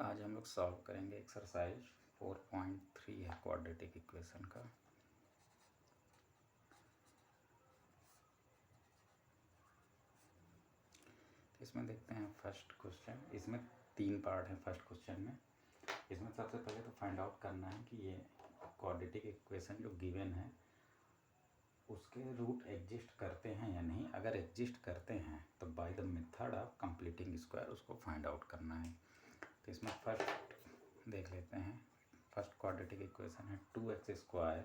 आज हम लोग सॉल्व करेंगे एक्सरसाइज 4.3 है क्वाड्रेटिक इक्वेशन का। इसमें देखते हैं फर्स्ट क्वेश्चन। इसमें 3 पार्ट है फर्स्ट क्वेश्चन में। इसमें सबसे पहले तो फाइंड आउट करना है कि ये क्वाड्रेटिक इक्वेशन जो गिवन है उसके रूट एग्जिस्ट करते हैं या नहीं। अगर एग्जिस्ट करते हैं तो by the method of completing square उसको फाइंड आउट करना है। तो इसमें फर्स्ट देख लेते हैं। फर्स्ट क्वाड्रेटिक इक्वेशन है 2x²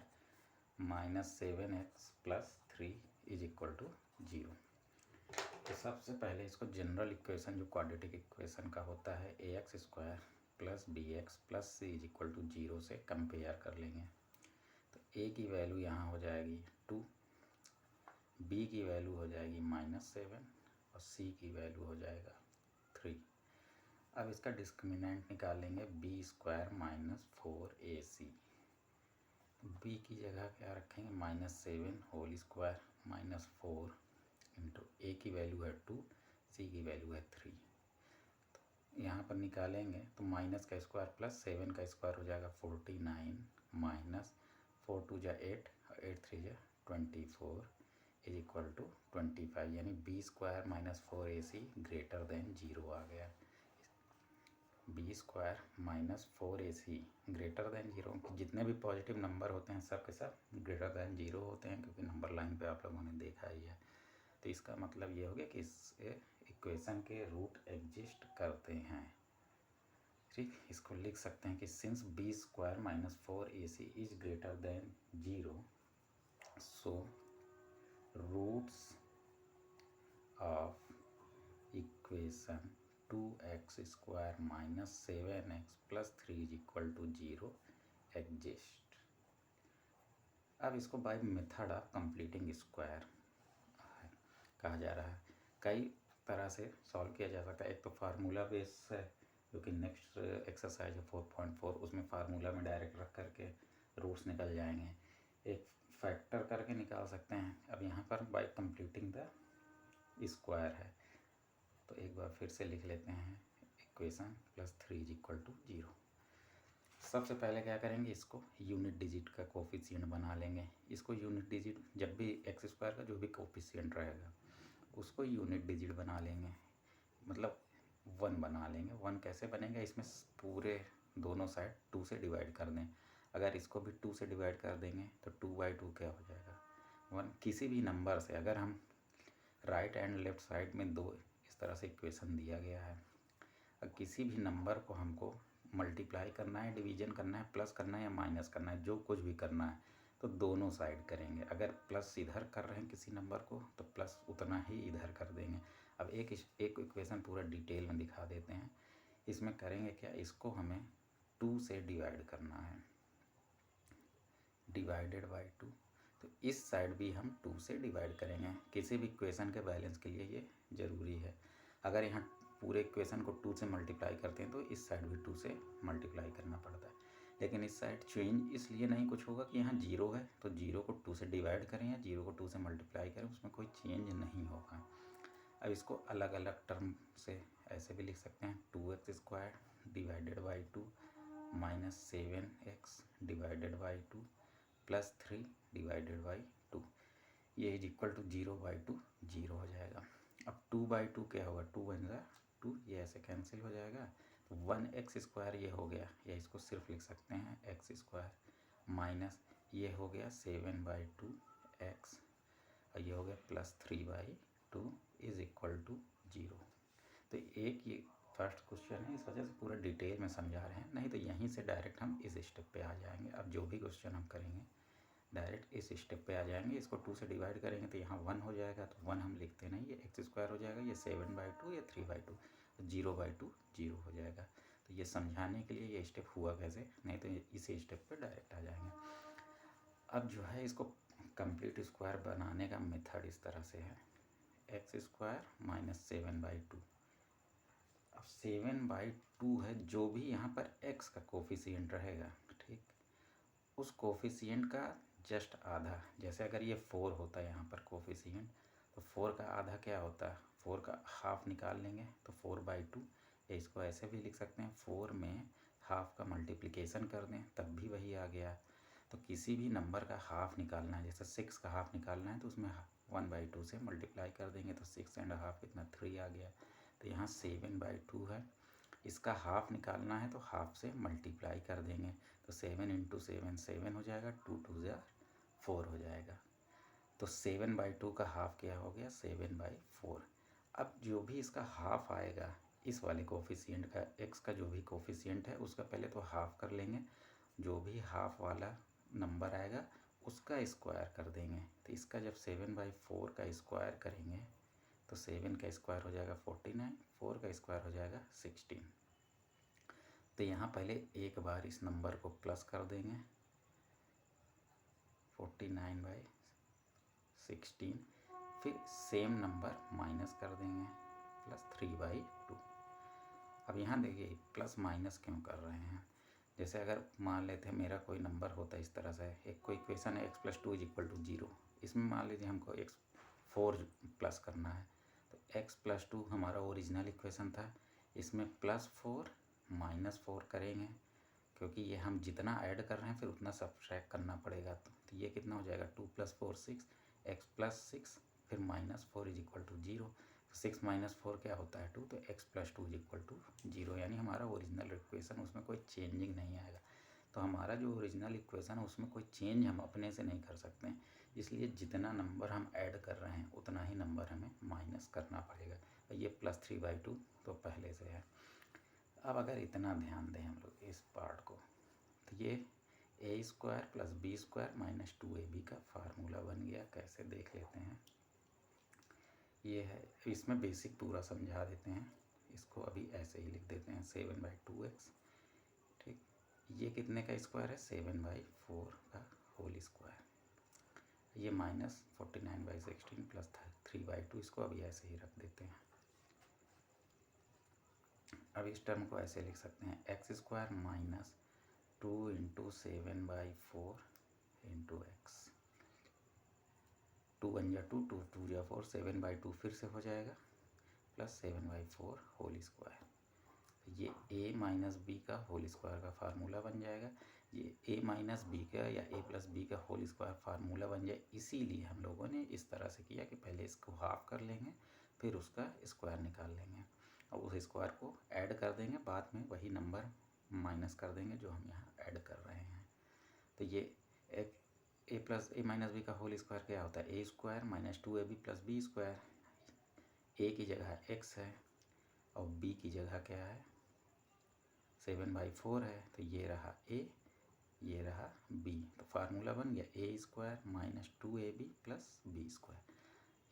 minus 7x plus 3 is equal to 0। तो सबसे पहले इसको जनरल इक्वेशन जो क्वाड्रेटिक इक्वेशन का होता है ax² plus bx plus c is equal to 0 से कंपेयर कर लेंगे। तो a की वैल्यू यहाँ हो जाएगी 2, b की वैल्यू हो जाएगी -7 और c की वैल्यू हो जाएगा 3। अब इसका डिस्क्रिमिनेंट निकालेंगे b² माइनस 4ac। b की जगह क्या रखेंगे -7 whole square minus 4 into a की वैल्यू है 2, c की वैल्यू है 3। तो यहाँ पर निकालेंगे तो माइनस का स्क्वायर प्लस 7 का स्क्वायर हो जाएगा 49 माइनस 4 2 जा 8 और 8 3 जा 24 इज इक्वल टू 25, यानी b² minus 4ac greater than 0 आ गया। b² minus 4ac greater than 0। जितने भी पॉजिटिव नंबर होते हैं सब के सब ग्रेटर देन 0 होते हैं, क्योंकि नंबर लाइन पे आप लोगों ने देखा ही है। तो इसका मतलब ये हो गया कि इस इक्वेशन के रूट एग्जिस्ट करते हैं। ठीक, इसको लिख सकते हैं कि since b² minus 4ac is greater than 0, so roots of equation 2x² minus 7x plus 3 is equal to 0 exist. अब इसको by method of completing square कहा जा रहा है। कई तरह से सॉल्व किया जा सकता है। एक तो फार्मूला बेस है जो कि नेक्स्ट एक्सरसाइज है 4.4, उसमें फार्मूला में डायरेक्ट रख करके रूट्स निकल जाएंगे। एक फैक्टर करके निकाल सकते हैं। अब यहाँ पर बाय कंप्लीटिंग द स्क्वायर है, तो एक बार फिर से लिख लेते हैं equation plus 3 is equal to 0। सबसे पहले क्या करेंगे, इसको यूनिट डिजिट का कोफिशिएंट बना लेंगे। इसको यूनिट डिजिट जब भी x² का जो भी कोफिशिएंट रहेगा उसको यूनिट डिजिट बना लेंगे, मतलब 1 बना लेंगे। 1 कैसे बनेगा, इसमें पूरे दोनों साइड 2 से डिवाइड कर दें। अगर इसको भी 2 से डिवाइड कर देंगे तो 2/2 क्या हो जाएगा 1। किसी भी नंबर से अगर हम राइट एंड लेफ्ट साइड में 2 इस तरह से इक्वेशन दिया गया है, अब किसी भी नंबर को हमको मल्टीप्लाई करना है, डिवीजन करना है, प्लस करना है या माइनस करना है, जो कुछ भी करना है तो दोनों साइड करेंगे। अगर प्लस इधर कर रहे हैं किसी नंबर को तो प्लस उतना ही इधर कर देंगे। अब एक इक्वेशन पूरा डिटेल में दिखा देते हैं। इसमें करेंगे क्या, इसको हमें 2 से डिवाइड करना है, डिवाइडेड बाई 2। तो इस साइड भी हम 2 से डिवाइड करेंगे। किसी भी इक्वेशन के बैलेंस के लिए ये ज़रूरी है। अगर यहाँ पूरे इक्वेशन को 2 से मल्टीप्लाई करते हैं तो इस साइड भी 2 से मल्टीप्लाई करना पड़ता है। लेकिन इस साइड चेंज इसलिए नहीं कुछ होगा कि यहाँ 0 है तो 0 को 2 से डिवाइड करें या 0 को 2 से मल्टीप्लाई करें, उसमें कोई चेंज नहीं होगा। अब इसको अलग अलग टर्म से ऐसे भी लिख सकते हैं, 2x² divided by 2 minus 7x divided by 2 plus 3 divided by 2, ये इज इक्वल टू 0/2 0 हो जाएगा। अब 2/2 क्या होगा, 2 1 जा 2, ये ऐसे कैंसिल हो जाएगा। तो 1x² ये हो गया, या इसको सिर्फ लिख सकते हैं x² माइनस ये हो गया 7/2x और ये हो गया प्लस 3/2 इज इक्वल टू 0। तो एक ये फर्स्ट क्वेश्चन है, इस वजह से पूरा डिटेल में समझा रहे हैं, नहीं तो यहीं से डायरेक्ट हम इस स्टेप पे आ जाएंगे। अब जो भी क्वेश्चन हम करेंगे डायरेक्ट इस स्टेप पे आ जाएंगे। इसको 2 से डिवाइड करेंगे तो यहाँ 1 हो जाएगा, तो 1 हम लिखते नहीं, ये x² हो जाएगा, ये 7/2 या 3/2, 0/2 0 हो जाएगा। तो ये समझाने के लिए ये स्टेप हुआ कैसे, नहीं तो इसी स्टेप पे डायरेक्ट आ जाएंगे। अब जो है इसको कंप्लीट स्क्वायर बनाने का मेथड इस तरह से है, x² माइनस 7/2। अब 7/2 है, जो भी यहाँ पर x का कोफिशिएंट रहेगा, ठीक, उस कोफिशिएंट का जस्ट आधा। जैसे अगर ये 4 होता है यहाँ पर कोफिशिएंट, तो 4 का आधा क्या होता है, 4 का हाफ निकाल लेंगे तो 4/2, इसको ऐसे भी लिख सकते हैं, 4 में हाफ का मल्टीप्लिकेशन कर दें तब भी वही आ गया। तो किसी भी नंबर का हाफ निकालना है, जैसे 6 का हाफ निकालना है तो उसमें 1/2 से मल्टीप्लाई कर देंगे तो 6 एंड हाफ कितना 3 आ गया। तो यहाँ 7/2 है, इसका हाफ निकालना है तो हाफ से मल्टीप्लाई कर देंगे तो 7 इंटू 7 7 हो जाएगा, 2 2 जा 4 हो जाएगा। तो 7/2 का हाफ क्या हो गया 7/4। अब जो भी इसका हाफ आएगा इस वाले कोफिशिएंट का, x का जो भी कोफिशिएंट है उसका पहले तो हाफ कर लेंगे, जो भी हाफ वाला नंबर आएगा उसका स्क्वायर कर देंगे। तो इसका जब 7/4 का स्क्वायर करेंगे तो 7 का स्क्वायर हो जाएगा 49, 4 का स्क्वायर हो जाएगा 16। तो यहाँ पहले एक बार इस नंबर को प्लस कर देंगे 49/16, फिर सेम नंबर माइनस कर देंगे +3/2। अब यहाँ देखिए प्लस माइनस क्यों कर रहे हैं, जैसे अगर मान लेते हैं मेरा कोई नंबर होता है इस तरह से, एक कोई इक्वेशन है x+2 = 0, इसमें मान लीजिए हमको x4 प्लस करना है तो x+2 हमारा ओरिजिनल इक्वेशन था, इसमें +4 -4 करेंगे क्योंकि ये हम जितना ऐड कर रहे हैं फिर उतना सब्ट्रैक्ट करना पड़ेगा। तो ये कितना हो जाएगा 2 + 4 6, x+6 फिर -4 = 0। 6 - 4 क्या होता है 2, तो x+2 = 0, यानी हमारा ओरिजिनल इक्वेशन उसमें कोई चेंजिंग नहीं आएगा। तो हमारा जो ओरिजिनल इक्वेशन है उसमें कोई चेंज हम अपने से नहीं कर सकते हैं, इसलिए जितना नंबर हम ऐड कर रहे हैं उतना ही नंबर हमें माइनस करना पड़ेगा। ये +3/2 तो पहले से है। अब अगर इतना ध्यान दें हम लोग इस पार्ट को, तो ये a² + b² - 2ab का फार्मूला बन गया। कैसे देख लेते हैं, ये है, इसमें बेसिक पूरा समझा देते हैं, इसको अभी ऐसे ही लिख देते हैं 7/2x। ठीक, ये कितने का स्क्वायर है 7/4 का होल स्क्वायर, ये -49/16 + 3/2, इसको अभी ऐसे ही रख देते हैं। अब इस टर्म को ऐसे लिख सकते हैं x² - 2 × 7/4 × x, 2 1 जा 2, 2 2 जा 4, 7/2 फिर से हो जाएगा +7/4 होल स्क्वायर। ये a - b का होल स्क्वायर का फार्मूला बन जाएगा। ये a - b का या a + b का होल स्क्वायर फार्मूला बन जाए, इसीलिए हम लोगों ने इस तरह से किया कि पहले इसको हाफ कर लेंगे फिर उसका स्क्वायर निकाल लेंगे और उस स्क्वायर को ऐड कर देंगे, बाद में वही नंबर माइनस कर देंगे जो हम यहाँ ऐड कर रहे हैं। तो ये a - b का होल स्क्वायर क्या होता है a² - 2ab + b²। a की जगह x है और b की जगह क्या है 7/4 है, तो ये रहा a, ये रहा b, तो फार्मूला बन गया a² - 2ab + b²।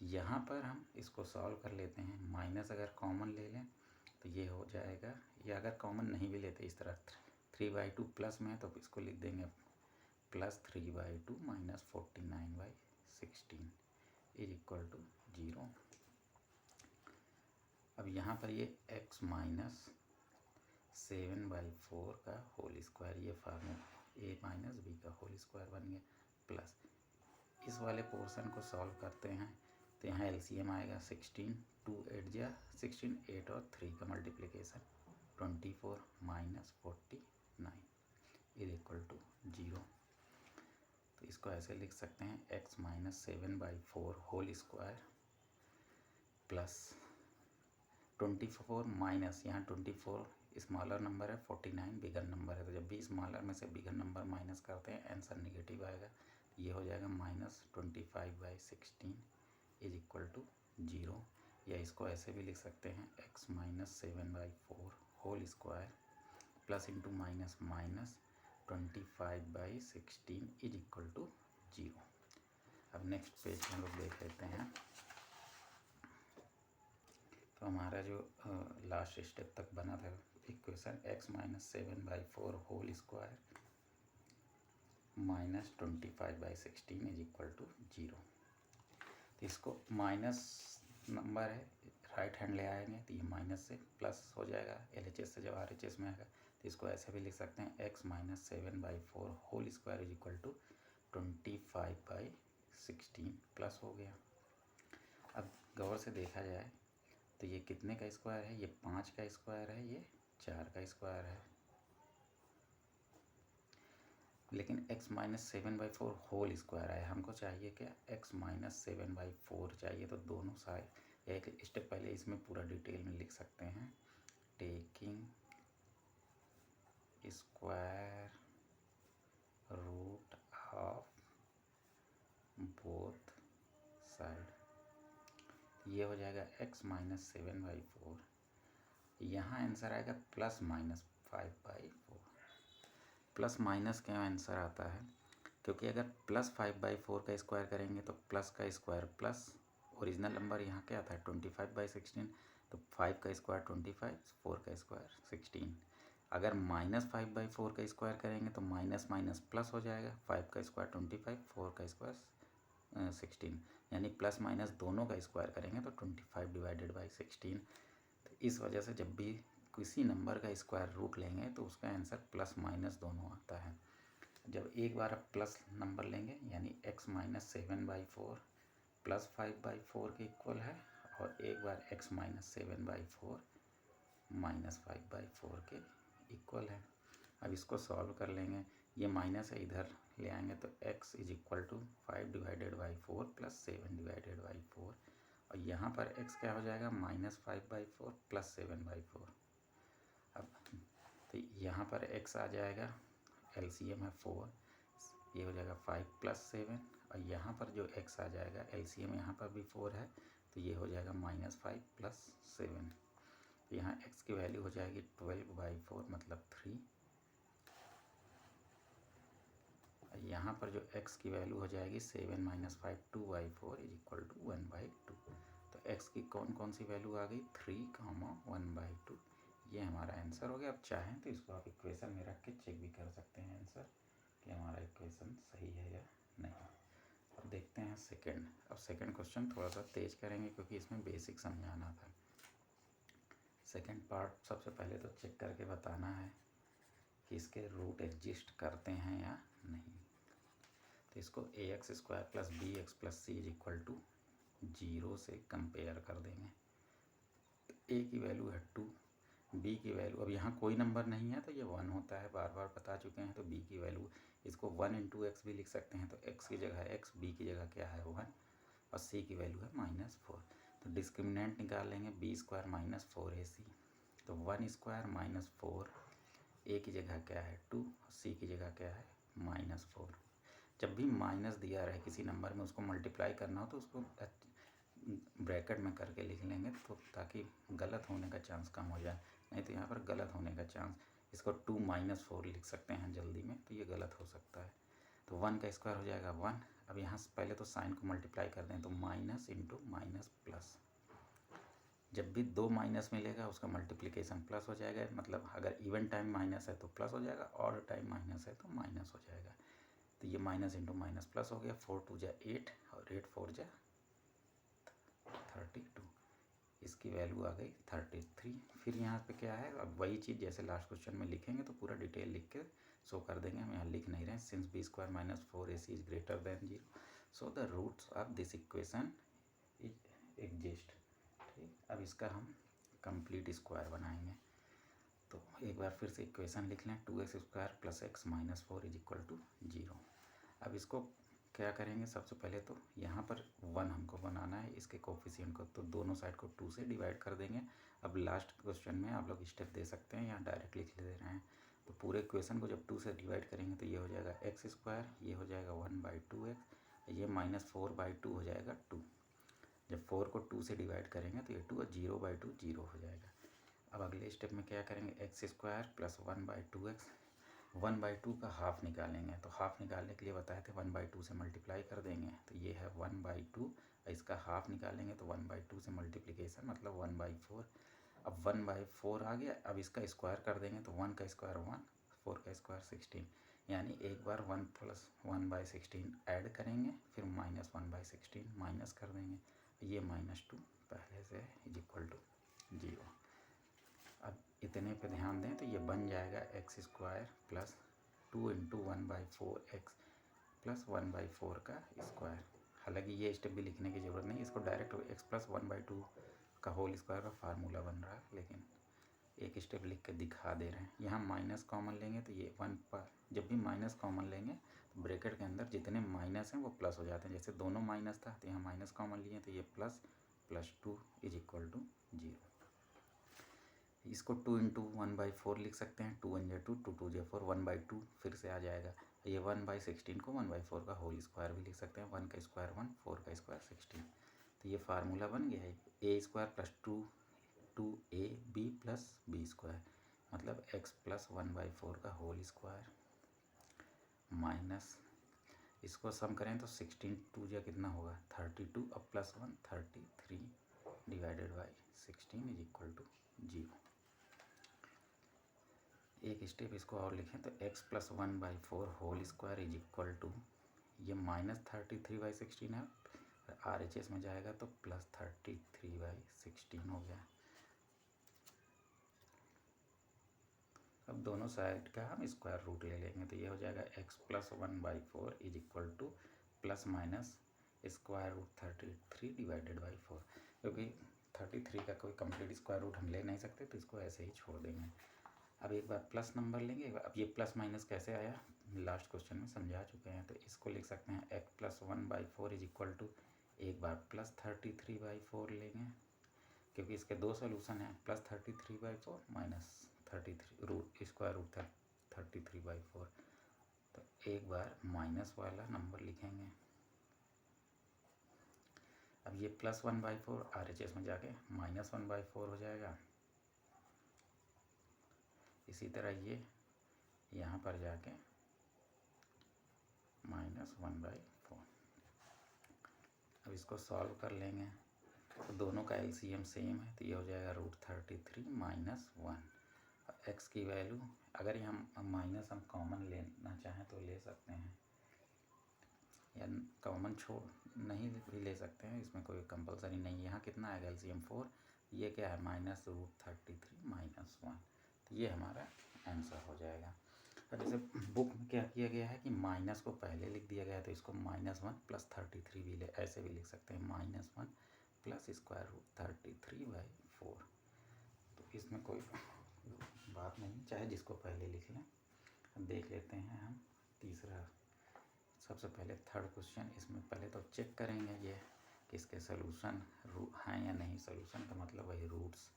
यहाँ पर हम इसको सॉल्व कर लेते हैं, माइनस अगर कॉमन ले लें तो ये हो जाएगा, या अगर कॉमन नहीं भी लेते इस तरह 3/2 प्लस में तो इसको लिख देंगे +3/2 - 49/16 = 0। अब यहाँ पर ये x - 7/4 का होल स्क्वायर, ये फार्मूला a - b का होल स्क्वायर बन गया, प्लस इस वाले पोर्शन को सॉल्व करते हैं तो यहाँ एलसीएम आएगा 16, 2 8 जा 16, 8 और 3 का मल्टीप्लिकेशन 24 - 49 = 0। तो इसको ऐसे लिख सकते हैं x - 7/4 whole square plus 24 minus, यहाँ 24 स्मॉलर नंबर है, 49 बिगर नंबर है, तो जब भी स्मॉलर में से बिगर नंबर माइनस करते हैं आंसर नेगेटिव आएगा। ये हो जाएगा -25/16 = 0, या इसको ऐसे भी लिख सकते हैं x - 7/4 whole square plus into minus minus 25/16 = 0। अब नेक्स्ट पेज हम लोग देख लेते हैं। तो हमारा जो लास्ट स्टेप तक बना था इक्वेशन x - 7/4 होल स्क्वायर -25/16 = 0। तो इसको माइनस नंबर है, राइट हैंड ले आएंगे तो ये माइनस से प्लस हो जाएगा, LHS से जब RHS में आएगा तो इसको ऐसे भी लिख सकते हैं x - 7/4 होल स्क्वायर = 25/16 प्लस हो गया। अब गौर से देखा जाए तो तो ये कितने का स्क्वायर है? ये 5 का स्क्वायर है, ये 4 का स्क्वायर है। लेकिन x माइनस 7/4 होल स्क्वायर है, हमको चाहिए क्या? x माइनस 7/4 चाहिए। तो दोनों साइड एक स्टेप पहले इसमें पूरा डिटेल में लिख सकते हैं। Taking square root of both side, ये हो जाएगा x माइनस 7/4। यहाँ आंसर आएगा प्लस माइनस 5/4। प्लस माइनस क्यों आंसर आता है? क्योंकि अगर प्लस 5/4 का स्क्वायर करेंगे तो प्लस का स्क्वायर प्लस ओरिजिनल नंबर यहाँ क्या था? 25/16। तो 5 का स्क्वायर 25, 4 का स्क्वायर 16। अगर माइनस 5/4 का स्क्वायर करेंगे तो माइनस माइनस प्लस हो जाएगा। 5 का स्क्वायर 25, 4 का स्क्वायर 16, यानी प्लस माइनस दोनों का स्क्वायर करेंगे तो 25/16। तो इस वजह से जब भी किसी नंबर का स्क्वायर रूट लेंगे तो उसका आंसर प्लस माइनस दोनों आता है। जब एक बार आप प्लस नंबर लेंगे यानी x माइनस 7/4 प्लस 5/4 के इक्वल है, और एक बार x माइनस 7/4 माइनस 5/4 के इक्वल है। अब इसको सॉल्व कर लेंगे, ये माइनस है इधर ले आएंगे तो x is equal to 5/4 plus 7/4, और यहाँ पर x क्या हो जाएगा? Minus 5/4 plus 7/4। अब तो यहाँ पर x आ जाएगा, LCM है 4, ये हो जाएगा 5 प्लस 7, और यहाँ पर जो x आ जाएगा LCM यहाँ पर भी 4 है, तो ये हो जाएगा माइनस 5 प्लस 7। तो यहाँ x की वैल्यू हो जाएगी 12/4 मतलब 3। यहाँ पर जो x की वैल्यू हो जाएगी 7 माइनस 5 2/4 इज इक्वल टू 1/2। तो x की कौन कौन सी वैल्यू आ गई? 3, 1/2। ये हमारा आंसर हो गया। अब चाहें तो इसको आप इक्वेशन में रख के चेक भी कर सकते हैं आंसर कि हमारा इक्वेशन सही है या नहीं। अब देखते हैं सेकंड। अब सेकंड क्वेश्चन थोड़ा सा तेज करेंगे क्योंकि इसमें बेसिक समझाना था। सेकंड पार्ट सबसे पहले तो चेक करके बताना है कि इसके रूट एग्जिस्ट करते हैं या नहीं। तो इसको ax² plus bx plus c is equal to 0 से कंपेयर कर देंगे। तो a की वैल्यू है 2, b की वैल्यू, अब यहाँ कोई नंबर नहीं है तो ये 1 होता है, बार बार बता चुके हैं। तो b की वैल्यू इसको 1 इंटू एक्स भी लिख सकते हैं, तो x की जगह x, b की जगह क्या है 1, और c की वैल्यू है -4। तो डिस्क्रिमिनेंट निकाल लेंगे, b² माइनस 4ac, तो 1² माइनस 4, a की जगह क्या है 2, और c की जगह क्या है -4। जब भी माइनस दिया रहे किसी नंबर में, उसको मल्टीप्लाई करना हो तो उसको ब्रैकेट में करके लिख लेंगे, तो ताकि गलत होने का चांस कम हो जाए। नहीं तो यहाँ पर गलत होने का चांस, इसको 2 - 4 लिख सकते हैं जल्दी में, तो ये गलत हो सकता है। तो 1 का स्क्वायर हो जाएगा 1। अब यहाँ से पहले तो साइन को मल्टीप्लाई कर दें, तो माइनस इंटू माइनस प्लस। जब भी दो माइनस मिलेगा उसका मल्टीप्लिकेशन प्लस हो जाएगा, मतलब अगर इवन टाइम माइनस है तो प्लस हो जाएगा, ऑड टाइम माइनस है तो माइनस हो जाएगा। तो ये माइनस इंटू माइनस प्लस हो गया, 4 2 जा 8, और 8 4 जा 32, इसकी वैल्यू आ गई 33। फिर यहाँ पे क्या है, अब वही चीज़ जैसे लास्ट क्वेश्चन में लिखेंगे तो पूरा डिटेल लिख के शो कर देंगे। हम यहाँ लिख नहीं रहे, since b² minus 4ac is greater than 0, so the roots of this equation is exist. ठीक, अब इसका हम कंप्लीट स्क्वायर बनाएंगे। तो एक बार फिर से इक्वेशन लिख लें, 2x² plus x minus 4 is equal to 0। अब इसको क्या करेंगे, सबसे पहले तो यहाँ पर 1 हमको बनाना है इसके कोफिशिएंट को, तो दोनों साइड को 2 से डिवाइड कर देंगे। अब लास्ट क्वेश्चन में आप लोग स्टेप दे सकते हैं, यहाँ डायरेक्ट लिख दे रहे हैं। तो पूरे इक्वेशन को जब 2 से डिवाइड करेंगे तो ये हो जाएगा x², ये हो जाएगा 1/2x, ये -4/2 हो जाएगा 2। जब 4 को 2 से डिवाइड करेंगे तो ये 2 और 0/2 0 हो जाएगा। अब अगले स्टेप में क्या करेंगे, x² प्लस 1/2x, 1/2 का हाफ निकालेंगे। तो हाफ निकालने के लिए बताए थे 1/2 से मल्टीप्लाई कर देंगे, तो ये है 1/2, इसका हाफ निकालेंगे तो 1/2 से मल्टीप्लिकेशन मतलब 1/4। अब 1/4 आ गया, अब इसका स्क्वायर कर देंगे तो 1 का स्क्वायर 1, 4 का स्क्वायर 16, यानी एक बार 1 प्लस 1/16 ऐड करेंगे, फिर -1/16 माइनस कर देंगे, ये -2 पहले से इज इक्वल टू 0। अब इतने पे ध्यान दें तो ये बन जाएगा x² plus 2 into 1/4x plus 1/4 का स्क्वायर। हालांकि ये स्टेप भी लिखने की ज़रूरत नहीं, इसको डायरेक्ट x प्लस 1/2 का होल स्क्वायर का फार्मूला बन रहा है, लेकिन एक स्टेप लिख के दिखा दे रहे हैं। यहाँ माइनस कॉमन लेंगे तो ये 1 पर, जब भी माइनस कॉमन लेंगे तो ब्रैकेट के अंदर जितने माइनस हैं वो प्लस हो जाते हैं। जैसे दोनों माइनस था तो यहाँ माइनस कॉमन लिए तो ये plus plus 2 is equal to 0। इसको 2 इंटू 1/4 लिख सकते हैं। 2 1 जा 2, 2 2 जा 4, 1/2 फिर से आ जाएगा। ये 1/16 को 1/4 का होल स्क्वायर भी लिख सकते हैं। 1 का स्क्वायर 1, 4 का स्क्वायर 16। तो ये फार्मूला बन गया है a square plus 2ab plus b square, मतलब x प्लस 1/4 का होल स्क्वायर माइनस, इसको सम करें तो 16 2 जा कितना होगा 32, अब plus 1 33 divided by 16 is equal to 0। एक स्टेप इसको और लिखें तो x plus 1/4 whole square is equal to, ये माइनस 33/16 है, RHS में जाएगा तो प्लस 33/16 हो गया। अब दोनों साइड का हम स्क्वायर रूट ले लेंगे तो ये हो जाएगा x plus 1/4 is equal to plus minus square root 33 divided by 4, क्योंकि 33 का कोई कंप्लीट स्क्वायर रूट हम ले नहीं सकते तो इसको ऐसे ही छोड़ देंगे। अब एक बार प्लस नंबर लेंगे। अब ये प्लस माइनस कैसे आया लास्ट क्वेश्चन में समझा चुके हैं, तो इसको लिख सकते हैं x plus 1/4 is equal to, एक बार प्लस 33/4 लेंगे क्योंकि इसके दो सोल्यूशन हैं, plus 33/4 minus 33 root square root 33/4। तो एक बार माइनस वाला नंबर लिखेंगे। अब ये प्लस 1/4 RHS में जाके माइनस 1/4 हो जाएगा। इसी तरह ये यहाँ पर जाके माइनस 1/4। अब इसको सॉल्व कर लेंगे तो दोनों का LCM सेम है तो ये हो जाएगा रूट 33 माइनस 1। एक्स की वैल्यू अगर हम माइनस हम कॉमन लेना चाहें तो ले सकते हैं, या कॉमन छोड़ नहीं भी ले सकते हैं, इसमें कोई कंपलसरी नहीं है। यहाँ कितना आएगा LCM 4, ये क्या है माइनस रूट 33 माइनस 1, तो ये हमारा आंसर हो जाएगा। अब जैसे बुक में क्या किया गया है कि माइनस को पहले लिख दिया गया है तो इसको -1 प्लस 33 भी ऐसे भी लिख सकते हैं, -1 प्लस स्क्वायर रूट 33/4। तो इसमें कोई बात नहीं, चाहे जिसको पहले लिख लें। अब देख लेते हैं हम तीसरा, सबसे पहले थर्ड क्वेश्चन। इसमें पहले तो चेक करेंगे ये कि इसके सोल्यूशन हैं या नहीं। सोल्यूशन का मतलब वही रूट्स,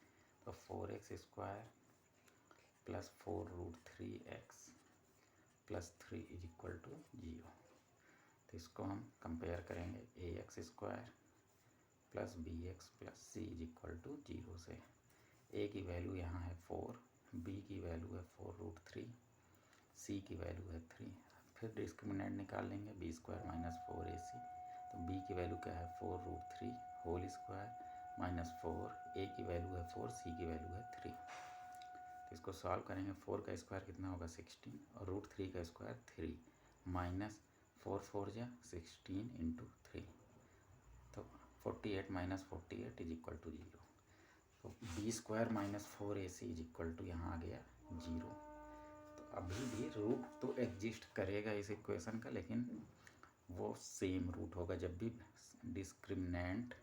तो 4x² plus 4 root 3x plus 3 is equal to 0। तो इसको हम कंपेयर करेंगे ax² plus bx plus c is equal to 0 से। a की वैल्यू यहाँ है 4, b की वैल्यू है 4 रूट 3, c की वैल्यू है 3। फिर डिस्क्रिमिनेंट निकाल लेंगे b² माइनस 4ac, तो b की वैल्यू क्या है 4 root 3 whole square minus 4, a की वैल्यू है 4, c की वैल्यू है 3। तो इसको सॉल्व करेंगे। 4 का स्क्वायर कितना होगा 16, और रूट 3 का स्क्वायर 3, माइनस 4 4 जा 16 इंटू 3, तो 48 माइनस 48 इज इक्वल टू 0। तो b² minus 4ac is equal to यहाँ आ गया 0। तो अभी भी रूट तो एग्जिस्ट करेगा इस इक्वेशन का, लेकिन वो सेम रूट होगा। जब भी डिस्क्रिमिनेंट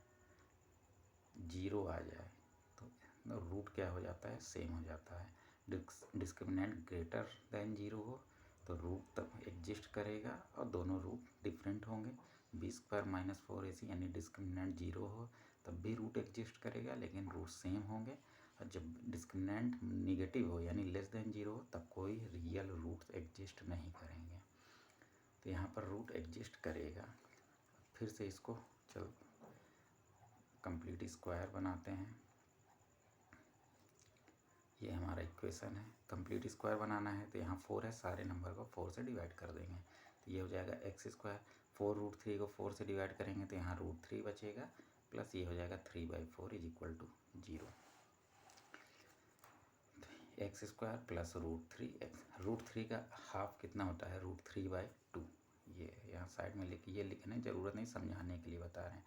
0 आ जाए तो रूट क्या हो जाता है, सेम हो जाता है। डिस्क्रिमिनेंट ग्रेटर देन 0 हो तो रूट तब एग्जिस्ट करेगा और दोनों रूट डिफरेंट होंगे। b² माइनस 4ac यानी डिस्क्रिमिनेंट 0 हो तब भी रूट एग्जिस्ट करेगा लेकिन रूट सेम होंगे। और जब डिस्क्रिमिनेंट निगेटिव हो यानी लेस देन 0 हो तब कोई रियल रूट एग्जिस्ट नहीं करेंगे। तो यहाँ पर रूट एग्जिस्ट करेगा। फिर से इसको चलो कंप्लीट स्क्वायर बनाते हैं। ये हमारा इक्वेशन है। कंप्लीट स्क्वायर बनाना है तो यहाँ 4 है, सारे नंबर को 4 से डिवाइड कर देंगे तो ये हो जाएगा x²। 4 रूट 3 को 4 से डिवाइड करेंगे तो यहाँ रूट 3 बचेगा, प्लस ये हो जाएगा 3/4 is equal to 0। x² plus root 3x, root 3 का हाफ कितना होता है रूट 3/2। ये यहाँ साइड में ये लिखने की ज़रूरत नहीं, समझाने के लिए बता रहे हैं।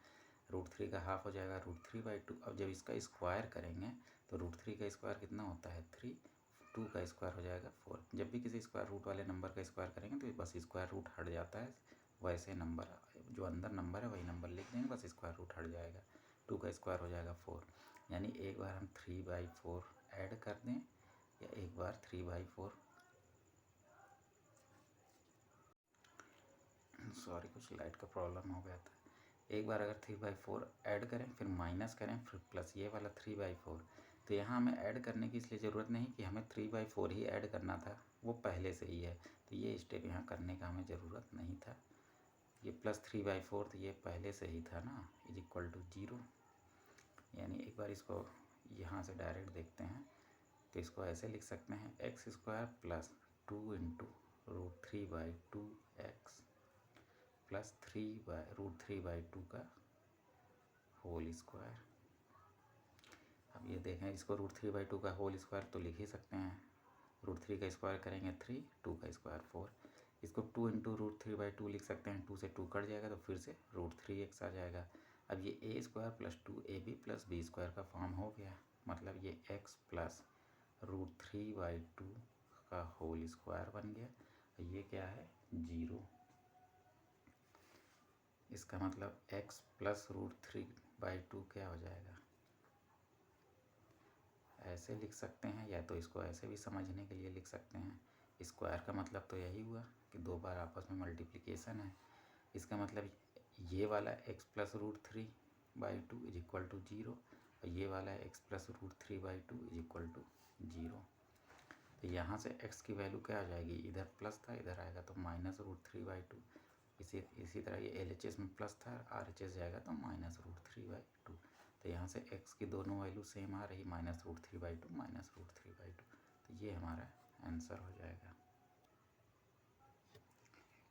रूट 3 का हाफ हो जाएगा रूट 3/2। अब जब इसका स्क्वायर करेंगे तो रूट 3 का स्क्वायर कितना होता है 3, 2 का स्क्वायर हो जाएगा 4। जब भी किसी स्क्वायर रूट वाले नंबर का स्क्वायर करेंगे तो बस स्क्वायर रूट हट जाता है, वैसे नंबर जो अंदर नंबर है वही नंबर लिख देंगे, बस स्क्वायर रूट हट जाएगा। 2 का स्क्वायर हो जाएगा 4, यानी एक बार हम 3/4 ऐड कर दें या एक बार 3/4, सॉरी कुछ लाइट का प्रॉब्लम हो गया था। एक बार अगर 3/4 ऐड करें फिर माइनस करें फिर प्लस ये वाला 3/4, तो यहाँ हमें ऐड करने की इसलिए ज़रूरत नहीं कि हमें 3/4 ही ऐड करना था, वो पहले से ही है, तो ये स्टेप यहाँ करने का हमें ज़रूरत नहीं था। ये प्लस 3/4 तो ये पहले से ही था ना, इज इक्वल टू 0। यानी एक बार इसको यहाँ से डायरेक्ट देखते हैं तो इसको ऐसे लिख सकते हैं x² प्लस 2 × √3/2x प्लस 3/√3/2 का होल स्क्वायर। अब ये देखें, इसको √3/2 का होल स्क्वायर तो लिख ही सकते हैं, √3 का स्क्वायर करेंगे 3, 2 का स्क्वायर 4, इसको 2 × √3/2 लिख सकते हैं, 2 से 2 कट जाएगा तो फिर से √3x आ जाएगा। अब ये a² plus 2ab plus b² का फॉर्म हो गया, मतलब ये x प्लस √3/2 का होल स्क्वायर बन गया। ये क्या है, 0। इसका मतलब x प्लस √3/2 क्या हो जाएगा, ऐसे लिख सकते हैं, या तो इसको ऐसे भी समझने के लिए लिख सकते हैं। स्क्वायर का मतलब तो यही हुआ कि दो बार आपस में मल्टीप्लिकेशन है। इसका मतलब ये वाला x plus √3/2 is equal to 0 और ये वाला x plus √3/2 is equal to 0। तो यहाँ से x की वैल्यू क्या आ जाएगी, इधर प्लस था इधर आएगा तो माइनस √3/2। इसी तरह ये LHS में प्लस था, RHS जाएगा तो माइनस √3/2। तो यहाँ से x की दोनों वैल्यू सेम आ रही, माइनस √3/2 माइनस √3/2। तो ये हमारा आंसर हो जाएगा।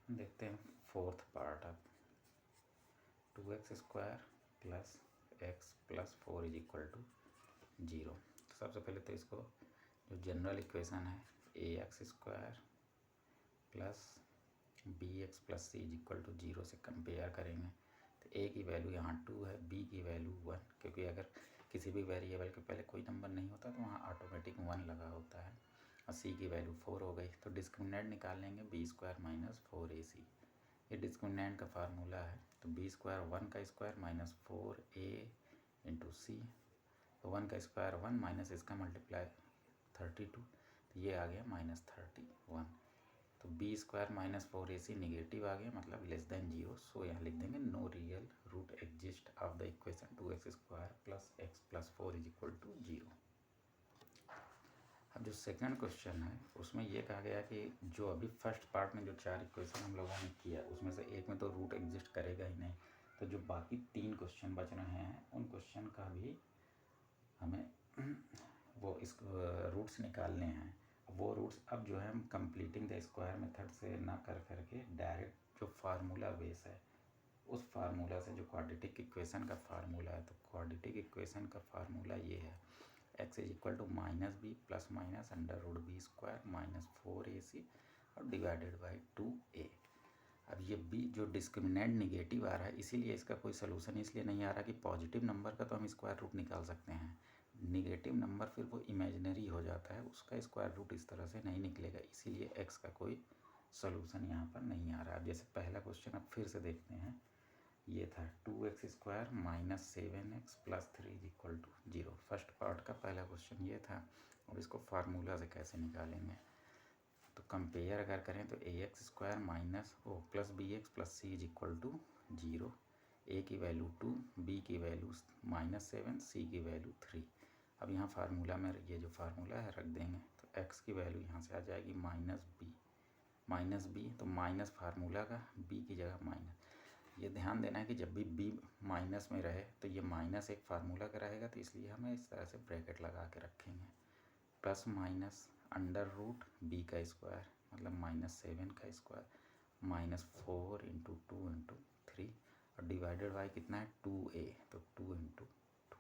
देखते हैं फोर्थ पार्ट। अब 2x² plus x plus 4 is equal to 0। तो सबसे पहले तो इसको जो जनरल इक्वेशन है ax² plus bx plus c is equal to 0 से कंपेयर करेंगे। तो a की वैल्यू यहाँ 2 है, b की वैल्यू 1, क्योंकि अगर किसी भी वेरिएबल के पहले कोई नंबर नहीं होता तो वहाँ ऑटोमेटिक 1 लगा होता है, और c की वैल्यू 4 हो गई। तो डिस्क्रिमिनेंट निकाल लेंगे b² माइनस 4ac। ये डिस्क्रिमिनेंट का फार्मूला है, तो b² 1 का स्क्वायर माइनस 4a इंटू सी, तो 1 का स्क्वायर 1 माइनस इसका मल्टीप्लाई 32, तो ये आ गया -31। तो b² माइनस 4ac निगेटिव आ गया, मतलब लेस देन 0। सो यहाँ लिख देंगे no real root exist of the equation 2x² plus x plus 4 is equal to 0। अब जो सेकंड क्वेश्चन है उसमें ये कहा गया कि जो अभी फर्स्ट पार्ट में जो 4 इक्वेशन हम लोगों ने किया उसमें से एक में तो रूट एग्जिस्ट करेगा ही नहीं, तो जो बाकी 3 क्वेश्चन बच रहे हैं उन क्वेश्चन का भी हमें वो इस रूट्स निकालने हैं। वो रूट्स अब जो है हम कंप्लीटिंग द स्क्वायर मेथड से ना कर करके डायरेक्ट जो फार्मूला बेस है उस फार्मूला से, जो क्वाड्रेटिक इक्वेशन का फार्मूला है, तो क्वाड्रेटिक इक्वेशन का फार्मूला ये है x is equal to -b plus minus √b² minus 4ac और डिवाइडेड बाई 2a। अब ये b जो डिस्क्रिमिनेंट निगेटिव आ रहा है, इसीलिए इसका कोई सोल्यूशन इसलिए नहीं आ रहा कि पॉजिटिव नंबर का तो हम स्क्वायर रूट निकाल सकते हैं, निगेटिव नंबर फिर वो इमेजिनरी हो जाता है, उसका स्क्वायर रूट इस तरह से नहीं निकलेगा, इसीलिए x का कोई सोल्यूशन यहाँ पर नहीं आ रहा। अब जैसे पहला क्वेश्चन अब फिर से देखते हैं, ये था 2x² minus 7x plus 3 is equal to 0। First part का पहला क्वेश्चन ये था। अब इसको फार्मूला से कैसे निकालेंगे, तो कंपेयर अगर करें तो ax² minus plus bx plus c is equal to 0। a की वैल्यू 2, b की वैल्यू -7, c की वैल्यू 3। अब यहाँ फार्मूला में ये जो फार्मूला है रख देंगे, तो x की वैल्यू यहाँ से आ जाएगी -b, तो माइनस फार्मूला का b की जगह माइनस। ये ध्यान देना है कि जब भी b माइनस में रहे तो ये माइनस एक फार्मूला का रहेगा, तो इसलिए हमें इस तरह से ब्रैकेट लगा के रखेंगे। Plus minus under root b का स्क्वायर मतलब -7 का स्क्वायर माइनस 4 इंटू 2 इंटू 3 और डिवाइडेड बाई कितना है 2a, तो 2 इंटू 2।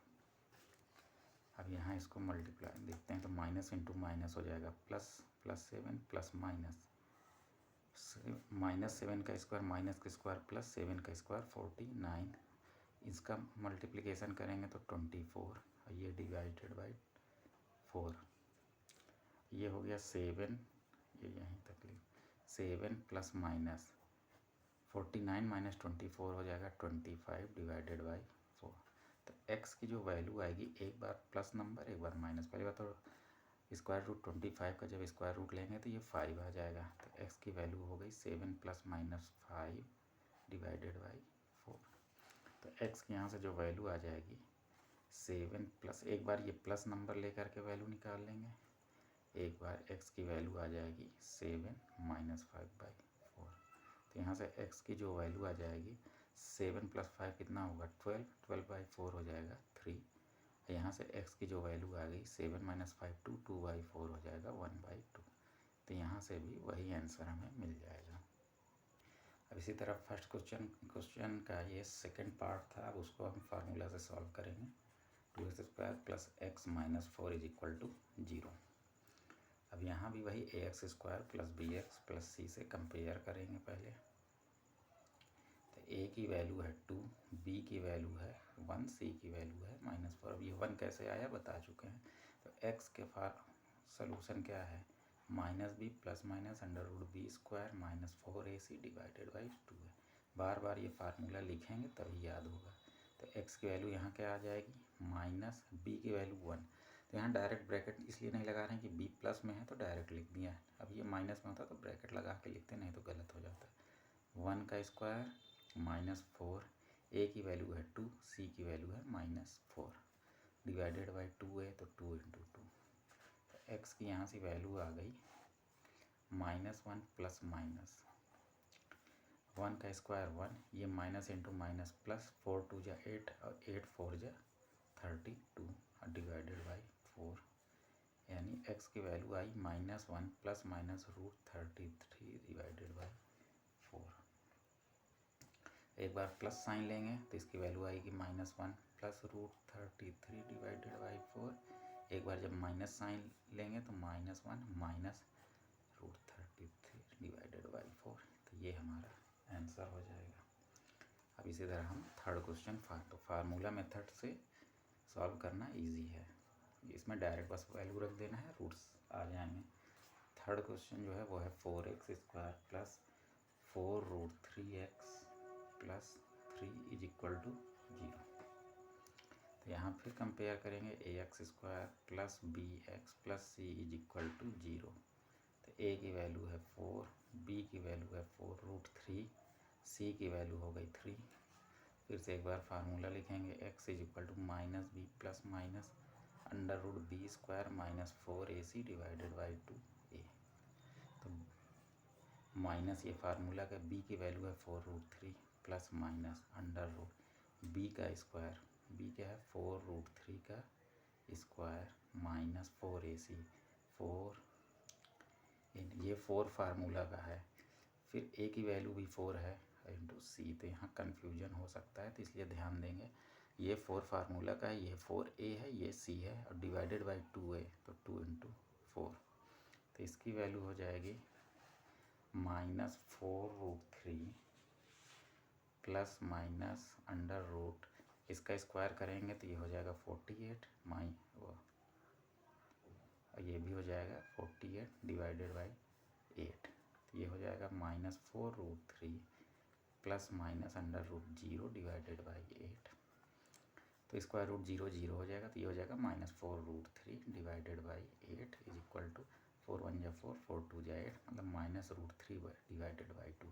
अब यहाँ इसको मल्टीप्लाई देखते हैं तो माइनस इंटू माइनस हो जाएगा +7 प्लस -7 का स्क्वायर माइनस का स्क्वायर प्लस 7 का स्क्वायर 49। इसका मल्टीप्लिकेशन करेंगे तो 24 और ये डिवाइडेड बाई 4, ये हो गया 7, ये यहीं तक लिख 7 प्लस माइनस 49 माइनस 24 हो जाएगा 25 डिवाइडेड बाई 4। तो x की जो वैल्यू आएगी, एक बार प्लस नंबर एक बार माइनस। पहली बात तो स्क्वायर रूट 25 का जब स्क्वायर रूट लेंगे तो ये 5 आ जाएगा। तो x की वैल्यू हो गई 7 प्लस माइनस 5 डिवाइडेड बाई 4। तो x की यहाँ से जो वैल्यू आ जाएगी 7 प्लस, एक बार ये प्लस नंबर लेकर के वैल्यू निकाल लेंगे, एक बार x की वैल्यू आ जाएगी 7 माइनस 5/4। तो यहाँ से x की जो वैल्यू आ जाएगी 7 प्लस 5 कितना होगा 12, 12/4 हो जाएगा 3। यहाँ से x की जो वैल्यू आ गई 7 माइनस 5 2/4 हो जाएगा 1/2। तो यहाँ से भी वही आंसर हमें मिल जाएगा। अब इसी तरह फर्स्ट क्वेश्चन का ये सेकंड पार्ट था, अब उसको हम फार्मूला से सॉल्व करेंगे। 2x² plus x minus 4 is equal to 0। अब यहाँ भी वही ax² plus bx plus c से कंपेयर करेंगे पहले। तो a की वैल्यू है 2, b की वैल्यू है 1, c की वैल्यू है -4। अब ये 1 कैसे आया बता चुके हैं। तो x के सोल्यूशन क्या है, -b plus minus √b² minus 4ac divided by 2 है। बार बार ये फार्मूला लिखेंगे तभी याद होगा। तो x की वैल्यू यहाँ क्या आ जाएगी, -b की वैल्यू 1। तो यहाँ डायरेक्ट ब्रैकेट इसलिए नहीं लगा रहे हैं कि b प्लस में है तो डायरेक्ट लिख दिया है। अब ये माइनस में होता तो ब्रैकेट लगा के लिखते, नहीं तो गलत हो जाता है। 1 का स्क्वायर -4, a की वैल्यू है 2, c की वैल्यू है -4 डिवाइडेड बाई 2 है तो 2 × 2। तो x की यहाँ से वैल्यू आ गई -1 प्लस माइनस 1 का स्क्वायर 1, ये माइनस इंटू माइनस प्लस, 4 2 जा 8 और 8 4 जा 32 डिवाइडेड बाई 4। यानी x की value I -1 plus minus √33 divided by 4। एक बार प्लस साइन लेंगे तो इसकी वैल्यू आएगी -1 प्लस √33 डिवाइडेड बाई 4। एक बार जब माइनस साइन लेंगे तो -1 माइनस √33 डिवाइडेड बाई 4। तो ये हमारा आंसर हो जाएगा। अब इसी तरह हम थर्ड क्वेश्चन फार्मूला मेथड से सॉल्व करना इजी है। इसमें डायरेक्ट बस वैल्यू रख देना है, रूट्स आ जाएंगे। थर्ड क्वेश्चन जो है वो है 4x² plus 4√3x plus 3 is equal to 0। तो यहाँ फिर कंपेयर करेंगे ax² plus bx plus c is equal to 0। तो a की वैल्यू है 4, b की वैल्यू है 4√3, c की वैल्यू हो गई 3। फिर से एक बार फार्मूला लिखेंगे, x is equal to -b plus minus √b² minus 4ac divided by 2a। तो माइनस ये फार्मूला का b की वैल्यू है 4√3 प्लस माइनस √b का स्क्वायर, b क्या है 4√3 का स्क्वायर माइनस 4ac, 4 ये 4 फार्मूला का है। फिर a की वैल्यू भी 4 है इंटू c। तो यहाँ कन्फ्यूजन हो सकता है, तो इसलिए ध्यान देंगे ये 4 फार्मूला का है, ये 4a है, ये c है और डिवाइडेड बाई 2a, तो 2 × 4। तो इसकी वैल्यू हो जाएगी -4√3 प्लस माइनस √ इसका स्क्वायर करेंगे तो ये हो जाएगा 48 ये भी हो जाएगा 48 डिवाइडेड बाई 8। तो ये हो जाएगा -4√3 प्लस माइनस √0 डिवाइडेड बाई 8। तो स्क्वायर रूट 0 0 हो जाएगा, तो ये हो जाएगा -4√3 divided by 8 is equal to 4 1 जा 4, 4 2 जा 8, मतलब -√3 डिवाइडेड बाई 2।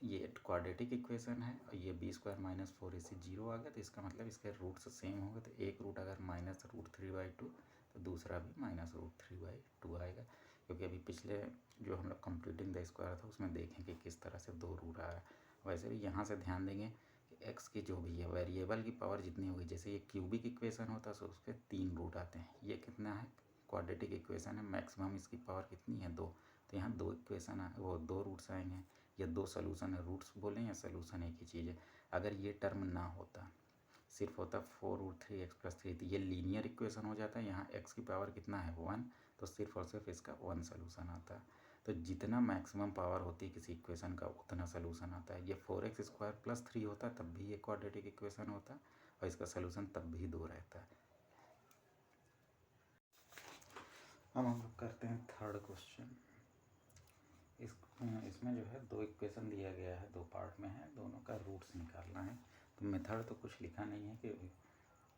ये क्वाड्रेटिक इक्वेशन है और ये b² माइनस 4ac 0 आ गया। तो इसका मतलब इसके रूट्स सेम होंगे। तो एक रूट अगर -√3/2 तो दूसरा भी -√3/2 आएगा, क्योंकि अभी पिछले जो हम लोग कंप्लीटिंग द स्क्वायर था उसमें देखें कि किस तरह से 2 रूट आ रहा है। वैसे भी यहाँ से ध्यान देंगे कि x की जो भी है वेरिएबल की पावर जितनी होगी, जैसे ये क्यूबिक इक्वेशन होता है तो उसके 3 रूट आते हैं। ये कितना है, क्वाड्रेटिक इक्वेशन है, मैक्सिमम इसकी पावर कितनी है 2। तो यहाँ 2 इक्वेशन है, वो 2 रूट्स आएंगे, या 2 सोल्यूशन है। रूट्स बोलें या सोल्यूशन एक ही चीज़ है। अगर ये टर्म ना होता, सिर्फ होता 4√3x प्लस 3, तो ये लीनियर इक्वेशन हो जाता है। यहाँ x की पावर कितना है 1, तो सिर्फ और सिर्फ इसका 1 सोल्यूशन आता है। तो जितना मैक्सिमम पावर होती है किसी इक्वेशन का उतना सोल्यूशन आता है। ये 4x² प्लस 3 होता तब भी ये क्वाड्रेटिक इक्वेशन होता और इसका सोल्यूशन तब भी 2 रहता है। अब हम लोग करते हैं थर्ड क्वेश्चन। इसमें जो है 2 इक्वेशन दिया गया है, 2 पार्ट में है, दोनों का रूट्स निकालना है। तो मेथड तो कुछ लिखा नहीं है कि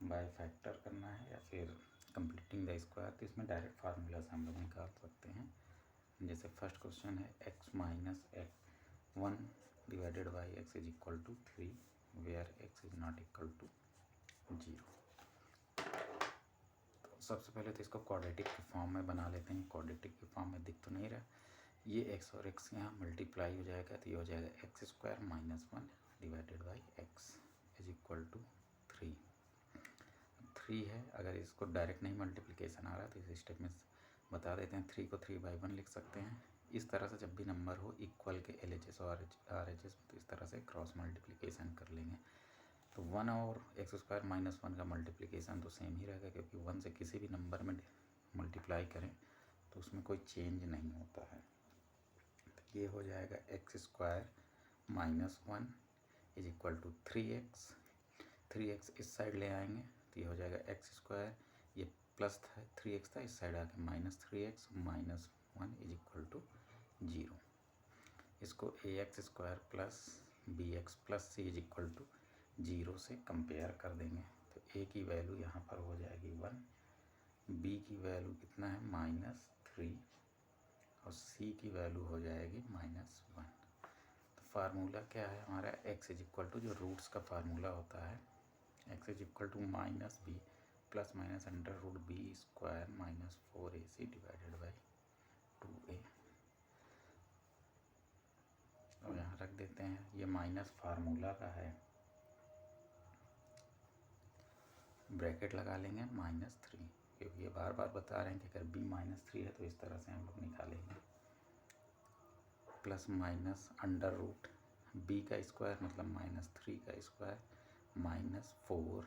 बाय फैक्टर करना है या फिर कंप्लीटिंग द स्क्वायर, तो इसमें डायरेक्ट फार्मूला से हम लोग निकाल सकते हैं। जैसे फर्स्ट क्वेश्चन है x minus 1 divided by x is equal to 3 where x is not equal to 0। तो सबसे पहले तो इसको क्वाड्रेटिक के फॉर्म में बना लेते हैं। क्वाड्रेटिक के फॉर्म में दिख तो नहीं रहा, ये x और x यहाँ मल्टीप्लाई हो जाएगा, तो ये हो जाएगा x square minus 1 divided by x is equal to 3 है। अगर इसको डायरेक्ट नहीं मल्टीप्लिकेशन आ रहा तो इस स्टेप में बता देते हैं। 3 को 3/1 लिख सकते हैं। इस तरह से जब भी नंबर हो इक्वल के LHS और RHS में, तो इस तरह से क्रॉस मल्टीप्लिकेशन कर लेंगे। तो 1 और एक्स स्क्वायर माइनस 1 का मल्टीप्लिकेशन तो सेम ही रहेगा, क्योंकि 1 से किसी भी नंबर में मल्टीप्लाई करें तो उसमें कोई चेंज नहीं होता है। तो ये हो जाएगा x square minus 1 is equal to 3x इस साइड ले आएंगे तो ये हो जाएगा एक्स स्क्वायर, ये प्लस था 3x था, इस साइड आके minus 3x minus 1 is equal to 0। इसको ax square plus bx plus c is equal to 0 से कंपेयर कर देंगे। तो a की वैल्यू यहाँ पर हो जाएगी 1, b की वैल्यू कितना है -3 और c की वैल्यू हो जाएगी -1। तो फार्मूला क्या है हमारा, x इज इक्वल टू जो रूट्स का फार्मूला होता है x is equal to minus b plus minus under root b square minus 4ac divided by 2a। और यहाँ रख देते हैं, ये माइनस फार्मूला का है, ब्रैकेट लगा लेंगे -3, क्योंकि ये बार बार बता रहे हैं कि अगर b -3 है तो इस तरह से हम लोग निकालेंगे। Plus minus under root b का स्क्वायर मतलब -3 का स्क्वायर -4,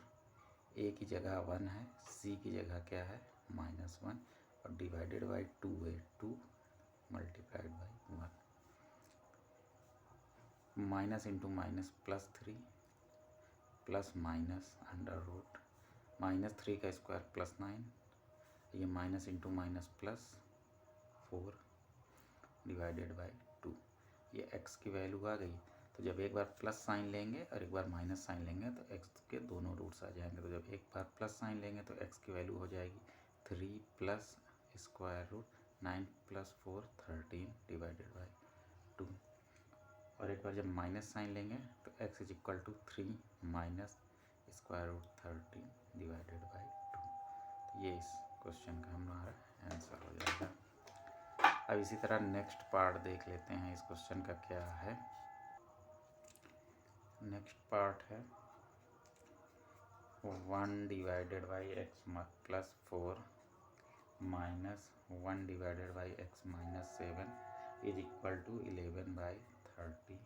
a की जगह 1 है, c की जगह क्या है -1 और divided by 2a, 2 multiplied by 1। Minus into minus plus 3 plus minus under root -3 का स्क्वायर प्लस 9, ये minus into minus plus 4 divided by 2। ये x की वैल्यू आ गई। तो जब एक बार प्लस साइन लेंगे और एक बार माइनस साइन लेंगे तो x के दोनों रूट्स आ जाएंगे। तो जब एक बार प्लस साइन लेंगे तो x की वैल्यू हो जाएगी 3 plus square root 9 plus 4 13 divided by 2। और एक बार जब माइनस साइन लेंगे तो x is equal to 3 minus square root 13 divided by 2। तो ये इस क्वेश्चन का हमारा आंसर हो जाएगा। अब इसी तरह नेक्स्ट पार्ट देख लेते हैं इस क्वेश्चन का क्या है। नेक्स्ट पार्ट है 1 divided by x plus 4 minus 1 divided by x minus 7 is equal to 11 by 30।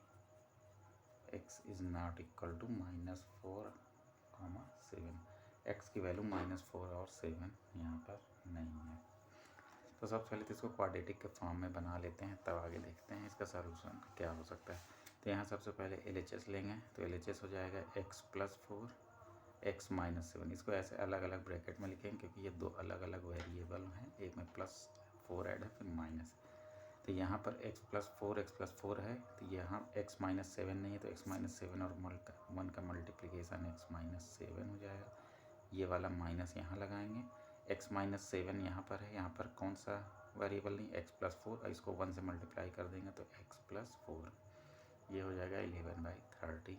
X is not equal to -4, 7। X की वैल्यू -4 और 7 यहाँ पर नहीं है। तो सबसे पहले तो इसको क्वाड्रेटिक के फॉर्म में बना लेते हैं, तब आगे देखते हैं इसका सलूशन क्या हो सकता है। तो यहाँ सबसे पहले LHS लेंगे, तो LHS हो जाएगा x प्लस 4 x माइनस 7। इसको ऐसे अलग अलग ब्रैकेट में लिखेंगे क्योंकि ये दो अलग अलग वेरिएबल हैं, एक में +4 ऐड है फिर माइनस। तो यहाँ पर x प्लस 4 है, तो यहाँ x माइनस 7 नहीं है, तो x माइनस 7 और 1 का मल्टीप्लिकेशन x माइनस 7 हो जाएगा। ये वाला माइनस यहाँ लगाएंगे, x माइनस 7 यहाँ पर है, यहाँ पर कौन सा वेरिएबल नहीं, x प्लस 4, इसको 1 से मल्टीप्लाई कर देंगे तो x प्लस 4, ये हो जाएगा 11 बाई 30।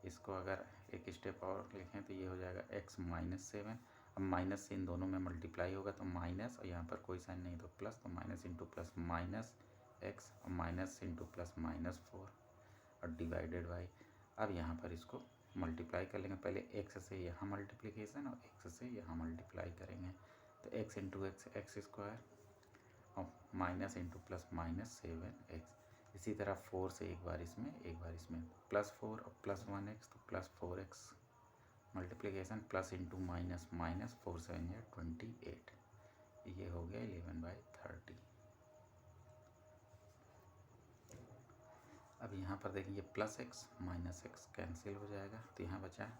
इसको अगर एक स्टेप और लिखें तो ये हो जाएगा x माइनस 7। अब माइनस से इन दोनों में मल्टीप्लाई होगा तो माइनस, और यहाँ पर कोई साइन नहीं तो प्लस, तो minus into plus minus x और माइनस इंटू प्लस -4 और डिवाइडेड बाई। अब यहाँ पर इसको मल्टीप्लाई कर लेंगे, पहले x से यहाँ मल्टीप्लिकेशन और x से यहाँ मल्टीप्लाई करेंगे। तो x इंटू एक्स स्क्वायर और माइनस इंटू प्लस -7x। इसी तरह 4 से एक बार इसमें +4 और +1x, तो +4x multiplication plus into minus -4 7 या 28। ये हो गया 11 बाई 30। अब यहाँ पर देखिए +x -x कैंसिल हो जाएगा, तो यहाँ बचा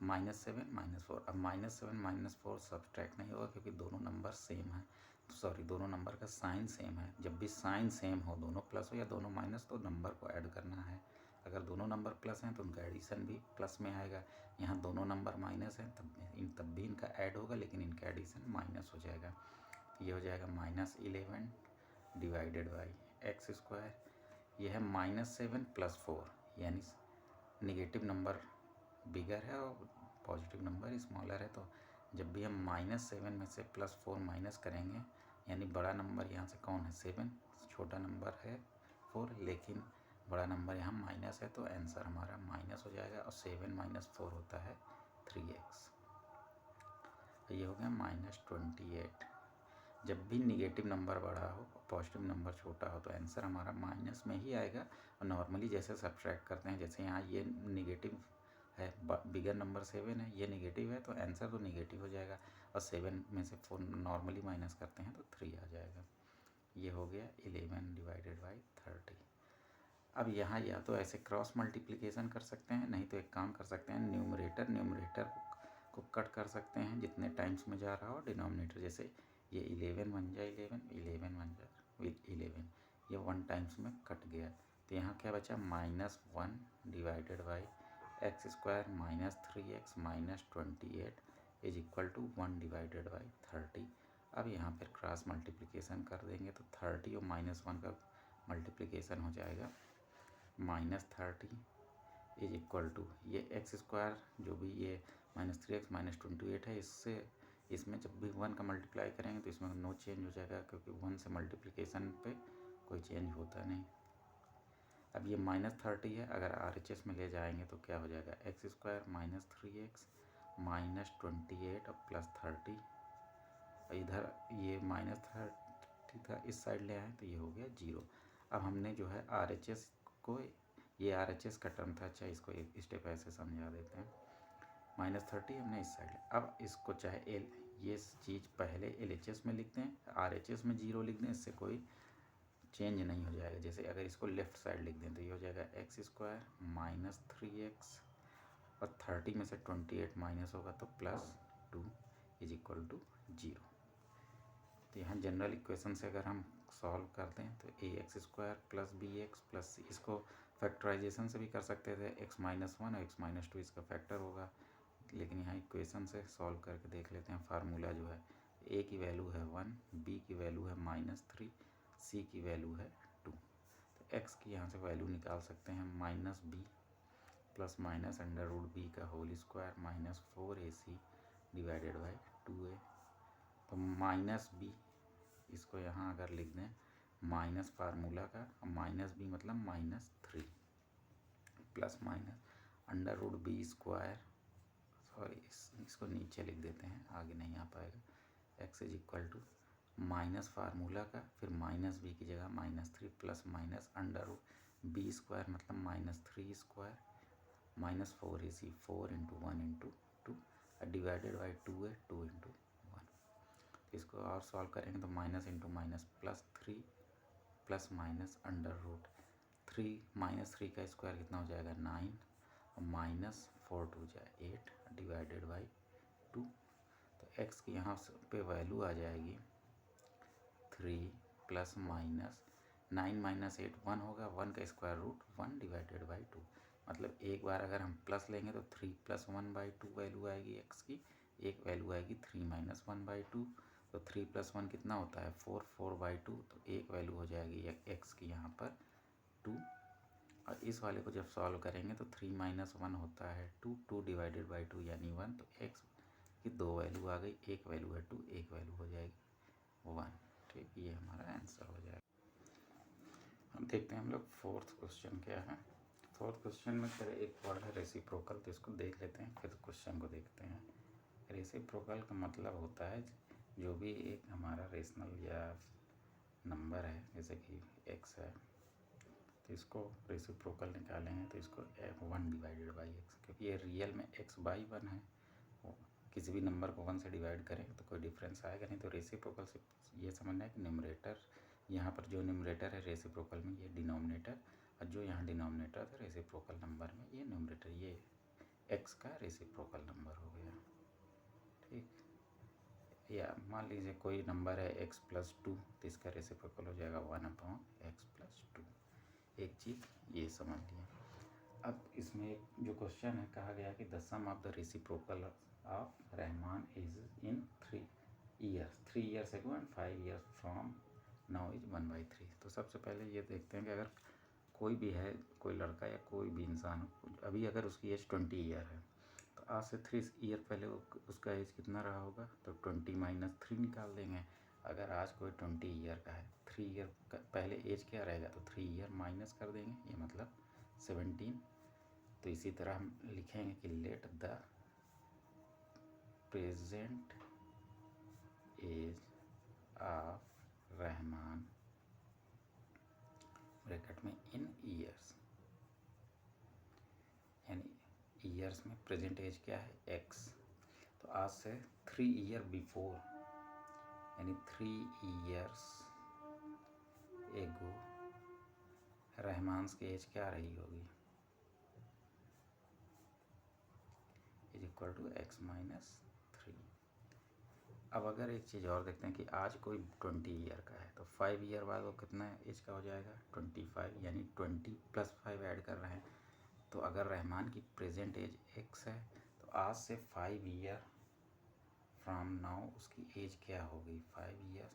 -7 -4। अब -7 -4 सब्सट्रैक्ट नहीं होगा क्योंकि दोनों नंबर सेम है, सॉरी दोनों नंबर का साइन सेम है। जब भी साइन सेम हो, दोनों प्लस हो या दोनों माइनस, तो नंबर को ऐड करना है। अगर दोनों नंबर प्लस हैं तो उनका एडिशन भी प्लस में आएगा। यहाँ दोनों नंबर माइनस हैं तब भी इनका ऐड होगा, लेकिन इनका एडिशन माइनस हो जाएगा। ये हो जाएगा -11 डिवाइडेड बाई एक्स स्क्वायर। यह है -7 + 4, यानी निगेटिव नंबर बिगर है और पॉजिटिव नंबर स्मॉलर है। तो जब भी हम -7 में से +4 माइनस करेंगे, यानी बड़ा नंबर यहाँ से कौन है 7, छोटा नंबर है 4, लेकिन बड़ा नंबर यहाँ माइनस है, तो आंसर हमारा माइनस हो जाएगा। और 7 - 4 होता है 3x। ये हो गया -28। जब भी निगेटिव नंबर बड़ा हो पॉजिटिव नंबर छोटा हो तो आंसर हमारा माइनस में ही आएगा। और नॉर्मली जैसे सब्ट्रैक्ट करते हैं, जैसे यहाँ ये निगेटिव है, बिगर नंबर 7 है, ये निगेटिव है, तो आंसर तो निगेटिव हो जाएगा। और 7 में से 4 नॉर्मली माइनस करते हैं तो 3 आ जाएगा। ये हो गया 11 डिवाइडेड बाई 30। अब यहाँ या तो ऐसे क्रॉस मल्टीप्लिकेशन कर सकते हैं, नहीं तो एक काम कर सकते हैं, न्यूमरेटर को कट कर सकते हैं जितने टाइम्स में जा रहा हो डिनोमिनेटर। जैसे ये 11 बन जाए 11 बन जाए 11, ये 1 टाइम्स में कट गया। तो यहाँ क्या बचा -1 divided by x square -3x -28 is equal to 1 divided by 30। अब यहाँ पर क्रॉस मल्टीप्लिकेशन कर देंगे तो 30 और -1 का मल्टीप्लिकेशन हो जाएगा -30 इज इक्वल टू ये एक्स स्क्वायर, जो भी ये -3x -28 है, इसमें जब भी 1 का मल्टीप्लाई करेंगे तो इसमें नो चेंज हो जाएगा, क्योंकि 1 से मल्टीप्लिकेशन पे कोई चेंज होता नहीं। अब ये -30 है, अगर RHS में ले जाएंगे तो क्या हो जाएगा एक्स स्क्वायर -3x -28 और +30। इधर ये -30 था, इस साइड ले आए तो ये हो गया 0। अब हमने जो है RHS को, ये RHS का टर्म था, अच्छा इसको एक स्टेप ऐसे समझा देते हैं। -30 हमने इस साइड, अब इसको चाहे ये चीज़ पहले LHS में लिखते हैं, RHS में 0 लिख दें, इससे कोई चेंज नहीं हो जाएगा। जैसे अगर इसको लेफ्ट साइड लिख दें तो ये हो जाएगा एक्स स्क्वायर -3x और 30 में से 28 माइनस होगा तो +2 इज इक्वल टू 0। तो यहाँ जनरल इक्वेशन से अगर हम सॉल्व करते हैं तो ax स्क्वायर + bx प्लस, इसको फैक्टराइजेशन से भी कर सकते थे, x - 1 और x - 2 इसका फैक्टर होगा, लेकिन यहाँ इक्वेशन से सॉल्व करके देख लेते हैं। फार्मूला जो है a की वैल्यू है 1, b की वैल्यू है -3, c की वैल्यू है 2। तो x की यहाँ से वैल्यू निकाल सकते हैं -b प्लस माइनस √b का whole square -4ac divided by 2a। तो -b, इसको यहाँ अगर लिख दें माइनस फार्मूला का, -b मतलब -3 plus minus √b square, sorry इसको नीचे लिख देते हैं, आगे नहीं आ पाएगा। x is equal to minus formula का, फिर -b की जगह -3 प्लस माइनस √b स्क्वायर मतलब -3 square -4ac 4 × 1 × 2 divided by 2a 2 × 1। इसको और सॉल्व करेंगे तो minus into minus +3 plus minus √3 -3 का स्क्वायर कितना हो जाएगा 9 और -4 2 जाए 8 डिवाइडेड बाई 2। तो x की यहाँ पे वैल्यू आ जाएगी 3 प्लस माइनस 9 - 8 1 होगा, 1 का स्क्वायर रूट 1 डिवाइडेड बाई 2। मतलब एक बार अगर हम प्लस लेंगे तो 3 + 1/2 वैल्यू आएगी x की, एक वैल्यू आएगी 3 - 1/2। तो 3 + 1 कितना होता है 4, 4/2, तो एक वैल्यू हो जाएगी x की यहाँ पर 2। और इस वाले को जब सॉल्व करेंगे तो 3 - 1 होता है 2, 2 डिवाइडेड बाई 2 यानी 1। तो x की 2 वैल्यू आ गई, एक वैल्यू है 2, एक वैल्यू हो जाएगी 1। ठीक, ये हमारा आंसर हो जाएगा। हम देखते हैं हम लोग 4th क्वेश्चन क्या है। 4th क्वेश्चन में फिर एक वर्ड है रेसिप्रोकल, तो इसको देख लेते हैं फिर क्वेश्चन को देखते हैं। रेसिप्रोकल का मतलब होता है जो भी एक हमारा रेशनल या नंबर है, जैसे कि x है, तो इसको रेसिप्रोकल निकालेंगे तो इसको 1 डिवाइडेड बाई x, क्योंकि ये रियल में x/1 है, किसी भी नंबर को 1 से डिवाइड करें तो कोई डिफरेंस आएगा नहीं। तो रेसिप्रोकल से ये समझना है कि न्यूमरेटर, यहाँ पर जो न्यूमरेटर है रेसिप्रोकल में ये डिनोमिनेटर, और जो यहाँ डिनोमिनेटर था रेसिप्रोकल नंबर में ये न्यूमरेटर, ये x का रेसिप्रोकल नंबर हो गया। ठीक, या मान लीजिए कोई नंबर है x + 2, तो इसका रेसिप्रोकल हो जाएगा 1/x + 2। एक चीज़ ये समझ लिए। अब इसमें एक जो क्वेश्चन है, कहा गया कि the sum of the reciprocal of Rahman is in 3 years, 3 years ago and 5 years from now is 1/3। तो सबसे पहले ये देखते हैं कि अगर कोई भी है, कोई लड़का या कोई भी इंसान, अभी अगर उसकी एज 20 ईयर है, तो आज से 3 ईयर पहले उसका एज कितना रहा होगा, तो 20 माइनस 3 निकाल देंगे। अगर आज कोई 20 ईयर का है, 3 ईयर का पहले एज क्या रहेगा, तो 3 ईयर माइनस कर देंगे, ये मतलब 17। तो इसी तरह हम लिखेंगे कि let the present age of Rahman bracket में इन ईयर्स, यानी ईयर्स में प्रेजेंट एज क्या है, एक्स। तो आज से 3 ईयर बिफोर, यानी 3 ईयर्स एगो रहमान की एज क्या रही होगी, is equal to x minus 3। अब अगर एक चीज़ और देखते हैं कि आज कोई 20 ईयर का है, तो 5 ईयर बाद वो कितना एज का हो जाएगा, 25, यानी 20 प्लस 5 ऐड कर रहे हैं। तो अगर रहमान की प्रेजेंट एज एक्स है, तो आज से 5 ईयर फ्रॉम नाउ उसकी एज क्या होगी, 5 ईयर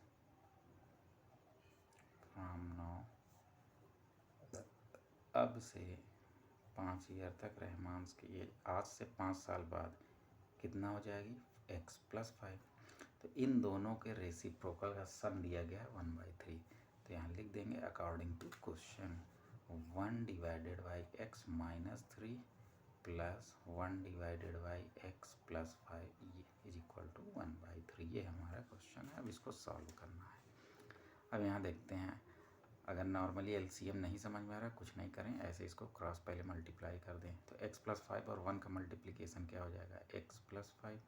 फ्रॉम नाउ, अब से 5 ईयर तक रहमान की एज आज से 5 साल बाद कितना हो जाएगी, एक्स प्लस 5। तो इन दोनों के रेसिप्रोकल का सम दिया गया है 1/3। तो यहाँ लिख देंगे according to question 1 divided by x minus 3 plus 1 divided by x plus 5 is equal to 1/3। ये हमारा क्वेश्चन है, अब इसको सॉल्व करना है। अब यहाँ देखते हैं, अगर नॉर्मली एलसीएम नहीं समझ में आ रहा, कुछ नहीं करें, ऐसे इसको क्रॉस पहले मल्टीप्लाई कर दें। तो x प्लस 5 और 1 का मल्टीप्लिकेशन क्या हो जाएगा, x प्लस 5,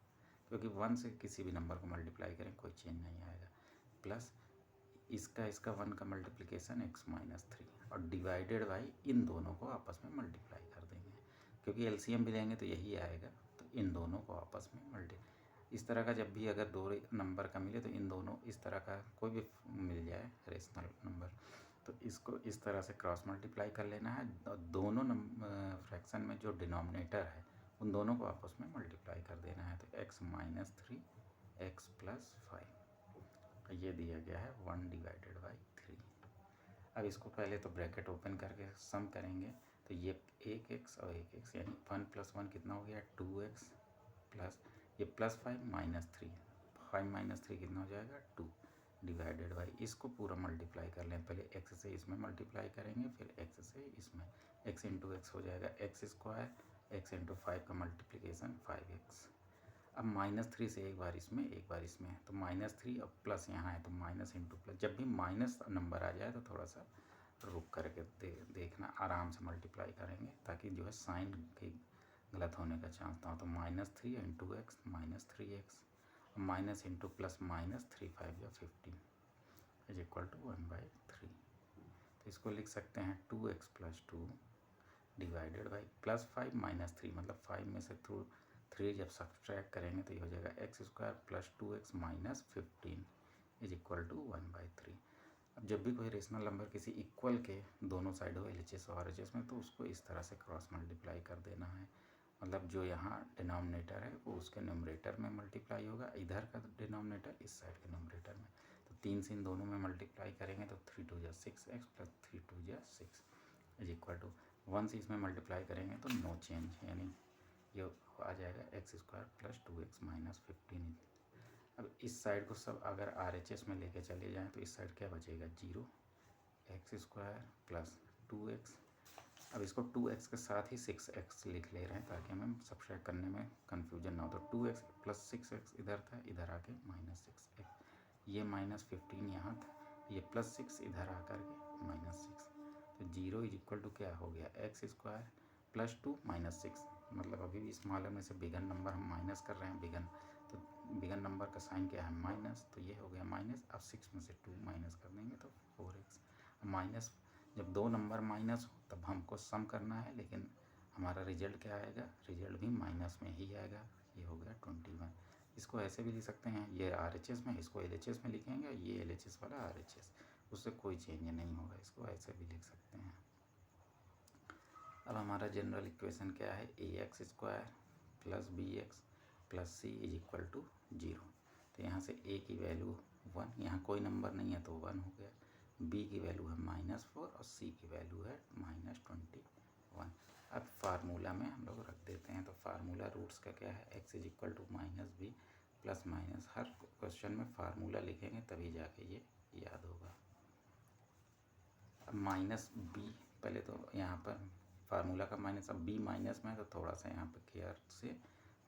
क्योंकि 1 से किसी भी नंबर को मल्टीप्लाई करें कोई चेंज नहीं आएगा, प्लस इसका 1 का मल्टीप्लिकेशन x माइनस 3, और डिवाइडेड बाई इन दोनों को आपस में मल्टीप्लाई कर देंगे, क्योंकि एलसीएम भी लेंगे तो यही आएगा। तो इन दोनों को आपस में इस तरह का जब भी अगर 2 नंबर का मिले, तो इन दोनों इस तरह का कोई भी मिल जाए रेशनल नंबर, तो इसको इस तरह से क्रॉस मल्टीप्लाई कर लेना है। दोनों फ्रैक्शन में जो डिनोमिनेटर है उन दोनों को आपस में मल्टीप्लाई कर देना है। तो x माइनस 3 एक्स प्लस 5, ये दिया गया है 1 डिवाइडेड बाई 3। अब इसको पहले तो ब्रैकेट ओपन करके सम करेंगे, तो ये एक एक्स और एक एक्स, यानी 1 प्लस 1 कितना हो गया, 2x, प्लस ये प्लस 5 माइनस 3, 5 माइनस 3 कितना हो जाएगा, 2 डिवाइडेड बाई, इसको पूरा मल्टीप्लाई कर लें, पहले x से इसमें मल्टीप्लाई करेंगे, फिर x से इसमें, x इंटू एक्स हो जाएगा एक्स स्क्वायर, x इंटू 5 का मल्टीप्लिकेशन 5x। अब माइनस 3 से एक बार इसमें एक बार इसमें, तो माइनस 3 और प्लस यहाँ है, तो माइनस इंटू प्लस, जब भी माइनस नंबर आ जाए तो थोड़ा सा रुक करके देखना, आराम से मल्टीप्लाई करेंगे ताकि जो है साइन की गलत होने का चांस ना हो। तो minus 3 into x minus 3x, minus into plus minus 3 5 या 15 इज इक्वल टू 1/3। तो इसको लिख सकते हैं 2x plus 2 divided by plus 5 minus 3, मतलब 5 में से 3 जब सब्सट्रैक्ट करेंगे तो ये हो जाएगा x square plus 2x minus 15 is equal to 1/3। अब जब भी कोई रेशनल नंबर किसी इक्वल के दोनों साइड हो LHS और RHS में, तो उसको इस तरह से क्रॉस मल्टीप्लाई कर देना है, मतलब जो यहाँ डिनोमिनेटर है वो उसके न्यूमरेटर में मल्टीप्लाई होगा, इधर का डिनोमिनेटर इस साइड के न्यूमरेटर में। तो 3 से इन दोनों में मल्टीप्लाई करेंगे तो 3 2 जा 6x प्लस 3 2 जा 6 इज इक्वल टू 1 से इसमें मल्टीप्लाई करेंगे तो नो चेंज, यानी ये आ जाएगा x square plus 2x minus 15। अब इस साइड को सब अगर RHS में लेके चले जाएँ तो इस साइड क्या बचेगा, 0, एक्स स्क्वायर प्लस 2x। अब इसको 2x के साथ ही 6x लिख ले रहे हैं ताकि हमें सब्ट्रैक्ट करने में कन्फ्यूजन ना हो। तो 2x प्लस 6x इधर था, इधर आके माइनस 6x, ये माइनस 15 यहाँ था, ये प्लस 6 इधर आकर के माइनस 6। तो 0 इज इक्वल टू क्या हो गया, एक्स स्क्वायर प्लस 2 माइनस 6, मतलब अभी भी स्मॉलर में से बिगन नंबर हम माइनस कर रहे हैं, बिगन, तो बिगन नंबर का साइन क्या है, माइनस, तो ये हो गया माइनस। अब 6 में से 2 माइनस कर देंगे तो 4x। माइनस, जब 2 नंबर माइनस हो तब हमको सम करना है, लेकिन हमारा रिजल्ट क्या आएगा, रिजल्ट भी माइनस में ही आएगा, ये हो गया 21। इसको ऐसे भी लिख सकते हैं, ये RHS में, इसको LHS में लिखेंगे, ये LHS वाला RHS, उससे कोई चेंज नहीं होगा, इसको ऐसे भी लिख सकते हैं। अब हमारा जनरल इक्वेशन क्या है, a x square plus b x plus c is equal to 0। तो यहाँ से ए की वैल्यू 1, यहाँ कोई नंबर नहीं है तो 1 हो गया, बी की वैल्यू है -4 और सी की वैल्यू है -21। अब फार्मूला में हम लोग रख देते हैं, तो फार्मूला रूट्स का क्या है, x is equal to -b plus minus, हर क्वेश्चन में फार्मूला लिखेंगे तभी जाके ये याद होगा। अब -b, पहले तो यहाँ पर फार्मूला का माइनस, अब b माइनस में है तो थोड़ा सा यहाँ पर केयर से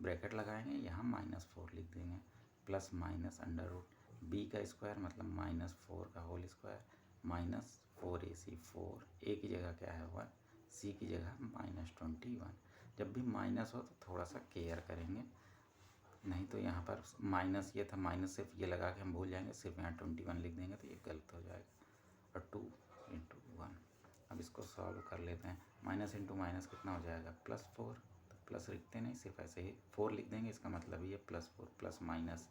ब्रैकेट लगाएंगे, यहाँ -4 लिख देंगे, plus minus under root b का स्क्वायर मतलब -4 का होल स्क्वायर -4ac, 4 a की जगह क्या है 1, c की जगह -21। जब भी माइनस हो तो थोड़ा सा केयर करेंगे, नहीं तो यहाँ पर माइनस ये था, माइनस सिर्फ ये लगा के हम भूल जाएंगे, सिर्फ यहाँ 21 लिख देंगे तो ये गलत हो जाएगा। और 2 × 1, अब इसको सॉल्व कर लेते हैं। माइनस इंटू माइनस कितना हो जाएगा, +4, तो प्लस लिखते नहीं, सिर्फ ऐसे ही 4 लिख देंगे, इसका मतलब ये +4 प्लस माइनस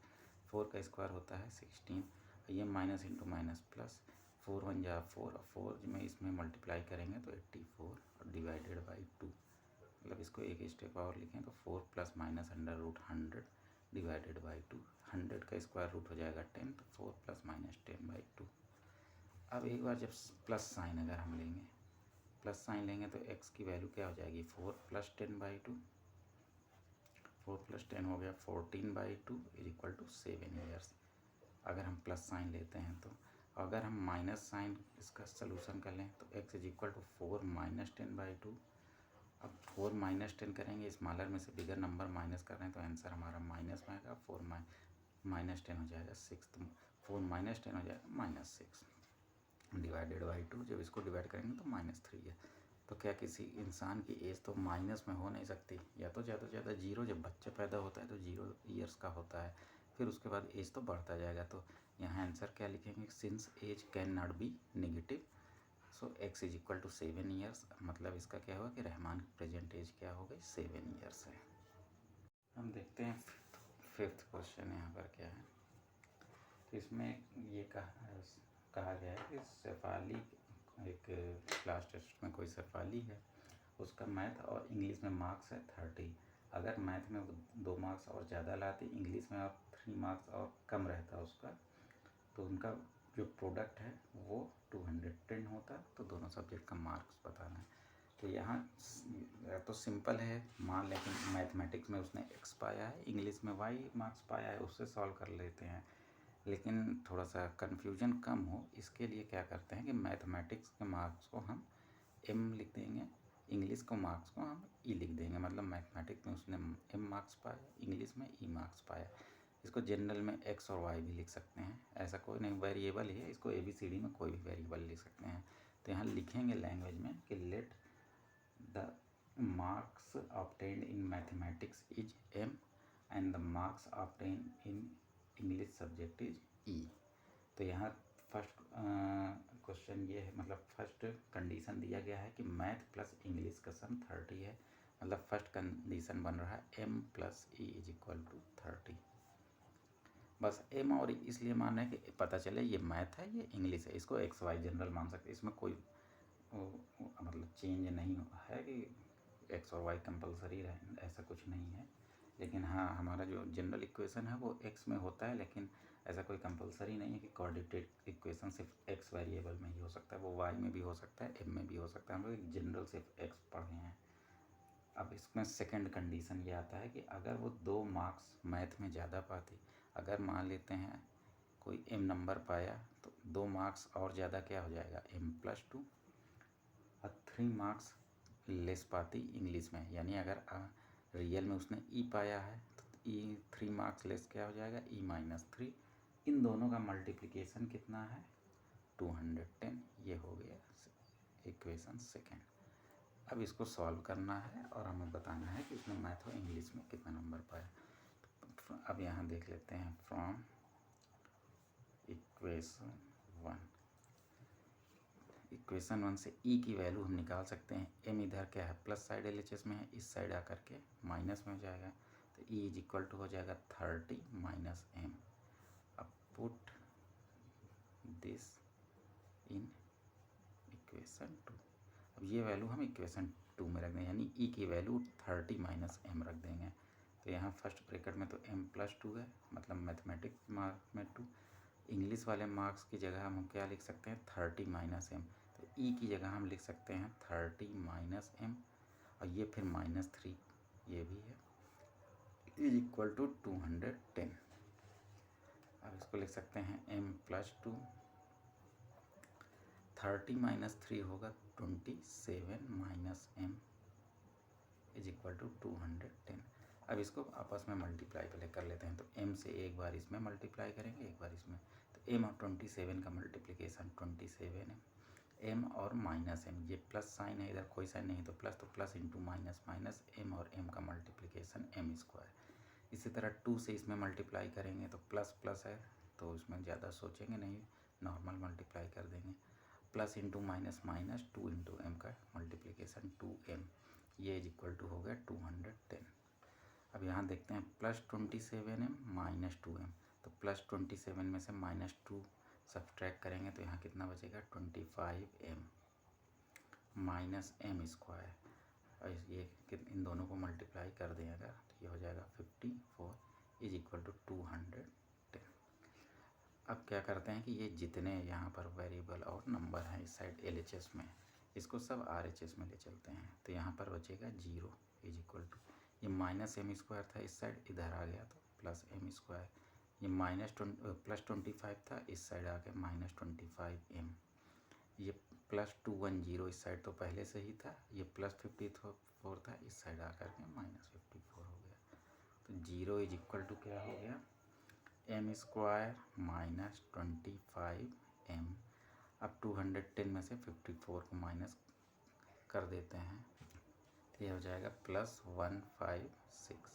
4 का स्क्वायर होता है 16, ये माइनस इंटू माइनस प्लस, 4 1 जा 4, और 4 में इसमें मल्टीप्लाई करेंगे तो 84 और डिवाइडेड बाई 2, मतलब इसको एक स्टेप और लिखें तो 4 plus minus under root 100 divided by 2, 100 का स्क्वायर रूट हो जाएगा 10, तो 4 प्लस माइनस 10/2। अब एक बार जब प्लस साइन अगर हम लेंगे, प्लस साइन लेंगे तो x की वैल्यू क्या हो जाएगी, 4 प्लस 10/2, 4 प्लस 10 हो गया 14/2 इज इक्वल टू 7 ईयर्स। अगर हम प्लस साइन लेते हैं तो, अगर हम माइनस साइन इसका सलूशन कर लें तो x is equal to 4 minus 10/2। अब 4 माइनस 10 करेंगे, स्मॉलर में से बिगर नंबर माइनस कर रहे हैं तो आंसर हमारा माइनस में आएगा, 4 माइनस 10 हो जाएगा 6, तो 4 माइनस 10 हो जाएगा -6 डिवाइडेड बाई 2, जब इसको डिवाइड करेंगे तो -3 है। तो क्या किसी इंसान की एज तो माइनस में हो नहीं सकती, या तो ज़्यादा से ज़्यादा 0, जब बच्चा पैदा होता है तो 0 ईयर्स का होता है, फिर उसके बाद एज तो बढ़ता जाएगा। तो यहाँ आंसर क्या लिखेंगे, since age can not be negative, so x is equal to 7 years, मतलब इसका क्या होगा कि रहमान की प्रेजेंट एज क्या हो गई, 7 ईयर्स है। हम देखते हैं फिफ्थ क्वेश्चन यहाँ पर क्या है। तो इसमें ये कहा गया है कि शेफाली, एक क्लास टेस्ट में कोई शेफाली है, उसका मैथ और इंग्लिश में मार्क्स है 30। अगर मैथ में वो 2 मार्क्स और ज़्यादा लाती, इंग्लिश में और 3 मार्क्स और कम रहता उसका, तो उनका जो प्रोडक्ट है वो 210 होता। तो दोनों सब्जेक्ट का मार्क्स बताना है। तो यहाँ तो सिंपल है मान, लेकिन मैथमेटिक्स में उसने x पाया है, इंग्लिश में y मार्क्स पाया है, उससे सॉल्व कर लेते हैं। लेकिन थोड़ा सा कन्फ्यूजन कम हो इसके लिए क्या करते हैं कि मैथमेटिक्स के मार्क्स को हम m लिख देंगे, इंग्लिश को मार्क्स को हम e लिख देंगे, मतलब मैथमेटिक्स में उसने m मार्क्स पाया, इंग्लिश में e मार्क्स पाया। इसको जनरल में x और y भी लिख सकते हैं, ऐसा कोई नहीं, वेरिएबल ही है, इसको ABCD में कोई भी वेरिएबल लिख सकते हैं। तो यहाँ लिखेंगे लैंग्वेज में कि let the marks obtained in mathematics is m and the marks obtained in English subject is e. तो यहाँ फर्स्ट क्वेश्चन ये है, मतलब फर्स्ट कंडीशन दिया गया है कि मैथ प्लस इंग्लिश का सम 30 है, मतलब फर्स्ट कंडीशन बन रहा है m plus e is equal to 30। बस m और इसलिए मान रहे हैं कि पता चले ये मैथ है ये इंग्लिश है, इसको एक्स वाई जनरल मान सकते, इसमें कोई मतलब चेंज नहीं है कि एक्स और वाई कंपलसरी रहे, ऐसा कुछ नहीं है। लेकिन हाँ, हमारा जो जनरल इक्वेशन है वो x में होता है, लेकिन ऐसा कोई कंपलसरी नहीं है कि कोऑर्डिनेट इक्वेशन सिर्फ x वेरिएबल में ही हो सकता है, वो y में भी हो सकता है, m में भी हो सकता है। हम लोग जनरल सिर्फ x पढ़े हैं। अब इसमें सेकंड कंडीशन ये आता है कि अगर वो 2 मार्क्स मैथ में ज़्यादा पाती, अगर मान लेते हैं कोई m नंबर पाया तो 2 मार्क्स और ज़्यादा क्या हो जाएगा, m+2, और 3 मार्क्स लेस पाती इंग्लिश में, यानी अगर रियल में उसने ई पाया है तो ई 3 मार्क्स लेस क्या हो जाएगा, E-3। इन दोनों का मल्टीप्लिकेशन कितना है, 210। ये हो गया इक्वेशन सेकेंड। अब इसको सॉल्व करना है और हमें बताना है कि उसने मैथ और इंग्लिश में कितना नंबर पाया। अब यहाँ देख लेते हैं फ्रॉम इक्वेशन 1। इक्वेशन 1 से e की वैल्यू हम निकाल सकते हैं। m इधर क्या है, प्लस साइड LHS में है, इस साइड आकर के माइनस में हो जाएगा, तो e इज इक्वल टू हो जाएगा 30 माइनस m। अब पुट दिस इन इक्वेशन 2। अब ये वैल्यू हम इक्वेशन 2 में रख देंगे, यानी ई की वैल्यू 30 माइनस एम रख देंगे। तो यहाँ फर्स्ट ब्रैकेट में तो m+2 है, मतलब मैथमेटिक्स मार्क्स में 2। इंग्लिश वाले मार्क्स की जगह हम क्या लिख सकते हैं, 30 माइनस एम। तो ई की जगह हम लिख सकते हैं 30 माइनस एम, और ये फिर -3 ये भी है, इज इक्वल टू 210। अब इसको लिख सकते हैं m+2, 30 माइनस 3 होगा 27 minus m is equal to 210। अब इसको आपस में मल्टीप्लाई पहले कर लेते हैं। तो m से एक बार इसमें मल्टीप्लाई करेंगे, एक बार इसमें। तो m और 27 का मल्टीप्लिकेशन 27 है, m और माइनस m, ये प्लस साइन है, इधर कोई साइन नहीं तो plus into minus minus, m और m का मल्टीप्लिकेशन m²। इसी तरह 2 से इसमें मल्टीप्लाई करेंगे तो प्लस प्लस है, तो इसमें ज़्यादा सोचेंगे नहीं, नॉर्मल मल्टीप्लाई कर देंगे। Plus into minus minus, 2 into m का मल्टीप्लिकेशन 2m, ये इज इक्वल टू हो गया 210। अब यहाँ देखते हैं +27m माइनस 2m, तो +27 में से -2 सब्ट्रैक्ट करेंगे तो यहाँ कितना बचेगा, 25m माइनस m²। और ये इन दोनों को मल्टीप्लाई कर दें अगर, तो ये हो जाएगा 54 इज इक्वल टू 210। अब क्या करते हैं कि ये जितने यहाँ पर वेरिएबल और नंबर हैं इस साइड LHS में, इसको सब RHS में ले चलते हैं। तो यहाँ पर बचेगा 0 इज इक्वल टू, ये -m² था इस साइड, इधर आ गया तो +m²। ये +25 था, इस साइड आ गया -25m। ये +210 इस साइड तो पहले से ही था, ये +54 था, इस साइड आकर के -54 हो गया। तो 0 इज इक्वल टू क्या हो गया, m² माइनस 25m। अब 210 में से 54 को माइनस कर देते हैं, तो ये हो जाएगा +156।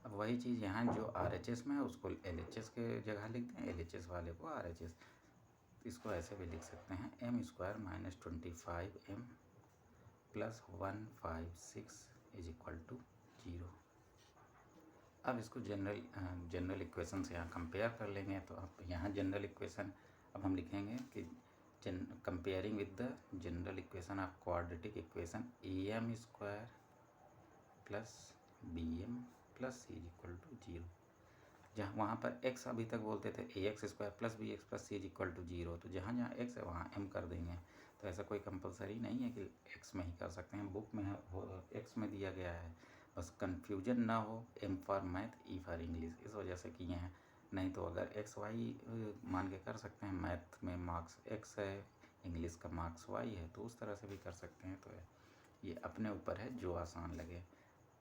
अब वही चीज़ यहाँ जो RHS में है उसको LHS के जगह लिख दें, LHS वाले को RHS। इसको ऐसे भी लिख सकते हैं, m² minus 25m plus 156 is equal to 0। अब इसको जनरल इक्वेशन से यहाँ कंपेयर कर लेंगे। तो अब यहाँ जनरल इक्वेशन अब हम लिखेंगे कि comparing with the general equation of quadratic equation am² plus bm plus c is equal to 0। जहाँ वहाँ पर x अभी तक बोलते थे ax² plus bx plus c is equal to 0, तो जहाँ जहाँ x है वहाँ m कर देंगे। तो ऐसा कोई कंपलसरी नहीं है कि x में ही कर सकते हैं, बुक में x में दिया गया है, बस कन्फ्यूजन ना हो, m for math e for English, इस वजह से किए हैं। नहीं तो अगर x y मान के कर सकते हैं, मैथ में मार्क्स x है, इंग्लिश का मार्क्स y है, तो उस तरह से भी कर सकते हैं। तो ये अपने ऊपर है, जो आसान लगे।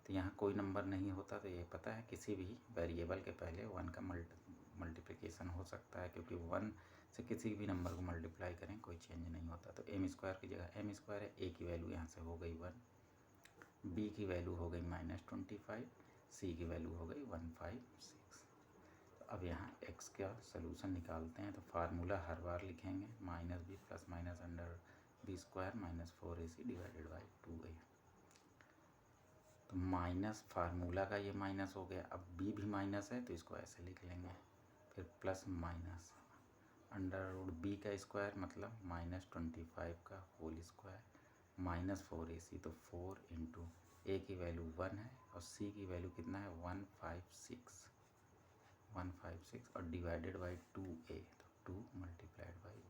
तो यहाँ कोई नंबर नहीं होता, तो ये पता है किसी भी वेरिएबल के पहले 1 का मल्टीप्लिकेशन हो सकता है, क्योंकि 1 से किसी भी नंबर को मल्टीप्लाई करें कोई चेंज नहीं होता। तो m² की जगह m² है, a की वैल्यू यहाँ से हो गई 1, b की वैल्यू हो गई -25, c की वैल्यू हो गई 156। तो अब यहाँ x का सलूशन निकालते हैं। तो फार्मूला हर बार लिखेंगे, -b plus minus under b² minus 4ac divided by 2a। तो माइनस फार्मूला का ये माइनस हो गया, अब b भी माइनस है तो इसको ऐसे लिख लेंगे, फिर प्लस माइनस √b का स्क्वायर मतलब -25 का होल स्क्वायर माइनस 4ac, तो 4 इंटू a की वैल्यू 1 है और c की वैल्यू कितना है 156 और डिवाइडेड बाई 2a, तो 2 multiplied by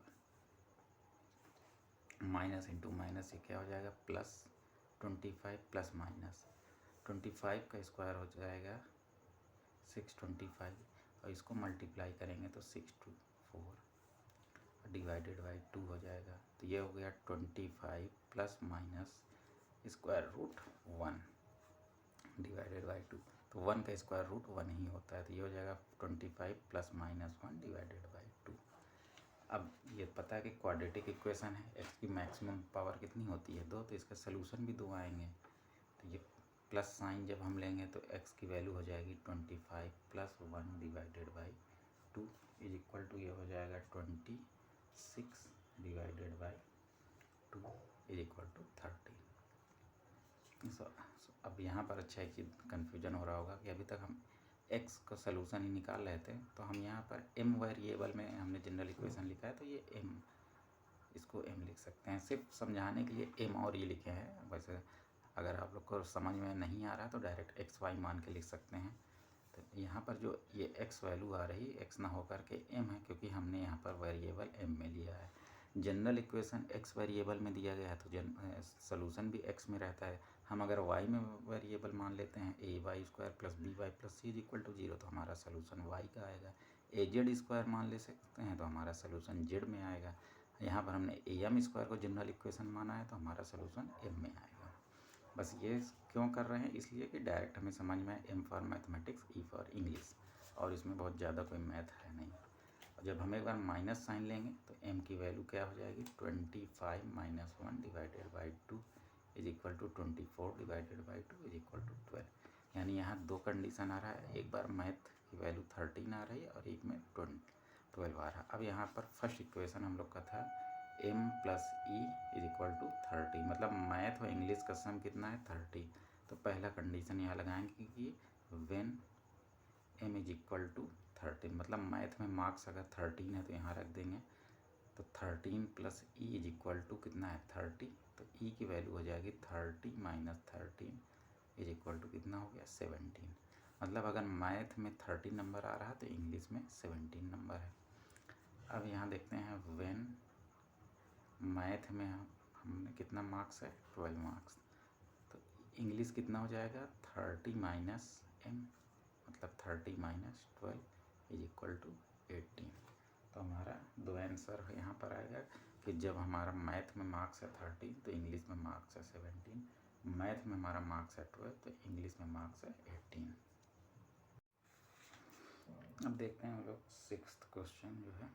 1। Minus into minus ये क्या हो जाएगा, +25 प्लस माइनस 25 का स्क्वायर हो जाएगा 625, और इसको मल्टीप्लाई करेंगे तो 624 डिवाइडेड बाई 2 हो जाएगा। तो ये हो गया 25 प्लस माइनस √1 डिवाइडेड बाई 2। तो 1 का स्क्वायर रूट 1 ही होता है, तो ये हो जाएगा 25 प्लस माइनस 1 डिवाइडेड बाई 2। अब ये पता है कि क्वाड्रेटिक इक्वेशन है, x की मैक्सिमम पावर कितनी होती है 2, तो इसका सलूशन भी 2 आएंगे। तो ये प्लस साइन जब हम लेंगे तो x की वैल्यू हो जाएगी 25 plus 1 divided by 2 is equal to, ये हो जाएगा 26 divided by 2 is equal to 30। अब यहाँ पर अच्छा एक चीज़ कन्फ्यूजन हो रहा होगा कि अभी तक हम x का सलूशन ही निकाल रहे थे, तो हम यहाँ पर m वेरिएबल में हमने जनरल इक्वेशन लिखा है, तो ये m, इसको m लिख सकते हैं। सिर्फ समझाने के लिए m और ये लिखे हैं, वैसे अगर आप लोग को समझ में नहीं आ रहा है तो डायरेक्ट एक्स वाई मान के लिख सकते हैं। तो यहाँ पर जो ये एक्स वैल्यू आ रही है एक्स ना होकर के एम है, क्योंकि हमने यहाँ पर वेरिएबल एम में लिया है। जनरल इक्वेशन एक्स वेरिएबल में दिया गया है तो सोल्यूशन भी एक्स में रहता है। हम अगर वाई में वेरिएबल मान लेते हैं a y square plus b y plus c is equal to 0 तो हमारा सोल्यूशन वाई का आएगा। ए जेड स्क्वायर मान ले सकते हैं तो हमारा सोल्यूशन जेड में आएगा। यहाँ पर हमने ए एम स्क्वायर को जनरल इक्वेशन माना है तो हमारा सोल्यूशन एम में आएगा। बस ये क्यों कर रहे हैं, इसलिए कि डायरेक्ट हमें समझ में m for mathematics, e for English, और इसमें बहुत ज़्यादा कोई मैथ है नहीं। और जब हम एक बार माइनस साइन लेंगे तो एम की वैल्यू क्या हो जाएगी, 25 minus 1 divided by 2 is equal to 24 divided by 2 is equal to 12। यानी यहाँ दो कंडीशन आ रहा है, एक बार मैथ की वैल्यू 13 आ रही है और एक में 12 आ रहा है। अब यहाँ पर फर्स्ट इक्वेशन हम लोग का था m plus e is equal to 30, मतलब मैथ और इंग्लिश का सम कितना है 30। तो पहला कंडीशन यहाँ लगाएंगे कि when m is equal to 13, मतलब मैथ में मार्क्स अगर 13 है तो यहाँ रख देंगे। तो 13 plus e is equal to कितना है 30, तो ई की वैल्यू हो जाएगी 30 माइनस 13 इज इक्वल टू कितना हो गया 17। मतलब अगर मैथ में 30 नंबर आ रहा है तो इंग्लिश में 17 नंबर है। अब यहाँ देखते हैं व्हेन मैथ में हमने कितना मार्क्स है 12 मार्क्स, तो इंग्लिश कितना हो जाएगा 30 माइनस एम, मतलब 30 माइनस 12 इज इक्वल टू 18। तो हमारा दो आंसर यहाँ पर आएगा कि जब हमारा मैथ में मार्क्स है 30 तो इंग्लिश में मार्क्स है 17, मैथ में हमारा मार्क्स है 12 तो इंग्लिश में मार्क्स है 18। अब देखते हैं हम लोग सिक्स्थ क्वेश्चन जो है।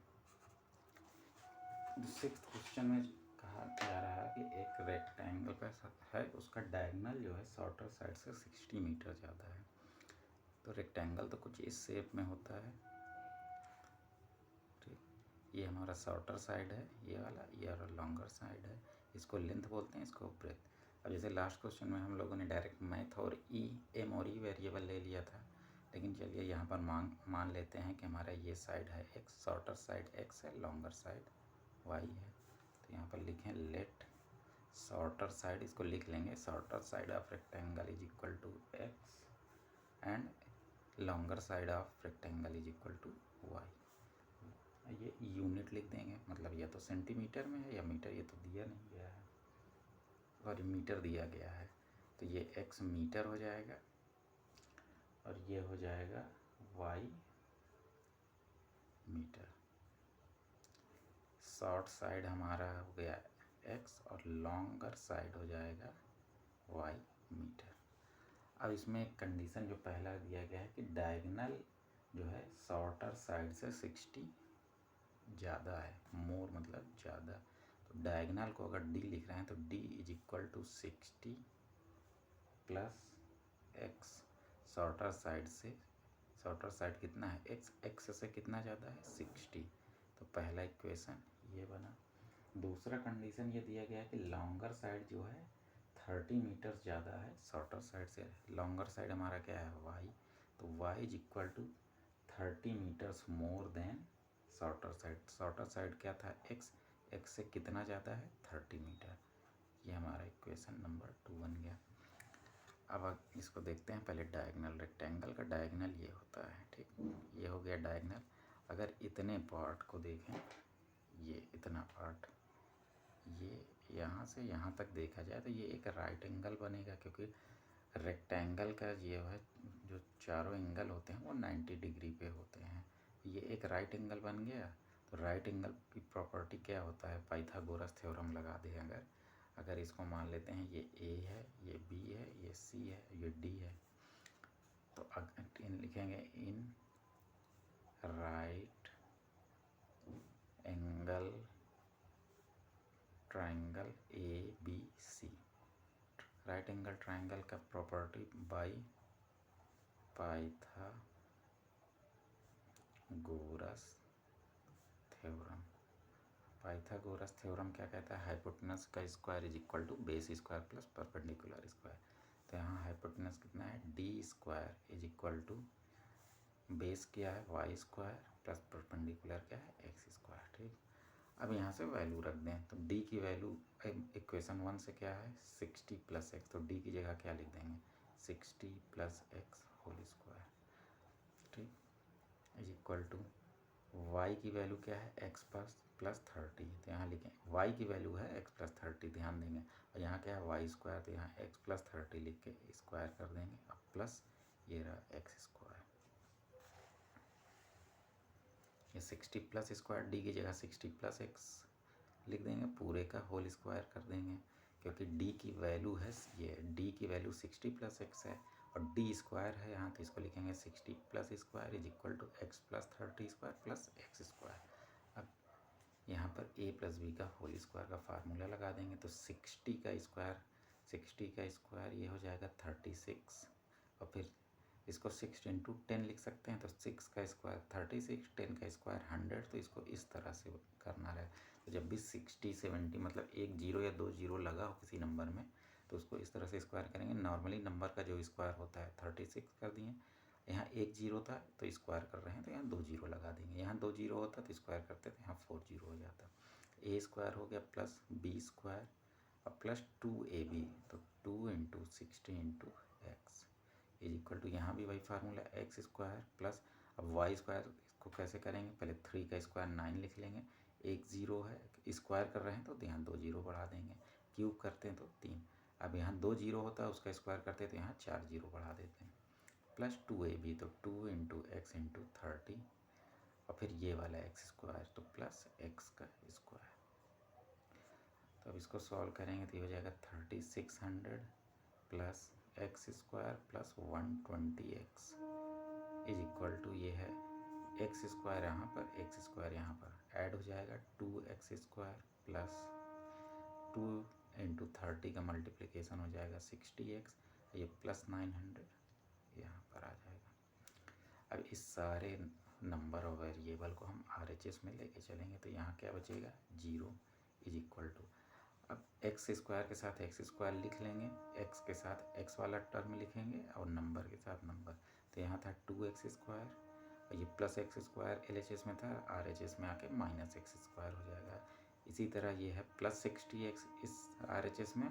सिक्स्थ क्वेश्चन में कहा जा रहा है कि एक रेक्टेंगल का है, उसका डायगोनल जो है शॉर्टर साइड से 60 मीटर ज़्यादा है। तो रेक्टेंगल तो कुछ इस शेप में होता है, ठीक। ये हमारा शॉर्टर साइड है ये वाला, ये और लॉन्गर साइड है, इसको लेंथ बोलते हैं, इसको ब्रेथ। अब जैसे लास्ट क्वेश्चन में हम लोगों ने डायरेक्ट मैथ और ई एम और ई वेरिएबल ले लिया था, लेकिन चलिए यहाँ पर मान लेते हैं कि हमारा ये साइड है एक्स, शॉर्टर साइड एक्स है, लॉन्गर साइड वाई है। तो यहाँ पर लिखें लेट शॉर्टर साइड, इसको लिख लेंगे shorter side of rectangle is equal to x and longer side of rectangle is equal to y. ये यूनिट लिख देंगे, मतलब या तो सेंटीमीटर में है या मीटर, ये तो दिया नहीं गया है और मीटर दिया गया है। तो ये एक्स मीटर हो जाएगा और ये हो जाएगा वाई मीटर। शॉर्ट साइड हमारा हो गया एक्स और लॉन्गर साइड हो जाएगा वाई मीटर। अब इसमें एक कंडीशन जो पहला दिया गया है कि डायगोनल जो है शॉर्टर साइड से 60 ज़्यादा है, मोर मतलब ज़्यादा। तो डायगोनल को अगर डी लिख रहे हैं तो d is equal to 60 plus x, shorter side से, शॉर्टर साइड कितना है एक्स, एक्स से कितना ज़्यादा है 60। तो पहला इक्वेशन ये बना। दूसरा कंडीशन ये दिया गया है कि लॉन्गर साइड जो है 30 मीटर ज़्यादा है शॉर्टर साइड से। लॉन्गर साइड हमारा क्या है वाई, तो y is equal to 30 metres more than shorter side. Shorter side क्या था एक्स, एक्स से कितना ज़्यादा है 30 मीटर। ये हमारा इक्वेशन नंबर 2 बन गया। अब इसको देखते हैं पहले डायगोनल। रेक्टेंगल का डायगोनल ये होता है, ठीक। ये हो गया डायगोनल। अगर इतने पार्ट को देखें, ये इतना पार्ट, ये यहाँ से यहाँ तक देखा जाए तो ये एक राइट एंगल बनेगा, क्योंकि रेक्टेंगल का ये है जो चारों एंगल होते हैं वो 90 डिग्री पे होते हैं। ये एक राइट एंगल बन गया। तो राइट एंगल की प्रॉपर्टी क्या होता है, पाइथागोरस थ्योरम लगा दें अगर इसको मान लेते हैं ये ए है, ये बी है, ये सी है, ये डी है, तो इन लिखेंगे in right angle triangle A B C. Right angle triangle का property by Pythagoras theorem. Pythagoras theorem क्या कहता है, हाइपोटेनस का square is equal to base square plus perpendicular square. तो यहाँ हाइपोटेनस कितना है d square is equal to base क्या है वाई स्क्वायर प्लस परपेंडिकुलर क्या है एक्स स्क्वायर, ठीक। अब यहाँ से वैल्यू रख दें, तो d की वैल्यू इक्वेशन 1 से क्या है 60 प्लस एक्स, तो d की जगह क्या लिख देंगे 60 प्लस एक्स होल स्क्वायर, ठीक, इज इक्वल टू y की वैल्यू क्या है x प्लस 30, तो यहाँ लिखें y की वैल्यू है x प्लस 30, ध्यान देंगे, और यहाँ क्या है वाई स्क्वायर, तो यहाँ x प्लस 30 लिख के स्क्वायर कर देंगे, अब प्लस ये रहा एक्स स्क्वायर, ये 60 प्लस स्क्वायर, डी की जगह 60 प्लस एक्स लिख देंगे, पूरे का होल स्क्वायर कर देंगे, क्योंकि डी की वैल्यू है, ये डी की वैल्यू 60 प्लस एक्स है और डी स्क्वायर है यहाँ, तो इसको लिखेंगे 60 plus square is equal to x plus 30 square plus x square. अब यहाँ पर a प्लस बी का होल स्क्वायर का फार्मूला लगा देंगे, तो 60 का स्क्वायर ये हो जाएगा 36, और फिर इसको 6 इंटू 10 लिख सकते हैं, तो 6 का स्क्वायर 36, 10 का स्क्वायर 100, तो इसको इस तरह से करना है। तो जब भी 60 70 मतलब एक जीरो या दो जीरो लगा हो किसी नंबर में, तो उसको इस तरह से स्क्वायर करेंगे। नॉर्मली नंबर का जो स्क्वायर होता है 36 कर दिए, यहाँ एक जीरो था तो स्क्वायर कर रहे हैं, तो यहाँ दो जीरो लगा देंगे, यहाँ दो जीरो होता तो स्क्वायर करते तो यहाँ 4 जीरो हो जाता। ए स्क्वायर हो गया प्लस बी स्क्वायर और प्लस 2ab, तो 2 into 60 into x is equal to, यहाँ भी वही फार्मूला एक्स स्क्वायर प्लस, अब वाई स्क्वायर इसको कैसे करेंगे, पहले 3 का स्क्वायर 9 लिख लेंगे, एक जीरो है स्क्वायर कर रहे हैं तो यहाँ दो जीरो बढ़ा देंगे, क्यूब करते हैं तो 3, अब यहाँ दो जीरो होता है उसका स्क्वायर करते हैं तो यहाँ 4 जीरो बढ़ा देते हैं, प्लस 2ab, तो 2 इंटू एक्स इंटू 30, और फिर ये वाला एक्स स्क्वायर, तो प्लस एक्स का स्क्वायर, तो अब इसको सॉल्व करेंगे तो ये हो जाएगा 3600 plus x square plus 120x is equal to, ये है एक्स स्क्वायर यहाँ पर, एक्स स्क्वायर यहाँ पर ऐड हो जाएगा, 2x स्क्वायर प्लस 2 इंटू 30 का मल्टीप्लिकेशन हो जाएगा 60x, ये प्लस 900 यहाँ पर आ जाएगा। अब इस सारे नंबर और वेरिएबल को हम RHS में लेके चलेंगे, तो यहाँ क्या बचेगा 0 इज इक्वल टू, अब एक्स स्क्वायर के साथ एक्स स्क्वायर लिख लेंगे, एक्स के साथ एक्स वाला टर्म लिखेंगे और नंबर के साथ नंबर, तो यहाँ था 2x स्क्वायर और ये प्लस एक्स स्क्वायर LHS में था, RHS में आके माइनस एक्स स्क्वायर हो जाएगा। इसी तरह ये है प्लस 60x इस RHS में,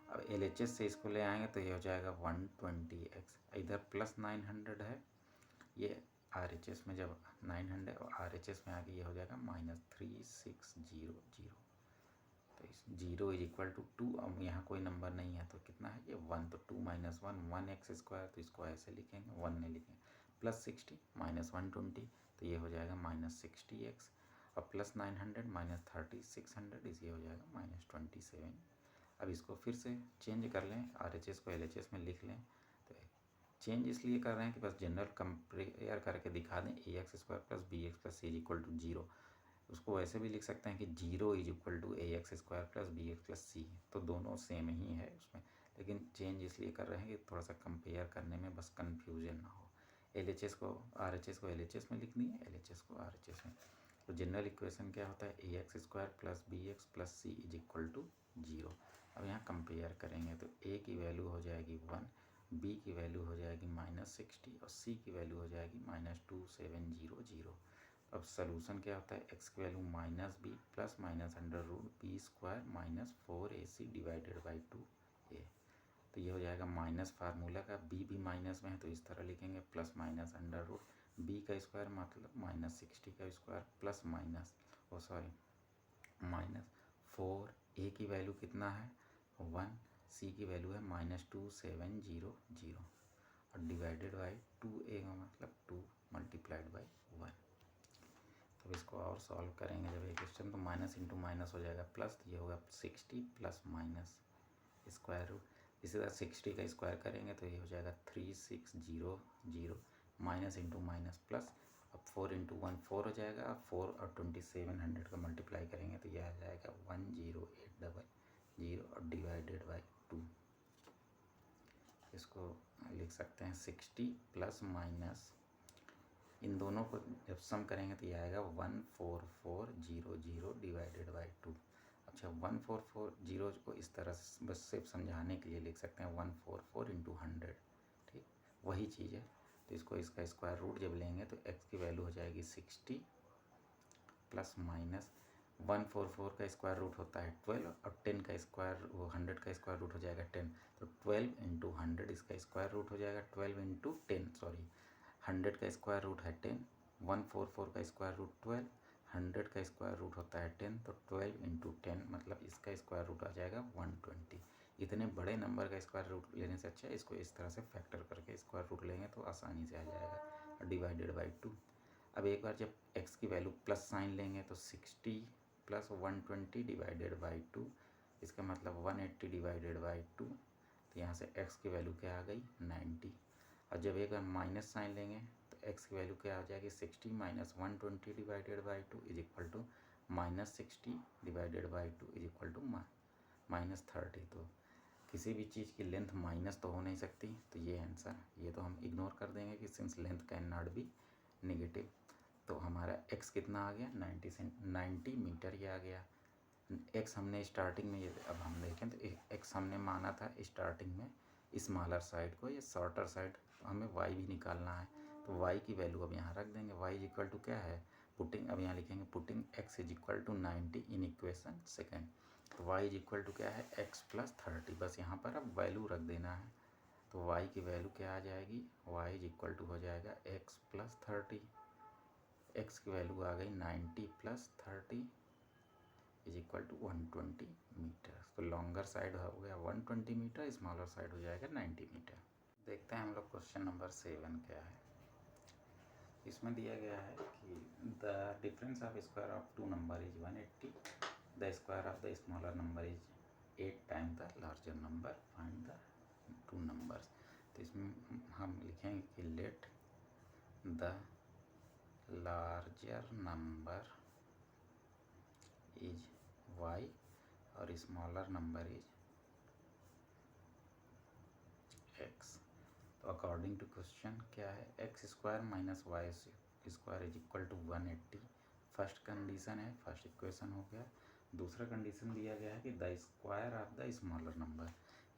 अब LHS से इसको ले आएंगे तो ये हो जाएगा 120x, इधर प्लस 900 है, ये RHS में जब 900 और RHS में आगे ये हो जाएगा माइनस 3600, तो इस 0 इज इक्वल टू 2, अब यहाँ कोई नंबर नहीं है तो कितना है ये 1, तो 2 माइनस 1 एक्स स्क्वायर, तो इसको ऐसे लिखेंगे 1 नहीं लिखेंगे, प्लस 60 माइनस 120, तो ये हो जाएगा माइनस 60x, और प्लस 900 माइनस 3600 ये हो जाएगा माइनस 27। अब इसको फिर से चेंज कर लें, RHS को LHS में लिख लें, तो चेंज इसलिए कर रहे हैं कि बस जनरल कंपेयर करके दिखा दें, ax square plus b x plus c is equal to 0, उसको वैसे भी लिख सकते हैं कि 0 is equal to ax square plus b x plus c, तो दोनों सेम ही है उसमें, लेकिन चेंज इसलिए कर रहे हैं कि थोड़ा सा कंपेयर करने में बस कन्फ्यूजन ना हो। LHS को RHS को LHS में लिखनी है, LHS को RHS में, तो जनरल इक्वेशन क्या होता है ax square plus b x plus c is equal to 0। अब यहाँ कंपेयर करेंगे तो a की वैल्यू हो जाएगी 1, b की वैल्यू हो जाएगी माइनस 60 और c की वैल्यू हो जाएगी माइनस 2700। अब सोल्यूशन क्या होता है, x की value minus b plus minus under root b square minus 4ac divided by 2a, तो ये हो जाएगा माइनस फार्मूला का, b भी माइनस में है तो इस तरह लिखेंगे, plus minus under root b का स्क्वायर मतलब माइनस 60 का square plus minus minus 4, a की वैल्यू कितना है 1, c की वैल्यू है माइनस 2700 और डिवाइडेड बाई 2a का मतलब 2 मल्टीप्लाइड बाई 1। तो इसको और सॉल्व करेंगे जब एक क्वेश्चन, तो माइनस इंटू माइनस हो जाएगा प्लस, ये होगा 60 प्लस माइनस स्क्वायर रूट, इसी तरह 60 का स्क्वायर करेंगे तो ये हो जाएगा 3600 माइनस इंटू माइनस प्लस, अब 4 इंटू 1 4 हो जाएगा, 4 और 2700 का मल्टीप्लाई करेंगे तो यह आ जाएगा 10800 और डिवाइडेड बाई 2, इसको लिख सकते हैं 60 प्लस माइनस, इन दोनों को जब सम करेंगे तो ये आएगा 14400 डिवाइडेड बाई 2। अच्छा 1440 को इस तरह से बस सिर्फ समझाने के लिए लिख सकते हैं 144 इंटू 100, ठीक वही चीज़ है। तो इसको इसका स्क्वायर रूट जब लेंगे तो x की वैल्यू हो जाएगी 60 प्लस माइनस 144 का स्क्वायर रूट होता है 12 और 10 का स्क्वायर, वो 100 का स्क्वायर रूट हो जाएगा 10, तो 12 इंटू 100 इसका स्क्वायर रूट हो जाएगा 12 इंटू 10, सॉरी 100 का स्क्वायर रूट है 10, 144 का स्क्वायर रूट 12, 100 का स्क्वायर रूट होता है 10, तो 12 इंटू 10 मतलब इसका स्क्वायर रूट आ जाएगा 120। इतने बड़े नंबर का स्क्वायर रूट लेने से अच्छा है इसको इस तरह से फैक्टर करके स्क्वायर रूट लेंगे तो आसानी से आ जाएगा, डिवाइडेड बाई 2। अब एक बार जब x की वैल्यू प्लस साइन लेंगे तो 60 प्लस 120 डिवाइडेड बाई 2, इसका मतलब 180 डिवाइडेड बाई 2, तो यहाँ से x की वैल्यू क्या आ गई 90। और जब एक बार माइनस साइन लेंगे तो x की वैल्यू क्या आ जाएगी 60 minus 120 divided by 2 is equal to minus 60 divided by 2 is equal to minus 30। तो किसी भी चीज़ की लेंथ माइनस तो हो नहीं सकती, तो ये आंसर, ये तो हम इग्नोर कर देंगे कि since length can not be negative. तो हमारा x कितना आ गया 90 मीटर ये आ गया। x हमने स्टार्टिंग में, ये अब हम देखें तो x हमने माना था स्टार्टिंग में स्मॉलर साइड को, ये शॉर्टर साइड, हमें y भी निकालना है, तो y की वैल्यू अब यहाँ रख देंगे। y इज इक्वल टू क्या है, पुटिंग, अब यहाँ लिखेंगे putting x is equal to 90 in equation second, तो y इज इक्वल टू क्या है x प्लस 30, बस यहाँ पर अब वैल्यू रख देना है। तो y की वैल्यू क्या आ जाएगी, y इज इक्वल टू हो जाएगा x प्लस 30, x की वैल्यू आ गई 90 plus 30 is equal to 120 metre. तो लॉन्गर साइड हो गया 120 मीटर, स्मॉलर साइड हो जाएगा 90 मीटर। देखते हैं हम लोग क्वेश्चन नंबर 7 क्या है। इसमें दिया गया है कि the difference of square of two number is 180, the square of the smaller number is 8 time the larger number, find the two numbers. तो इसमें हम लिखेंगे कि let the larger number is y और स्मॉलर नंबर इज x। तो according to question क्या है, x square minus y square is equal to 180, first condition है, फर्स्ट इक्वेशन हो गया। दूसरा कंडीशन दिया गया है कि the square of the smaller number,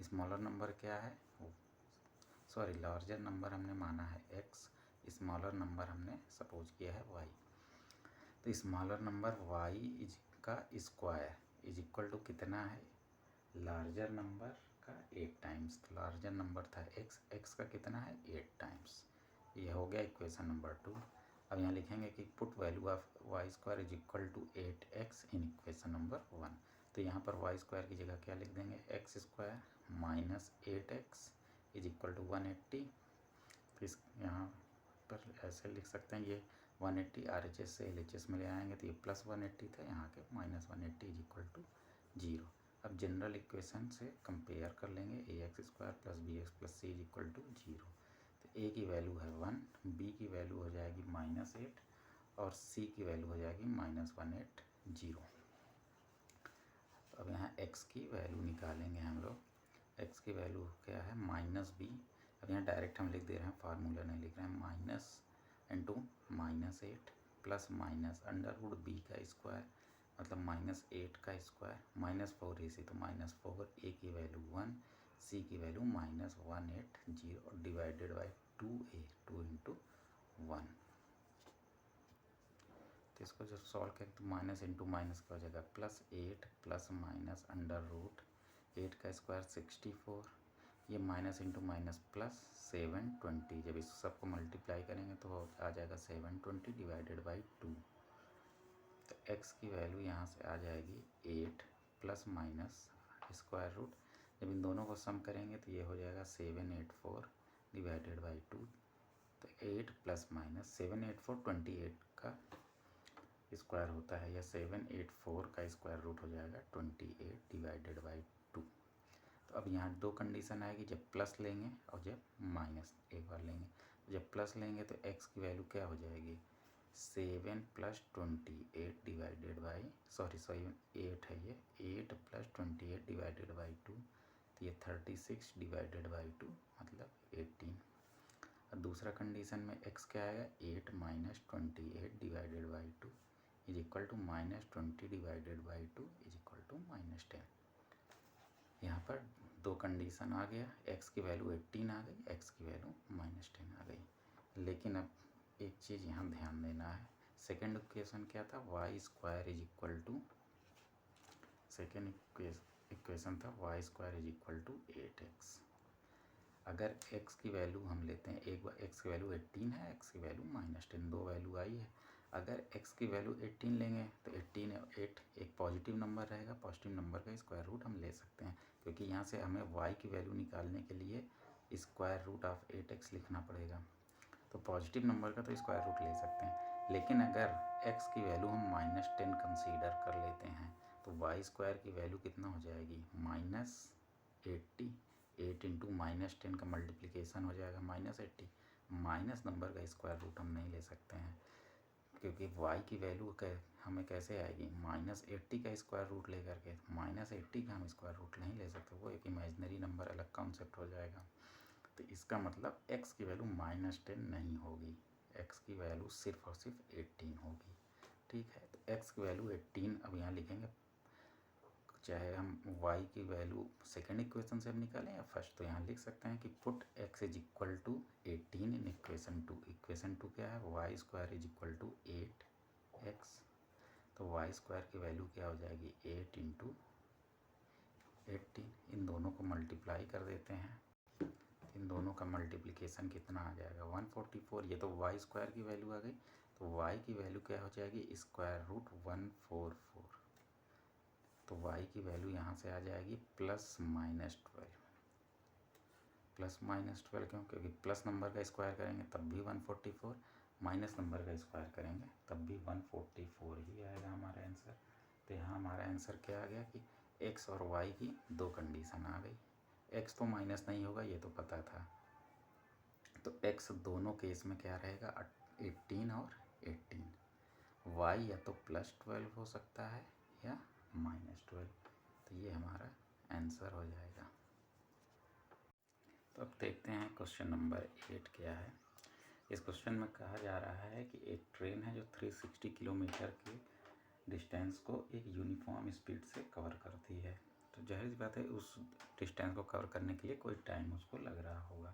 smaller number क्या है, सॉरी लार्जर नंबर हमने माना है x, स्मॉलर नंबर हमने सपोज किया है y। तो स्मॉलर नंबर y इज का स्क्वायर इज इक्वल टू कितना है, लार्जर नंबर का 8 टाइम्स। तो लार्जर नंबर था x का कितना है 8 टाइम्स। ये हो गया इक्वेशन नंबर 2। अब यहाँ लिखेंगे कि put value of y square is equal to 8x in equation number 1। तो यहाँ पर वाई स्क्वायर की जगह क्या लिख देंगे, x square minus 8x is equal to 180। तो इस यहाँ पर ऐसे लिख सकते हैं, ये 180 RHS से LHS में ले आएंगे तो ये प्लस 180 था, यहाँ के माइनस 180 इज इक्वल टू 0। अब जनरल इक्वेशन से कंपेयर कर लेंगे, ax square plus bx plus c is equal to 0। तो a की वैल्यू है 1, b की वैल्यू हो जाएगी -8 और c की वैल्यू हो जाएगी -180। तो अब यहाँ x की वैल्यू निकालेंगे हम लोग, x की वैल्यू क्या है -b। अब यहाँ डायरेक्ट हम लिख दे रहे हैं, फार्मूला नहीं लिख रहे हैं, minus into -8 plus minus under root b का स्क्वायर मतलब -8 का स्क्वायर, -4 इसी तो -4, a की वैल्यू 1, c की वैल्यू -180 और डिवाइडेड बाई 2a, 2 इंटू 1। तो इसको जब सॉल्व करें तो माइनस इंटू माइनस का हो जाएगा +8 प्लस माइनस अंडर रूट 8 का स्क्वायर 64, ये माइनस इंटू माइनस प्लस 720। जब इस सबको मल्टीप्लाई करेंगे तो आ जाएगा 720 डिवाइडेड बाई 2। तो x की वैल्यू यहाँ से आ जाएगी 8 प्लस माइनस स्क्वायर रूट, जब इन दोनों को सम करेंगे तो ये हो जाएगा 784 डिवाइडेड बाई 2। तो 8 प्लस माइनस 784 28 का स्क्वायर होता है, या 784 का स्क्वायर रूट हो जाएगा 28 डिवाइडेड बाई 2। तो अब यहाँ दो कंडीशन आएगी, जब प्लस लेंगे और जब माइनस एक बार लेंगे। जब प्लस लेंगे तो x की वैल्यू क्या हो जाएगी 7 प्लस 28 डिवाइडेड बाई, सॉरी 8 है ये, 8 प्लस 28 डिवाइडेड बाई 2, तो ये 36 डिवाइडेड बाई 2 मतलब 18। और दूसरा कंडीशन में x क्या आएगा 8 minus 28 divided by 2 is equal to -20 divided by 2 is equal to -10। यहाँ पर दो कंडीशन आ गया, x की वैल्यू 18 आ गई, x की वैल्यू -10 आ गई। लेकिन अब एक चीज़ यहाँ ध्यान देना है सेकेंड इक्वेशन क्या था, y square is equal to, second equation था y square is equal to 8x। अगर x की वैल्यू हम लेते हैं, एक बार x की वैल्यू 18 है, x की वैल्यू -10, दो वैल्यू आई है। अगर x की वैल्यू 18 लेंगे तो 18 और 8 एक पॉजिटिव नंबर रहेगा, पॉजिटिव नंबर का स्क्वायर रूट हम ले सकते हैं, क्योंकि यहाँ से हमें y की वैल्यू निकालने के लिए स्क्वायर रूट ऑफ 8x लिखना पड़ेगा। तो पॉजिटिव नंबर का तो स्क्वायर रूट ले सकते हैं, लेकिन अगर x की वैल्यू हम -10 कंसीडर कर लेते हैं तो वाई स्क्वायर की वैल्यू कितना हो जाएगी, -80। 8 इंटू -10 का मल्टीप्लिकेशन हो जाएगा -80। माइनस नंबर का स्क्वायर रूट हम नहीं ले सकते हैं, क्योंकि y की वैल्यू हमें कैसे आएगी, -80 का स्क्वायर रूट लेकर के। -80 का हम स्क्वायर रूट नहीं ले सकते, वो एक इमेजिनरी नंबर, अलग कॉन्सेप्ट हो जाएगा। तो इसका मतलब x की वैल्यू -10 नहीं होगी, x की वैल्यू सिर्फ और सिर्फ 18 होगी। ठीक है, तो x की वैल्यू 18 अब यहाँ लिखेंगे, चाहे हम y की वैल्यू सेकेंड इक्वेशन से हम निकालें या फर्स्ट, तो यहाँ लिख सकते हैं कि put x is equal to 18 in equation 2। Equation 2 क्या है, y square is equal to 8x। तो वाई स्क्वायर की वैल्यू क्या हो जाएगी, 8 इंटू 18। इन दोनों को मल्टीप्लाई कर देते हैं, इन दोनों का मल्टीप्लिकेशन कितना आ जाएगा, 144। ये तो वाई स्क्वायर की वैल्यू आ गई, तो वाई की वैल्यू क्या हो जाएगी, स्क्वायर रूट 144। तो y की वैल्यू यहाँ से आ जाएगी +-12। +-12 क्यों, क्योंकि प्लस नंबर का स्क्वायर करेंगे तब भी 144, माइनस नंबर का स्क्वायर करेंगे तब भी 144 ही आएगा हमारा आंसर। तो यहाँ हमारा आंसर क्या आ गया कि x और y की दो कंडीशन आ गई। x तो माइनस नहीं होगा, ये तो पता था, तो x दोनों केस में क्या रहेगा, 18 और 18। y या तो +12 हो सकता है या -12। तो ये हमारा आंसर हो जाएगा। तो अब देखते हैं क्वेश्चन नंबर 8 क्या है। इस क्वेश्चन में कहा जा रहा है कि एक ट्रेन है जो 360 किलोमीटर के डिस्टेंस को एक यूनिफॉर्म स्पीड से कवर करती है। तो जाहिर सी बात है उस डिस्टेंस को कवर करने के लिए कोई टाइम उसको लग रहा होगा।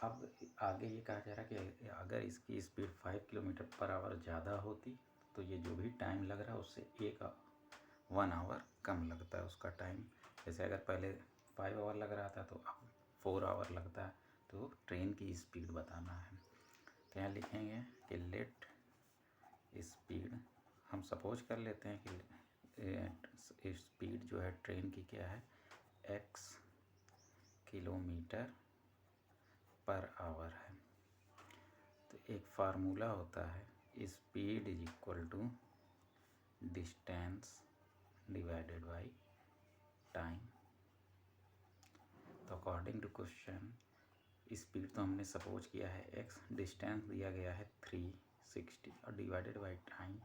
अब आगे ये कहा जा रहा है कि अगर इसकी स्पीड 5 किलोमीटर पर आवर ज़्यादा होती तो ये जो भी टाइम लग रहा है उससे 1 आवर कम लगता है उसका टाइम। जैसे अगर पहले 5 आवर लग रहा था तो अब 4 आवर लगता है। तो ट्रेन की स्पीड बताना है। तो यहाँ लिखेंगे कि लेट स्पीड, हम सपोज कर लेते हैं कि स्पीड जो है ट्रेन की क्या है, x किलोमीटर पर आवर है। तो एक फार्मूला होता है, speed is equal to distance divided by time. तो अकॉर्डिंग टू क्वेश्चन स्पीड तो हमने सपोज किया है x, डिस्टेंस दिया गया है 360 और डिवाइडेड बाई टाइम।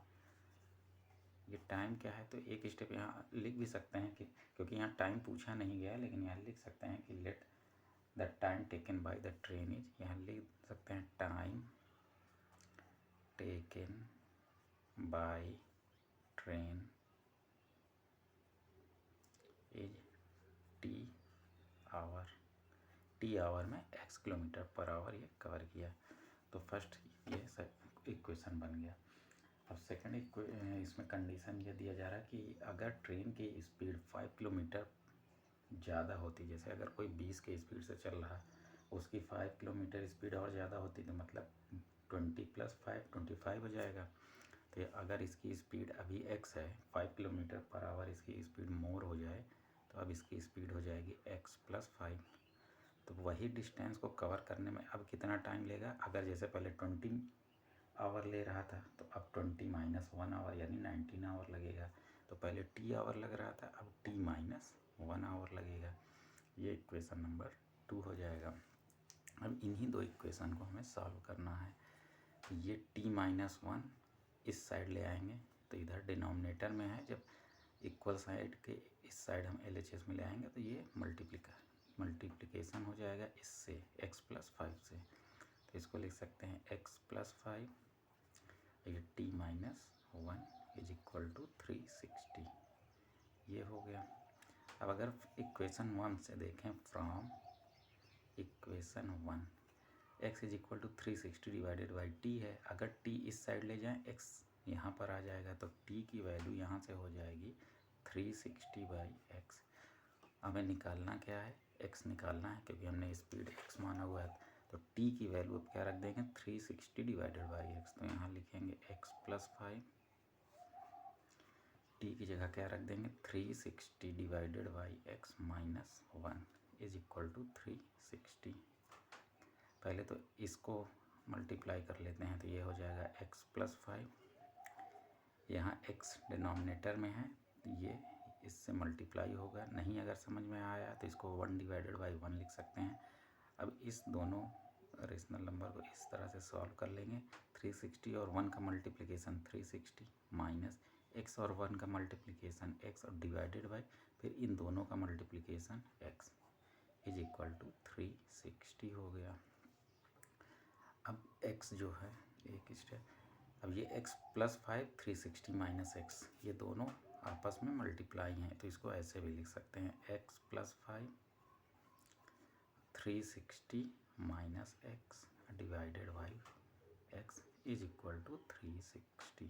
ये टाइम क्या है, तो एक स्टेप यहाँ लिख भी सकते हैं कि, क्योंकि यहाँ टाइम पूछा नहीं गया, लेकिन यहाँ लिख सकते हैं कि let the time taken by the train is, यहाँ लिख सकते हैं time taken by train is t hour में x किलोमीटर पर आवर ये कवर किया। तो फर्स्ट ये इक्वेशन बन गया। अब सेकंड इसमें कंडीशन ये दिया जा रहा है कि अगर ट्रेन की स्पीड 5 किलोमीटर ज़्यादा होती, जैसे अगर कोई 20 के स्पीड से चल रहा, उसकी 5 किलोमीटर स्पीड और ज़्यादा होती तो मतलब 20 + 5 25 हो जाएगा। तो अगर इसकी स्पीड अभी x है, 5 किलोमीटर पर आवर इसकी स्पीड मोर हो जाए तो अब इसकी स्पीड हो जाएगी x + 5। तो वही डिस्टेंस को कवर करने में अब कितना टाइम लेगा, अगर जैसे पहले 20 आवर ले रहा था तो अब 20 - 1 आवर यानी 19 आवर लगेगा। तो पहले t आवर लग रहा था, अब t - 1 आवर लगेगा। ये इक्वेशन नंबर 2 हो जाएगा। अब इन्हीं दो इक्वेशन को हमें सॉल्व करना है। ये t - 1 इस साइड ले आएंगे, तो इधर डिनोमिनेटर में है, जब इक्वल साइड के इस साइड हम LHS में ले आएंगे तो ये मल्टीप्लिकेशन हो जाएगा इससे x + 5 से। तो इसको लिख सकते हैं x + 5, ये t - 1 इज इक्वल टू 360। ये हो गया। अब अगर इक्वेशन 1 से देखें, from equation 1 x is equal to 360 divided by t है। अगर t इस साइड ले जाएं x यहाँ पर आ जाएगा तो t की वैल्यू यहाँ से हो जाएगी 360 बाई एक्स। हमें निकालना क्या है, x निकालना है क्योंकि हमने स्पीड x माना हुआ है। तो t की वैल्यू अब क्या रख देंगे 360 डिवाइडेड बाई एक्स। तो यहाँ लिखेंगे x प्लस 5, t की जगह क्या रख देंगे 360 divided by x minus 1 is equal to 360। पहले तो इसको मल्टीप्लाई कर लेते हैं तो ये हो जाएगा x प्लस 5, यहाँ x डिनोमिनेटर में है ये इससे मल्टीप्लाई होगा। नहीं अगर समझ में आया तो इसको 1 डिवाइडेड बाई 1 लिख सकते हैं। अब इस दोनों रेशनल नंबर को इस तरह से सॉल्व कर लेंगे। 360 और 1 का मल्टीप्लिकेशन 360 माइनस x और 1 का मल्टीप्लिकेशन x और डिवाइडेड बाई फिर इन दोनों का multiplication x is equal to 360 हो गया। अब x जो है एक स्टेप, अब ये x प्लस 5 360 माइनस एक्स ये दोनों आपस में मल्टीप्लाई हैं तो इसको ऐसे भी लिख सकते हैं x plus 5 360 minus x divided by x is equal to 360।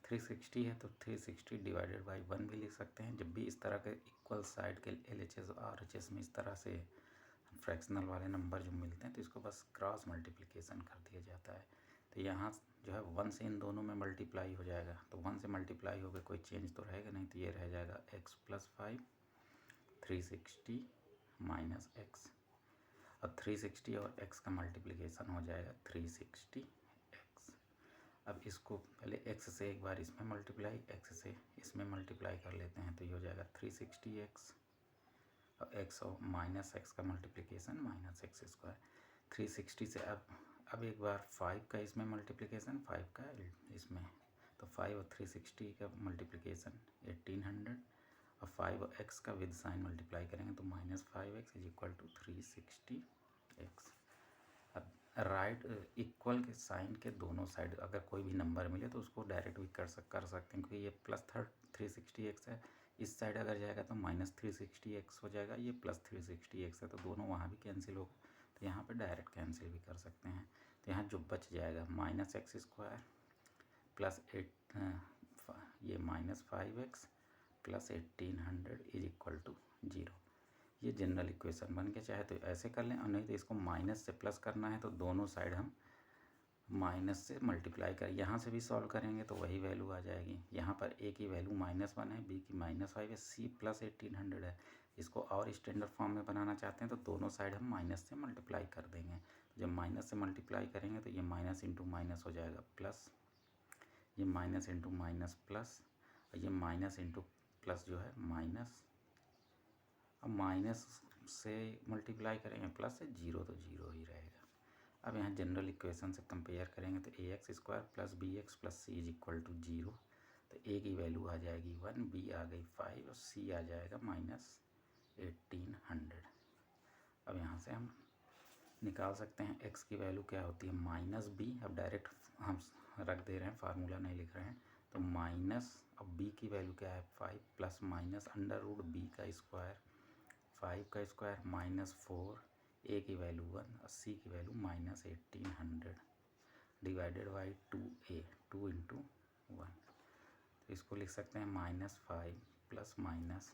360 है तो 360 डिवाइडेड बाई 1 भी लिख सकते हैं। जब भी इस तरह के इक्वल साइड के LHS और RHS में इस तरह से फ्रैक्शनल वाले नंबर जो मिलते हैं तो इसको बस क्रॉस मल्टीप्लिकेशन कर दिया जाता है। तो यहाँ जो है 1 से इन दोनों में मल्टीप्लाई हो जाएगा तो 1 से मल्टीप्लाई हो गया, कोई चेंज तो रहेगा नहीं, तो ये रह जाएगा x प्लस 5 360 माइनस एक्स। अब 360 और x का मल्टीप्लिकेशन हो जाएगा 360x। अब इसको पहले x से एक बार इसमें मल्टीप्लाई, x से इसमें मल्टीप्लाई कर लेते हैं तो ये हो जाएगा 360x और x और माइनस एक्स का मल्टीप्लिकेशन माइनस एक्स स्क्वायर। 360 से अब एक बार 5 का इसमें मल्टीप्लिकेशन 5 का इसमें, तो 5 और 360 का मल्टीप्लिकेशन 1800 और 5 और x का विद साइन मल्टीप्लाई करेंगे तो minus 5x is equal to 360x। अब राइट इक्वल के साइन के दोनों साइड अगर कोई भी नंबर मिले तो उसको डायरेक्ट भी कर सकते हैं क्योंकि ये प्लस 360x है, इस साइड अगर जाएगा तो माइनस 360x हो जाएगा, ये प्लस 360x है तो दोनों वहाँ भी कैंसिल होगा तो यहाँ पे डायरेक्ट कैंसिल भी कर सकते हैं। तो यहाँ जो बच जाएगा माइनस एक्स स्क्वायर प्लस 8 ये minus 5x plus 1800 is equal to 0। ये जनरल इक्वेशन बन गया। चाहे तो ऐसे कर लें और नहीं तो इसको माइनस से प्लस करना है तो दोनों साइड हम माइनस से मल्टीप्लाई कर यहाँ से भी सॉल्व करेंगे तो वही वैल्यू आ जाएगी। यहाँ पर a की वैल्यू -1 है, b की -5 है, c प्लस 1800 है। इसको और स्टैंडर्ड फॉर्म में बनाना चाहते हैं तो दोनों साइड हम माइनस से मल्टीप्लाई कर देंगे। जब माइनस से मल्टीप्लाई करेंगे तो ये माइनस इंटू माइनस हो जाएगा प्लस, ये माइनस इंटू माइनस प्लस और ये माइनस इंटू प्लस जो है माइनस। अब माइनस से मल्टीप्लाई करेंगे प्लस से, जीरो तो जीरो ही रहेगा। अब यहाँ जनरल इक्वेशन से कंपेयर करेंगे तो ax square plus bx plus c is equal to 0। तो a की वैल्यू आ जाएगी 1, b आ गई 5 और c आ जाएगा माइनस 1800। अब यहाँ से हम निकाल सकते हैं x की वैल्यू क्या होती है माइनस b। अब डायरेक्ट हम रख दे रहे हैं, फार्मूला नहीं लिख रहे हैं। तो माइनस, अब b की वैल्यू क्या है 5 plus minus under root b का स्क्वायर 5 का स्क्वायर माइनस 4, a की वैल्यू 1 और c की value minus 1800 divided by 2a 2 into 1। तो इसको लिख सकते हैं माइनस 5 प्लस माइनस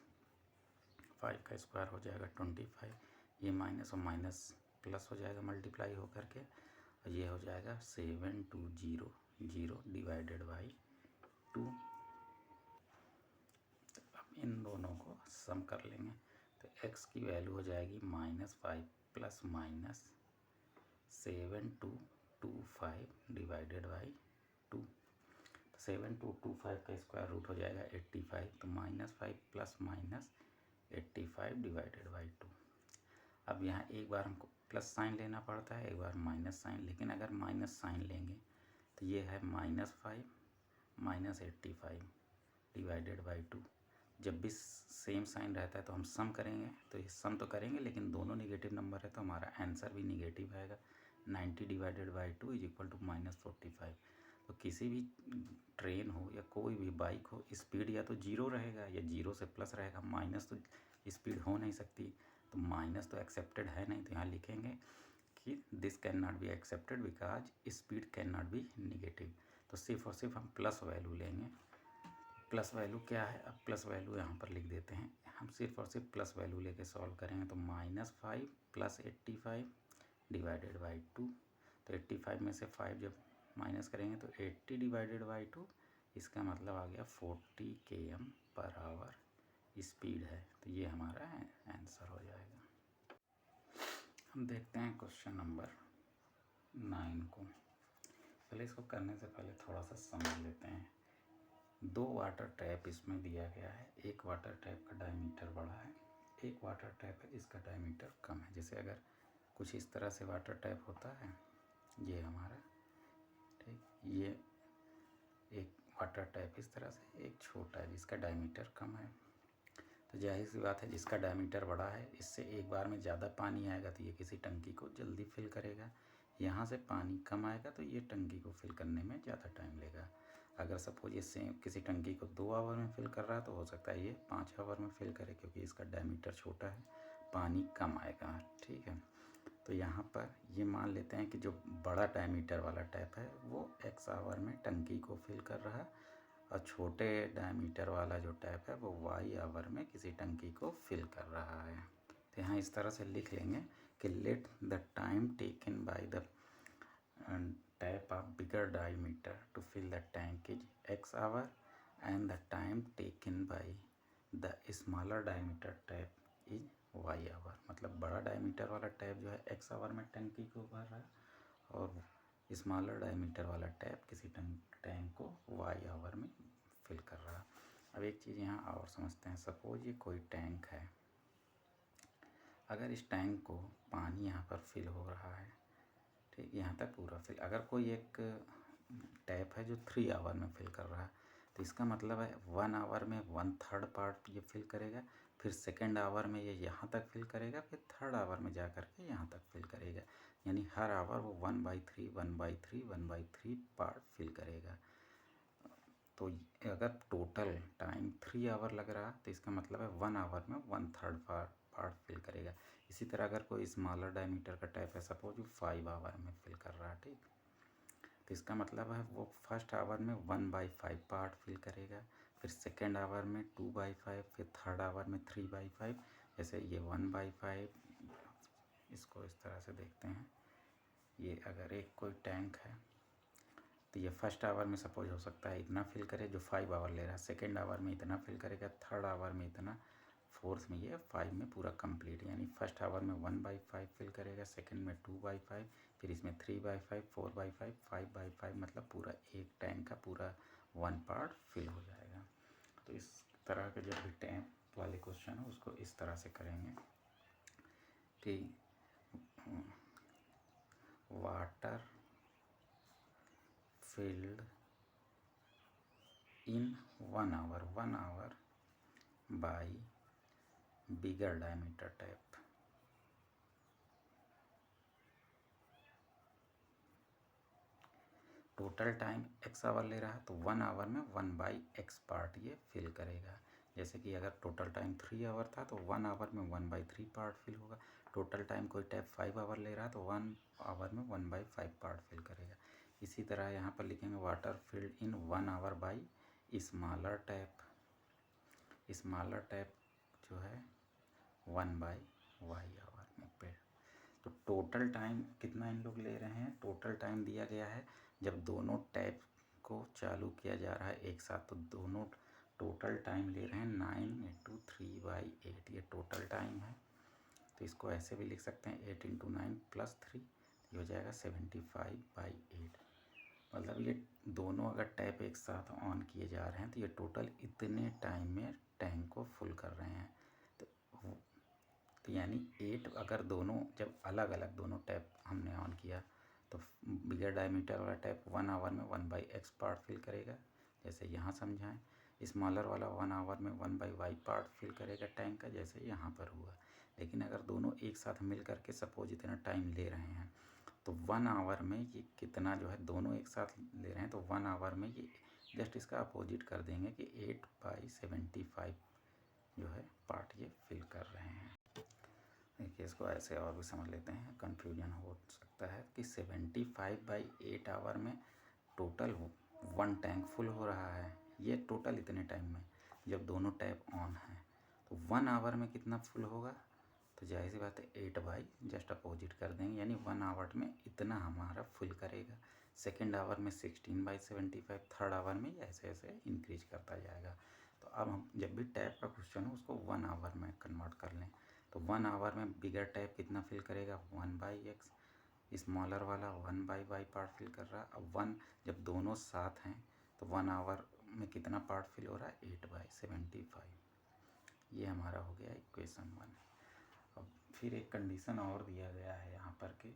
5 का स्क्वायर हो जाएगा 25, ये माइनस और माइनस प्लस हो जाएगा मल्टीप्लाई हो करके और ये हो जाएगा 7200 डिवाइडेड बाई 2। तो अब इन दोनों को सम कर लेंगे तो x की वैल्यू हो जाएगी -5 प्लस माइनस 7225 डिवाइडेड बाई 2। तो 7225 का स्क्वायर रूट हो जाएगा 85, तो -5 प्लस माइनस 85 डिवाइडेड बाई 2। अब यहाँ एक बार हमको प्लस साइन लेना पड़ता है, एक बार माइनस साइन, लेकिन अगर माइनस साइन लेंगे तो ये है -5 माइनस 85 डिवाइडेड बाई 2। जब भी सेम साइन रहता है तो हम सम करेंगे, तो ये सम तो करेंगे लेकिन दोनों निगेटिव नंबर है तो हमारा आंसर भी निगेटिव आएगा। 90 divided by 2 is equal to -45। तो किसी भी ट्रेन हो या कोई भी बाइक हो, स्पीड या तो जीरो रहेगा या जीरो से प्लस रहेगा, माइनस तो स्पीड हो नहीं सकती। तो माइनस तो एक्सेप्टेड है नहीं, तो यहाँ लिखेंगे कि this can not be accepted because speed can not B negative. तो सिर्फ और सिर्फ हम प्लस वैल्यू लेंगे। प्लस वैल्यू क्या है, अब प्लस वैल्यू यहाँ पर लिख देते हैं। हम सिर्फ और सिर्फ प्लस वैल्यू लेके सॉल्व करेंगे तो -5 + 85 डिवाइडेड बाई 2। तो 85 में से 5 जब माइनस करेंगे तो 80 डिवाइडेड बाई 2, इसका मतलब आ गया 40 km/h स्पीड है। तो ये हमारा आंसर हो जाएगा। हम देखते हैं क्वेश्चन नंबर 9 को। पहले इसको करने से पहले थोड़ा सा समझ लेते हैं। 2 वाटर टैप इसमें दिया गया है। एक वाटर टैप का डायमीटर बड़ा है, एक वाटर टैप है जिसका डायमीटर कम है। जैसे अगर कुछ इस तरह से वाटर टैप होता है, ये हमारा, ठीक, ये एक वाटर टैप इस तरह से, एक छोटा है जिसका डायमीटर कम है। तो जाहिर सी बात है जिसका डायमीटर बड़ा है, इससे एक बार में ज़्यादा पानी आएगा तो ये किसी टंकी को जल्दी फिल करेगा। यहाँ से पानी कम आएगा तो ये टंकी को फिल करने में ज़्यादा टाइम लेगा। अगर सपोज ये सेम किसी टंकी को 2 आवर में फिल कर रहा है तो हो सकता है ये 5 आवर में फिल करे, क्योंकि इसका डायमीटर छोटा है, पानी कम आएगा। ठीक है, तो यहाँ पर ये मान लेते हैं कि जो बड़ा डायमीटर वाला टैप है वो x आवर में टंकी को फिल कर रहा है, और छोटे डायमीटर वाला जो टैप है वो y आवर में किसी टंकी को फिल कर रहा है। तो यहाँ इस तरह से लिख लेंगे कि let the time taken by the tap of bigger diameter to fill the tank is x hour and the time taken by the smaller diameter tap is y hour। मतलब बड़ा डायमीटर वाला टैप जो है x our में टंकी को भर रहा है और स्मॉलर डायमीटर वाला टैप किसी टैंक को y आवर में फिल कर रहा है। अब एक चीज़ यहाँ और समझते हैं। सपोज ये कोई टैंक है, अगर इस टैंक को पानी यहाँ पर फिल हो रहा है, ठीक, यहाँ तक पूरा फिल। अगर कोई एक टैप है जो 3 आवर में फिल कर रहा है, तो इसका मतलब है 1 आवर में 1/3 पार्ट ये फिल करेगा, फिर सेकेंड आवर में ये यहाँ तक फिल करेगा, फिर थर्ड आवर में जा कर के यहाँ तक फिल करेगा। यानी हर आवर वो 1/3 1/3 1/3 पार्ट फिल करेगा। तो अगर टोटल टाइम 3 आवर लग रहा है तो इसका मतलब है 1 आवर में 1/3 पार्ट फिल करेगा। इसी तरह अगर कोई स्मॉलर डायमीटर का टैप है, सपोज वो 5 आवर में फिल कर रहा है, ठीक, तो इसका मतलब है वो फर्स्ट आवर में 1/5 पार्ट फिल करेगा, फिर सेकेंड आवर में 2/5, फिर थर्ड आवर में 3/5। जैसे ये 1/5, इसको इस तरह से देखते हैं। ये अगर एक कोई टैंक है तो ये फर्स्ट आवर में सपोज हो सकता है इतना फिल करे जो 5 आवर ले रहा है, सेकेंड आवर में इतना फिल करेगा, थर्ड आवर में इतना, फोर्थ में ये 5 में पूरा कंप्लीट। यानी फर्स्ट आवर में 1/5 फिल करेगा, सेकेंड में 2/5, फिर इसमें 3/5 4/5 5/5, मतलब पूरा एक टैंक का पूरा 1 पार्ट फिल हो जाएगा। तो इस तरह के जब भी टैंक वाले क्वेश्चन हो उसको इस तरह से करेंगे कि water filled in 1 hour by bigger diameter tap। Total time x hour ले रहा है तो 1 आवर में 1/x पार्ट ये फिल करेगा। जैसे कि अगर टोटल टाइम 3 आवर था तो 1 आवर में 1/3 पार्ट फिल होगा। टोटल टाइम कोई टैप 5 आवर ले रहा है तो 1 आवर में 1/5 पार्ट फिल करेगा। इसी तरह यहाँ पर लिखेंगे water filled in 1 hour by smaller tap. Smaller tap जो है 1/y आवर में पे। तो टोटल टाइम कितना इन लोग ले रहे हैं, टोटल टाइम दिया गया है जब दोनों टैप को चालू किया जा रहा है एक साथ, तो दोनों टोटल टाइम ले रहे हैं 9 × 3/8। ये टोटल टाइम है। तो इसको ऐसे भी लिख सकते हैं 8 × 9 + 3, ये हो जाएगा 75/8। मतलब ये दोनों अगर टैप एक साथ ऑन किए जा रहे हैं तो ये टोटल इतने टाइम में टैंक को फुल कर रहे हैं। तो यानी 8, अगर दोनों जब अलग अलग दोनों टैप हमने ऑन किया तो बिगर डायमीटर वाला टैप 1 आवर में 1/x पार्ट फिल करेगा, जैसे यहाँ समझाएं। स्मॉलर वाला 1 आवर में 1/y पार्ट फिल करेगा टैंक का, जैसे यहाँ पर हुआ। लेकिन अगर दोनों एक साथ मिल करके सपोज इतना टाइम ले रहे हैं तो 1 आवर में ये कितना जो है, दोनों एक साथ ले रहे हैं तो 1 आवर में ये जस्ट इसका अपोजिट कर देंगे कि 8/75 जो है पार्ट ये फिल कर रहे हैं। देखिए इसको इसको ऐसे और भी समझ लेते हैं, कन्फ्यूजन हो सकता है कि 75/8 आवर में टोटल 1 टैंक फुल हो रहा है, ये टोटल इतने टाइम में जब दोनों टैप ऑन है। तो 1 आवर में कितना फुल होगा, तो जाहिर सी बात है 8 बाई जस्ट अपोजिट कर देंगे, यानी 1 आवर में इतना हमारा फुल करेगा। सेकेंड आवर में 16/75, थर्ड आवर में ऐसे ऐसे इंक्रीज करता जाएगा। तो अब हम जब भी टैप का क्वेश्चन हो उसको 1 आवर में कन्वर्ट कर लें। तो 1 आवर में बिगर टैप कितना फिल करेगा, 1/x, स्मॉलर वाला 1/y पार्ट फिल कर रहा है। अब 1 जब दोनों साथ हैं तो 1 आवर में कितना पार्ट फिल हो रहा है, 8/75। ये हमारा हो गया इक्वेशन 1। अब फिर एक कंडीशन और दिया गया है यहाँ पर कि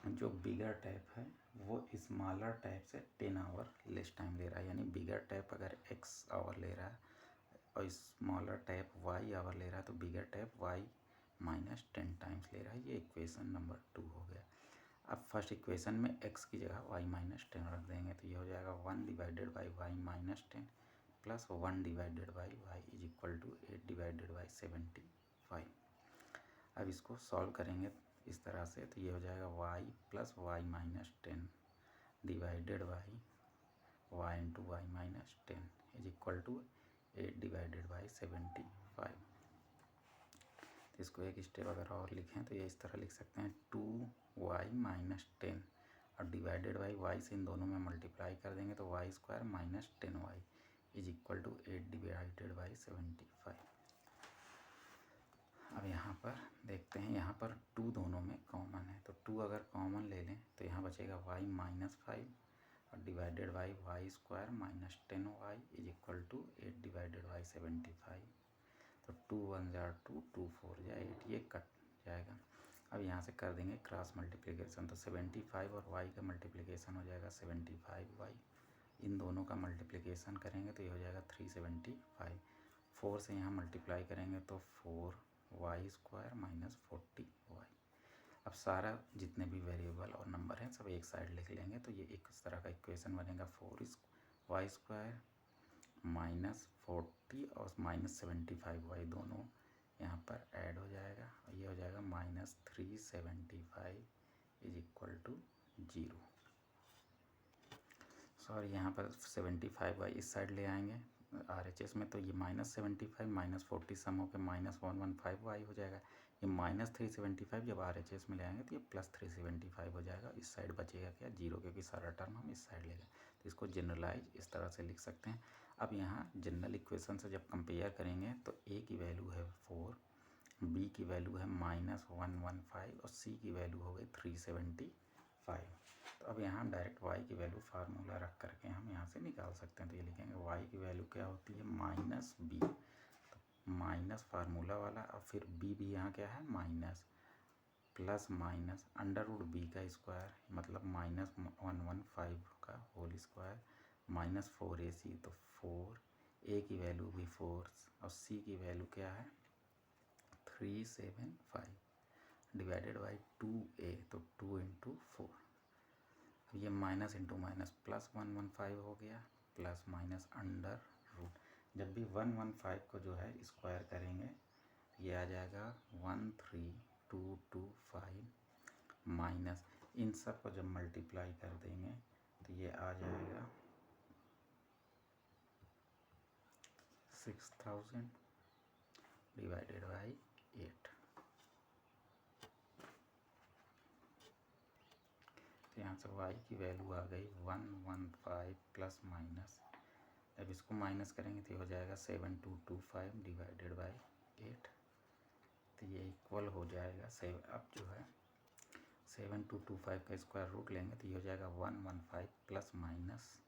जो बिगर टैप है वो स्मॉलर टैप से 10 आवर लेस टाइम ले रहा है, यानी बिगर टैप अगर x आवर ले रहा है और स्मॉलर टैप y आवर ले रहा है तो बिगर टैप y -10 टाइम्स ले रहा है। ये इक्वेशन नंबर 2 हो गया। अब फर्स्ट इक्वेशन में x की जगह y -10 रख देंगे तो ये हो जाएगा 1/y -10 + 1/y is equal to 8/75। अब इसको सॉल्व करेंगे इस तरह से तो ये हो जाएगा y + y -10 divided by y into y -10 is equal to 8/75। तो इसको एक स्टेप अगर और लिखें तो ये इस तरह लिख सकते हैं 2y -10 और डिवाइडेड बाई y से इन दोनों में मल्टीप्लाई कर देंगे तो y² -10y is equal to 8/75। अब यहाँ पर देखते हैं, यहाँ पर 2 दोनों में कॉमन है तो 2 अगर कॉमन ले लें तो यहाँ बचेगा y -5 और divided by y² -10y is equal to 8/75। तो 2 1 जार 2, 2 4 जा 8, ये कट जाएगा। अब यहाँ से कर देंगे क्रॉस मल्टीप्लिकेशन तो 75 और y का मल्टीप्लिकेशन हो जाएगा 75y, इन दोनों का मल्टीप्लिकेशन करेंगे तो ये हो जाएगा 375। 4 से यहाँ मल्टीप्लाई करेंगे तो 4y² -40y। अब सारा जितने भी वेरिएबल और नंबर हैं सब एक साइड लिख लेंगे तो ये एक इस तरह का इक्वेशन बनेगा। 4y² -40 और -75y दोनों यहाँ पर ऐड हो जाएगा और ये हो जाएगा -375 इज इक्वल टू 0। सॉरी, यहाँ पर 75y इस साइड ले आएंगे RHS में तो ये -75 -40 सम होकर -115y हो जाएगा। ये -375 जब RHS में ले आएंगे तो ये +375 हो जाएगा। इस साइड बचेगा क्या, 0, क्योंकि सारा टर्म हम इस साइड ले गए। तो इसको जनरलाइज इस तरह से लिख सकते हैं। अब यहाँ जनरल इक्वेशन से जब कंपेयर करेंगे तो a की वैल्यू है 4, b की वैल्यू है -115 और c की वैल्यू हो गई 375। तो अब यहाँ डायरेक्ट y की वैल्यू फार्मूला रख करके हम यहाँ से निकाल सकते हैं। तो ये लिखेंगे y की वैल्यू क्या होती है, -b, तो माइनस फार्मूला वाला और फिर b भी यहाँ क्या है माइनस, प्लस माइनस √b का स्क्वायर मतलब -115 का होल स्क्वायर -4ac, तो 4, a की वैल्यू भी 4 और c की वैल्यू क्या है 375 डिवाइडेड बाई 2a, तो 2 × 4। ये माइनस इंटू माइनस प्लस 115 हो गया, प्लस माइनस अंडर रूट। जब भी 115 को जो है स्क्वायर करेंगे ये आ जाएगा 13225 माइनस इन सब को जब मल्टीप्लाई कर देंगे तो ये आ जाएगा 6000 डिवाइडेड बाई 8। तो यहाँ से y की वैल्यू आ गई 115 प्लस माइनस, जब इसको माइनस करेंगे तो ये हो जाएगा 7225 डिवाइडेड बाई 8। तो ये इक्वल हो जाएगा अब जो है 7225 का स्क्वायर रूट लेंगे तो ये हो जाएगा 115 प्लस माइनस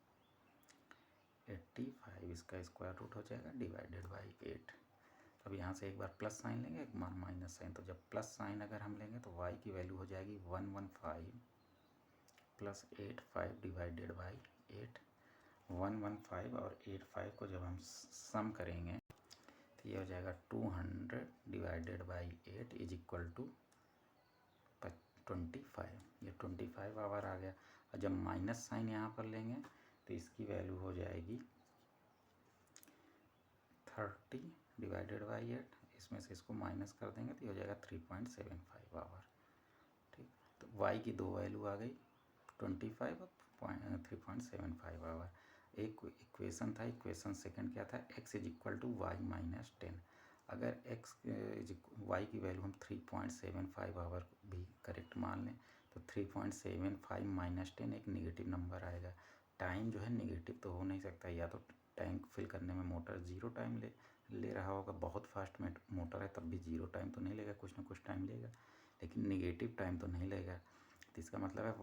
85, इसका स्क्वायर रूट हो जाएगा डिवाइडेड बाई 8। अब यहाँ से एक बार प्लस साइन लेंगे एक बार माइनस साइन, तो जब प्लस साइन अगर हम लेंगे तो y की वैल्यू हो जाएगी 115 प्लस 85 डिवाइडेड बाई 8। 115 और 85 को जब हम सम करेंगे तो ये हो जाएगा 200 divided by 8 is equal to 25। ये 25 आवर आ गया। और जब माइनस साइन यहाँ पर लेंगे तो इसकी वैल्यू हो जाएगी 30 डिवाइडेड बाई 8 इसमें से इसको माइनस कर देंगे तो ये हो जाएगा 3.75 आवर। ठीक, तो y की दो वैल्यू आ गई 25 और 3.75 आवर। एक इक्वेशन था, इक्वेशन सेकंड क्या था, x is equal to y minus 10। अगर x y की वैल्यू हम 3.75 आवर भी करेक्ट मान लें तो 3.75 माइनस 10 एक निगेटिव नंबर आएगा। टाइम जो है निगेटिव तो हो नहीं सकता, या तो टैंक फिल करने में मोटर ज़ीरो टाइम ले रहा होगा, बहुत फास्ट मोटर है तब भी ज़ीरो टाइम तो नहीं लेगा, कुछ ना कुछ टाइम लेगा, लेकिन निगेटिव टाइम तो नहीं लेगा। तो इसका मतलब है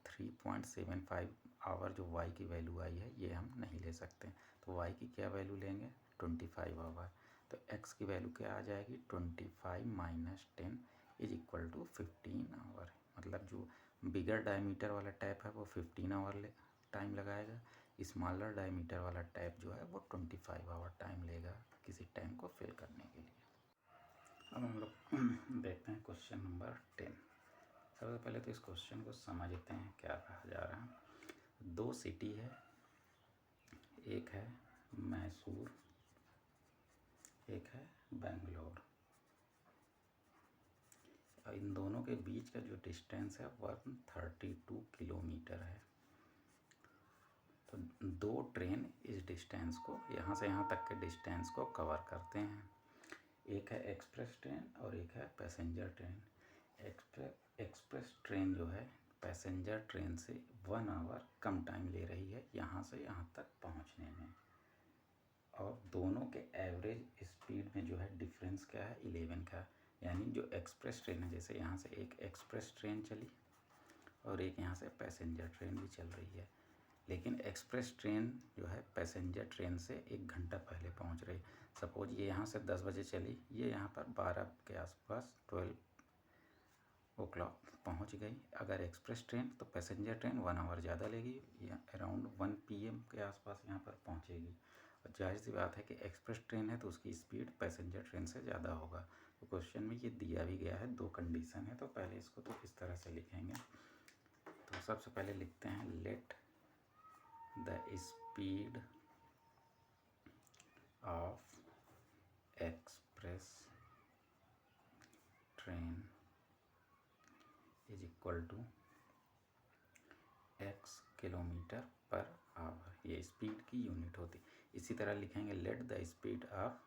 3.75 आवर जो y की वैल्यू आई है ये हम नहीं ले सकते। तो y की क्या वैल्यू लेंगे, 25 आवर। तो x की वैल्यू क्या आ जाएगी, 25 minus 10 is equal to 15 hour. मतलब जो बिगर डायमीटर वाला टैप है वो 15 आवर टाइम लगाएगा, स्मॉलर डायमीटर वाला टैप जो है वो 25 आवर टाइम लेगा किसी टैंक को फिल करने के लिए। अब हम लोग देखते हैं क्वेश्चन नंबर 10। सबसे पहले तो इस क्वेश्चन को समझते हैं क्या कहा जा रहा है। दो सिटी है, एक है मैसूर, एक है बेंगलोर। इन दोनों के बीच का जो डिस्टेंस है 132 किलोमीटर है। तो दो ट्रेन इस डिस्टेंस को, यहाँ से यहाँ तक के डिस्टेंस को कवर करते हैं। एक है एक्सप्रेस ट्रेन और एक है पैसेंजर ट्रेन। एक्सप्रेस ट्रेन जो है पैसेंजर ट्रेन से 1 आवर कम टाइम ले रही है यहाँ से यहाँ तक पहुँचने में, और दोनों के एवरेज स्पीड में जो है डिफरेंस क्या है, 11 का। यानी जो एक्सप्रेस ट्रेन है, जैसे यहाँ से एक एक्सप्रेस ट्रेन चली और एक यहाँ से पैसेंजर ट्रेन भी चल रही है, लेकिन एक्सप्रेस ट्रेन जो है पैसेंजर ट्रेन से 1 घंटा पहले पहुँच रही। सपोज ये यहाँ से 10 बजे चली, ये यहाँ पर 12 के आसपास 12 o'clock पहुँच गई। अगर एक्सप्रेस ट्रेन तो पैसेंजर ट्रेन 1 आवर ज़्यादा लेगी, या अराउंड 1 PM के आसपास यहाँ पर पहुँचेगी। और जाहिर सी बात है कि एक्सप्रेस ट्रेन है तो उसकी स्पीड पैसेंजर ट्रेन से ज़्यादा होगा। तो क्वेश्चन में ये दिया भी गया है, दो कंडीशन है। तो पहले इसको तो इस तरह से लिखेंगे। तो सबसे पहले लिखते हैं let the speed of express train is equal to x kilometre per hour. ये स्पीड की यूनिट होती। इसी तरह लिखेंगे let the speed of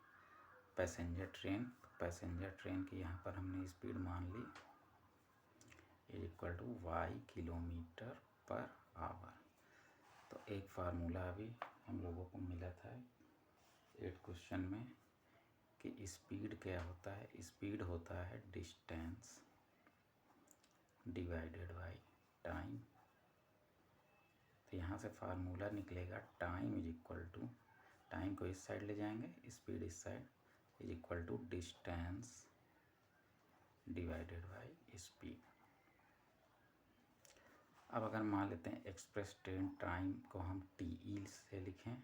passenger train. Passenger train की यहाँ पर हमने स्पीड मान ली is equal to y kilometre per hour. तो एक फार्मूला अभी हम लोगों को मिला था 8 क्वेश्चन में कि स्पीड क्या होता है। स्पीड होता है डिस्टेंस डिवाइडेड बाई टाइम। तो यहाँ से फार्मूला निकलेगा time is equal to, time को इस साइड ले जाएंगे, स्पीड इस side, is equal to distance divided by speed. अब अगर मान लेते हैं एक्सप्रेस ट्रेन टाइम को हम TE से लिखें,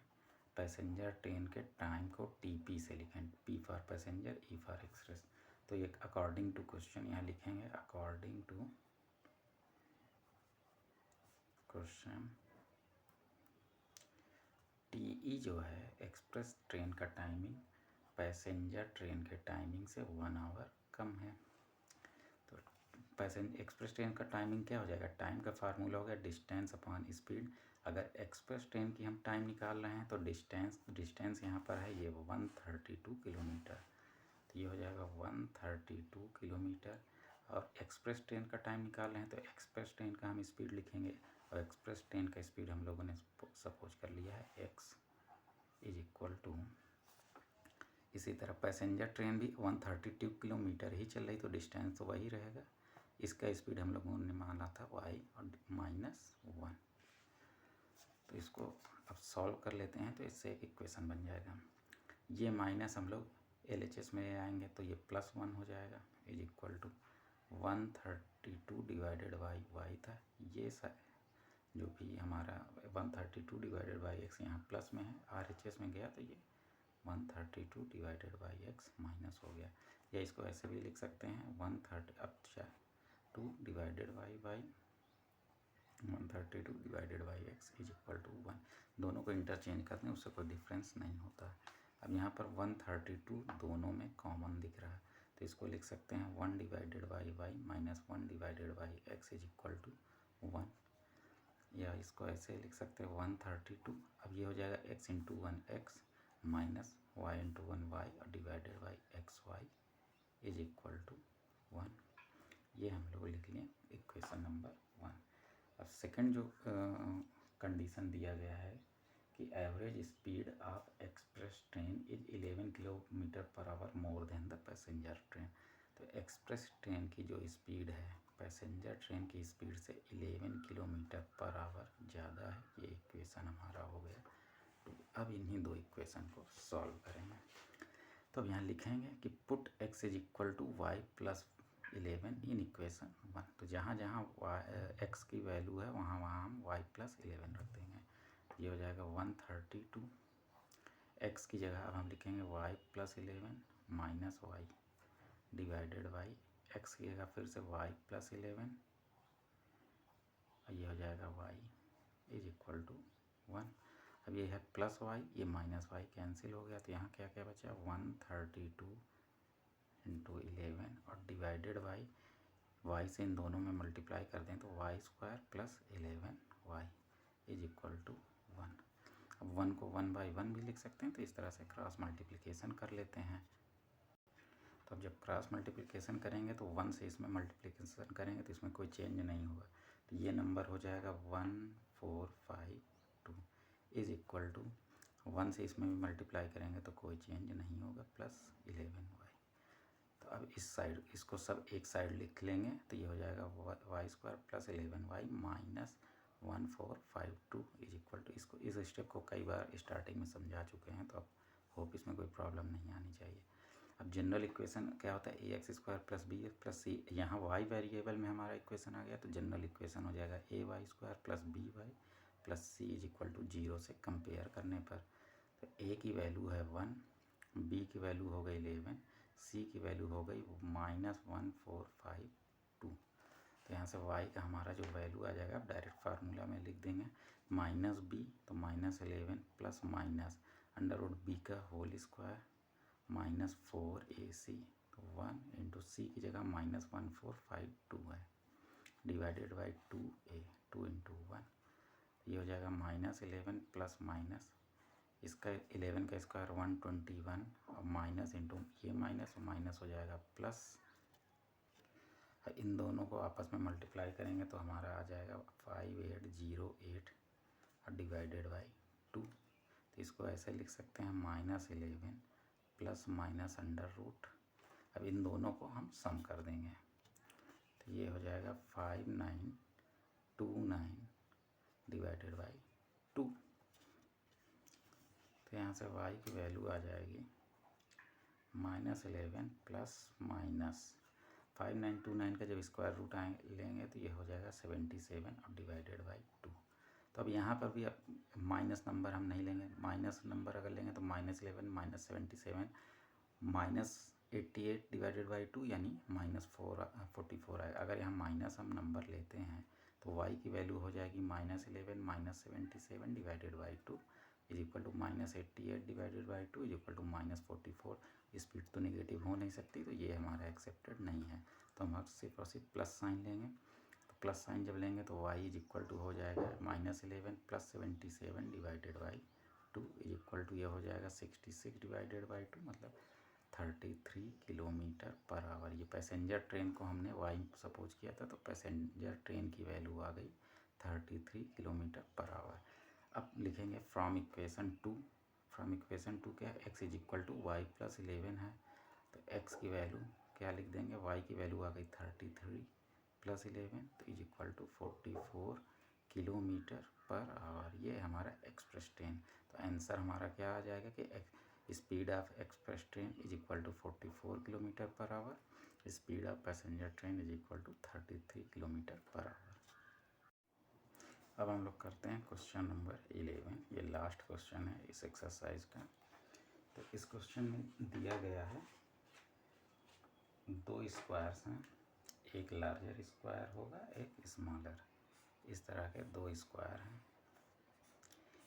पैसेंजर ट्रेन के टाइम को TP से लिखें, P for passenger, E for express. तो ये अकॉर्डिंग टू क्वेश्चन यहाँ लिखेंगे, अकॉर्डिंग टू क्वेश्चन TE जो है एक्सप्रेस ट्रेन का टाइमिंग पैसेंजर ट्रेन के टाइमिंग से 1 आवर कम है। तो एक्सप्रेस ट्रेन का टाइमिंग क्या हो जाएगा, टाइम का फार्मूला हो गया डिस्टेंस अपॉन स्पीड। अगर एक्सप्रेस ट्रेन की हम टाइम निकाल रहे हैं तो डिस्टेंस यहाँ पर है ये 132 किलोमीटर। तो ये हो जाएगा 132 किलोमीटर। और एक्सप्रेस ट्रेन का टाइम निकाल रहे हैं तो एक्सप्रेस ट्रेन का हम स्पीड लिखेंगे, और एक्सप्रेस ट्रेन का स्पीड हम लोगों ने सपोज कर लिया है x इज इक्वल टू। इसी तरह पैसेंजर ट्रेन भी 132 किलोमीटर ही चल रही, तो डिस्टेंस तो वही रहेगा। इसका स्पीड हम लोगों ने माना था y और -1। तो इसको अब सॉल्व कर लेते हैं, तो इससे एक इक्वेशन बन जाएगा। ये माइनस हम लोग LHS में आएंगे तो ये +1 हो जाएगा is equal to 132 divided by y था। ये जो भी हमारा 132 डिवाइडेड बाई x यहाँ प्लस में है, RHS में गया तो ये 132 डिवाइडेड बाई x माइनस हो गया। या इसको ऐसे भी लिख सकते हैं 132 divided by 132 divided by x is equal to 1। दोनों को इंटरचेंज करते हैं, उससे कोई डिफरेंस नहीं होता। अब यहाँ पर 132 दोनों में कॉमन दिख रहा है, तो इसको लिख सकते हैं 1 divided by y minus 1 divided by x is equal to 1, या इसको ऐसे लिख सकते हैं 132। अब ये हो जाएगा x into 1 x minus y into 1 y और divided by x y is equal to 1। ये हम लोग लिख लें इक्वेशन नंबर 1। अब सेकंड जो कंडीशन दिया गया है कि average speed of express train is 11 kilometre per our more than the passenger train. तो एक्सप्रेस ट्रेन की जो स्पीड है पैसेंजर ट्रेन की स्पीड से 11 किलोमीटर पर आवर ज़्यादा है। ये इक्वेशन हमारा हो गया। तो अब इन्हीं दो इक्वेशन को सॉल्व करेंगे। तो अब यहाँ लिखेंगे कि put x is equal to y plus 11 in equation 1। तो जहाँ जहाँ x की वैल्यू है वहाँ वहाँ हम y प्लस 11 रख देंगे। ये हो जाएगा 132। x की जगह अब हम लिखेंगे y plus 11 minus y divided by x की जगह फिर से y प्लस 11, ये हो जाएगा y इज इक्वल टू 1। अब ये है प्लस y, ये माइनस y कैंसिल हो गया, तो यहाँ क्या क्या बचा 132 इंटू 11 और डिवाइडेड बाई y से इन दोनों में मल्टीप्लाई कर दें तो y square plus 11y is equal to 1। अब 1 को 1 बाई 1 भी लिख सकते हैं, तो इस तरह से क्रॉस मल्टीप्लिकेशन कर लेते हैं। तो अब जब क्रॉस मल्टीप्लिकेशन करेंगे तो 1 से इसमें मल्टीप्लिकेशन करेंगे तो इसमें कोई चेंज नहीं होगा, तो ये नंबर हो जाएगा 1452 इज इक्वल टू 1 से इसमें भी मल्टीप्लाई करेंगे तो कोई चेंज नहीं होगा प्लस 11y। तो अब इस साइड इसको सब एक साइड लिख लेंगे, तो ये हो जाएगा y square plus 11y minus 1452 is equal to, इसको इस स्टेप को कई बार स्टार्टिंग में समझा चुके हैं, तो अब होप इसमें कोई प्रॉब्लम नहीं आनी चाहिए। अब जनरल इक्वेशन क्या होता है a x square plus b x plus c, यहाँ वाई वेरिएबल में हमारा इक्वेशन आ गया, तो जनरल इक्वेशन हो जाएगा a y square plus b y plus c is equal to 0 से कंपेयर करने पर। तो ए की वैल्यू है 1, बी की वैल्यू हो गई 11, सी की वैल्यू हो गई माइनस 1452। तो यहाँ से y का हमारा जो वैल्यू आ जाएगा आप डायरेक्ट फार्मूला में लिख देंगे माइनस बी तो minus 11 plus minus under root b का होल स्क्वायर माइनस 4ac, तो 1 इंटू सी की जगह माइनस 1452 है डिवाइडेड बाई 2a, 2 इंटू 1, ये हो जाएगा माइनस 11 प्लस माइनस इसका 11 का स्क्वायर 121 और माइनस इंटू ये माइनस और माइनस हो जाएगा प्लस। इन दोनों को आपस में मल्टीप्लाई करेंगे तो हमारा आ जाएगा 5808 और डिवाइडेड बाई 2। तो इसको ऐसे लिख सकते हैं minus 11 plus minus under root, अब इन दोनों को हम सम कर देंगे तो ये हो जाएगा 5929 डिवाइडेड बाई 2। तो यहाँ से y की वैल्यू आ जाएगी माइनस 11 प्लस माइनस 5929 का जब स्क्वायर रूट लेंगे तो ये हो जाएगा 77 और डिवाइडेड बाई 2। तो अब यहाँ पर भी अब माइनस नंबर हम नहीं लेंगे, माइनस नंबर अगर लेंगे तो minus 11 minus 77 minus 88 divided by 2 यानी माइनस 44 आएगा। अगर यहाँ माइनस हम नंबर लेते हैं तो y की वैल्यू हो जाएगी minus 11 minus 77 divided by 2 is equal to minus 88 divided by 2 is equal to minus 44। Speed तो नेगेटिव हो नहीं सकती, तो ये हमारा एक्सेप्टेड नहीं है, तो हम सिर्फ और सिर्फ प्लस साइन लेंगे। तो प्लस साइन जब लेंगे तो y इज इक्वल टू हो जाएगा minus 11 plus 77 divided by 2 is equal to ये हो जाएगा 66 डिवाइडेड बाई 2 मतलब 33 किलोमीटर पर आवर। ये पैसेंजर ट्रेन को हमने y सपोज किया था, तो पैसेंजर ट्रेन की वैल्यू आ गई 33 किलोमीटर पर आवर। अब लिखेंगे फ्रॉम इक्वेशन 2, फ्रॉम इक्वेशन 2 क्या है x is equal to y plus 11 है, तो x की वैल्यू क्या लिख देंगे y की वैल्यू आ गई 33 प्लस 11 तो is equal to 44 kilometre per hour. ये हमारा एक्सप्रेस ट्रेन। तो आंसर हमारा क्या आ जाएगा कि speed of express train is equal to 44 kilometre per hour, speed of passenger train is equal to 33 kilometre per hour. अब हम लोग करते हैं क्वेश्चन नंबर 11। ये लास्ट क्वेश्चन है इस एक्सरसाइज का। तो इस क्वेश्चन में दिया गया है दो स्क्वायर्स हैं, एक लार्जर स्क्वायर होगा एक स्मॉलर, इस तरह के दो स्क्वायर हैं।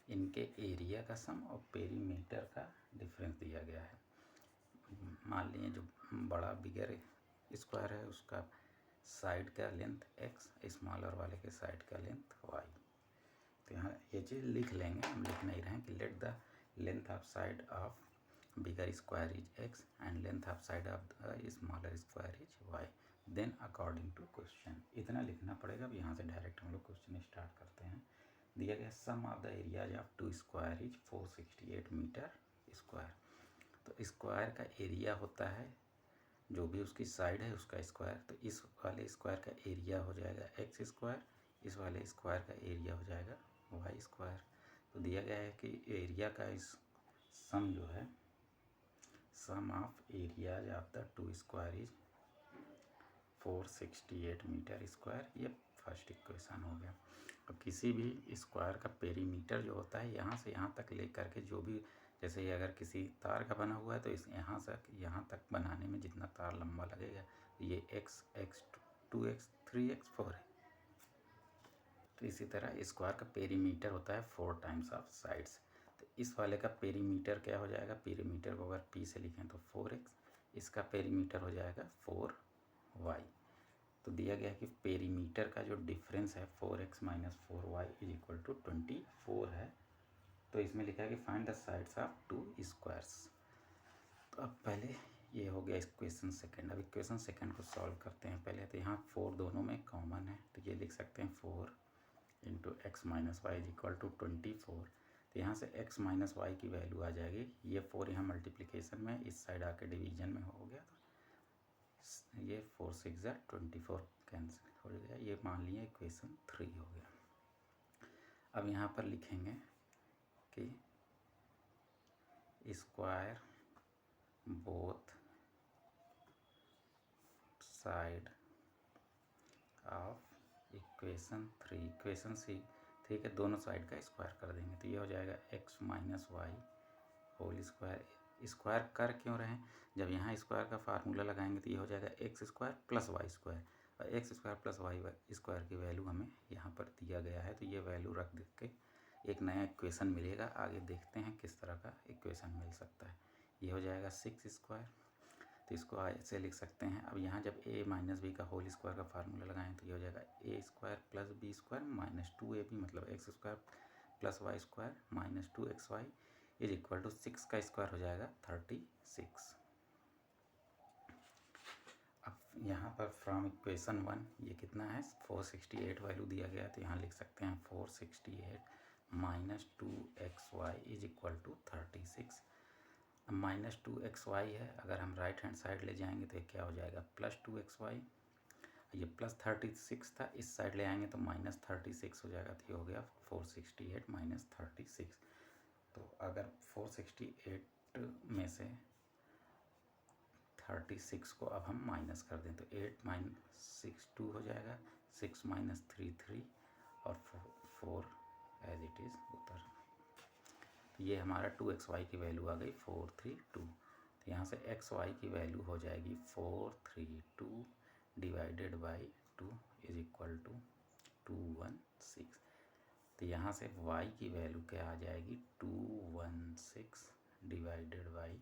इनके एरिया का सम और पेरीमीटर का डिफरेंस दिया गया है। मान लीजिए जो बड़ा बिगर स्क्वायर है उसका साइड का लेंथ x, स्मॉलर वाले के साइड का लेंथ y। तो यहाँ ये चीज़ लिख लेंगे, हम लिख नहीं रहे हैं कि let the length of side of bigger square is x and length of side of the smaller square is y, then according to question. इतना लिखना पड़ेगा। अब यहाँ से डायरेक्ट हम लोग क्वेश्चन स्टार्ट करते हैं। दिया गया sum of the areas of two square is 468 metre square. तो स्क्वायर का एरिया होता है जो भी उसकी साइड है उसका स्क्वायर। तो इस वाले स्क्वायर का एरिया हो जाएगा एक्स स्क्वायर, इस वाले स्क्वायर का एरिया हो जाएगा वाई स्क्वायर। तो दिया गया है कि एरिया का इस सम जो है sum of areas of the two square is 468 metre square. ये फर्स्ट इक्वेशन हो गया। अब किसी भी स्क्वायर का पेरीमीटर जो होता है यहाँ से यहाँ तक लेकर के जो भी, जैसे ये अगर किसी तार का बना हुआ है तो इस यहाँ से यहाँ तक बनाने में जितना तार लंबा लगेगा, ये x, x 2x 3x 4 है। तो इसी तरह स्क्वायर का पेरीमीटर होता है 4 टाइम्स ऑफ साइड्स। तो इस वाले का पेरीमीटर क्या हो जाएगा, पेरीमीटर को अगर p से लिखें तो 4x, इसका पेरीमीटर हो जाएगा 4y। तो दिया गया है कि पेरीमीटर का जो डिफरेंस है 4x minus 4y is equal to 24 है। तो इसमें लिखा है कि find the sides of to squares. तो अब पहले ये हो गया इक्वेशन सेकंड। अब इक्वेशन सेकंड को सॉल्व करते हैं पहले। तो यहाँ 4 दोनों में कॉमन है, तो ये लिख सकते हैं 4 into x minus y is equal to 24। तो यहाँ से x माइनस वाई की वैल्यू आ जाएगी। ये 4 यहाँ मल्टीप्लिकेशन में, इस साइड आके डिवीजन में हो गया। तो ये 4 6 ज़ा 24 कैंसिल हो गया। ये मान लिया इक्वेशन 3 हो गया। अब यहाँ पर लिखेंगे कि square both side of equation 3, equation three के दोनों साइड का स्क्वायर कर देंगे। तो ये हो जाएगा x minus y whole square. Square कर क्यों रहे हैं, जब यहाँ स्क्वायर का फार्मूला लगाएंगे तो ये हो जाएगा x square plus y square, और x square plus y square की वैल्यू हमें यहाँ पर दिया गया है। तो ये वैल्यू रख दे के एक नया इक्वेशन मिलेगा। आगे देखते हैं किस तरह का इक्वेशन मिल सकता है। ये हो जाएगा 6 स्क्वायर। तो इसको ऐसे लिख सकते हैं। अब यहाँ जब a माइनस बी का होल स्क्वायर का फार्मूला लगाएं तो ये हो जाएगा a square plus b square minus 2ab, मतलब x square plus y square minus 2xy is equal to 6 का स्क्वायर हो जाएगा 36। अब यहाँ पर फ्रॉम इक्वेशन 1 ये कितना है 468 वैल्यू दिया गया। तो यहाँ लिख सकते हैं 468 minus 2xy is equal to 36। Minus 2xy है, अगर हम राइट हैंड साइड ले जाएंगे तो ये क्या हो जाएगा प्लस 2xy। ये प्लस 36 था, इस साइड ले आएंगे तो माइनस 36 हो जाएगा। तो ये हो गया 468 माइनस 36। तो अगर 468 में से 36 को अब हम माइनस कर दें तो 8 माइनस 6 2 हो जाएगा, 6 माइनस 3 3 और 4 एज इट इज़ उतर। तो ये हमारा 2xy की वैल्यू आ गई 432। तो यहाँ से xy की वैल्यू हो जाएगी 432 divided by 2 is equal to 216। तो यहाँ से y की वैल्यू क्या आ जाएगी 216 डिवाइडेड बाई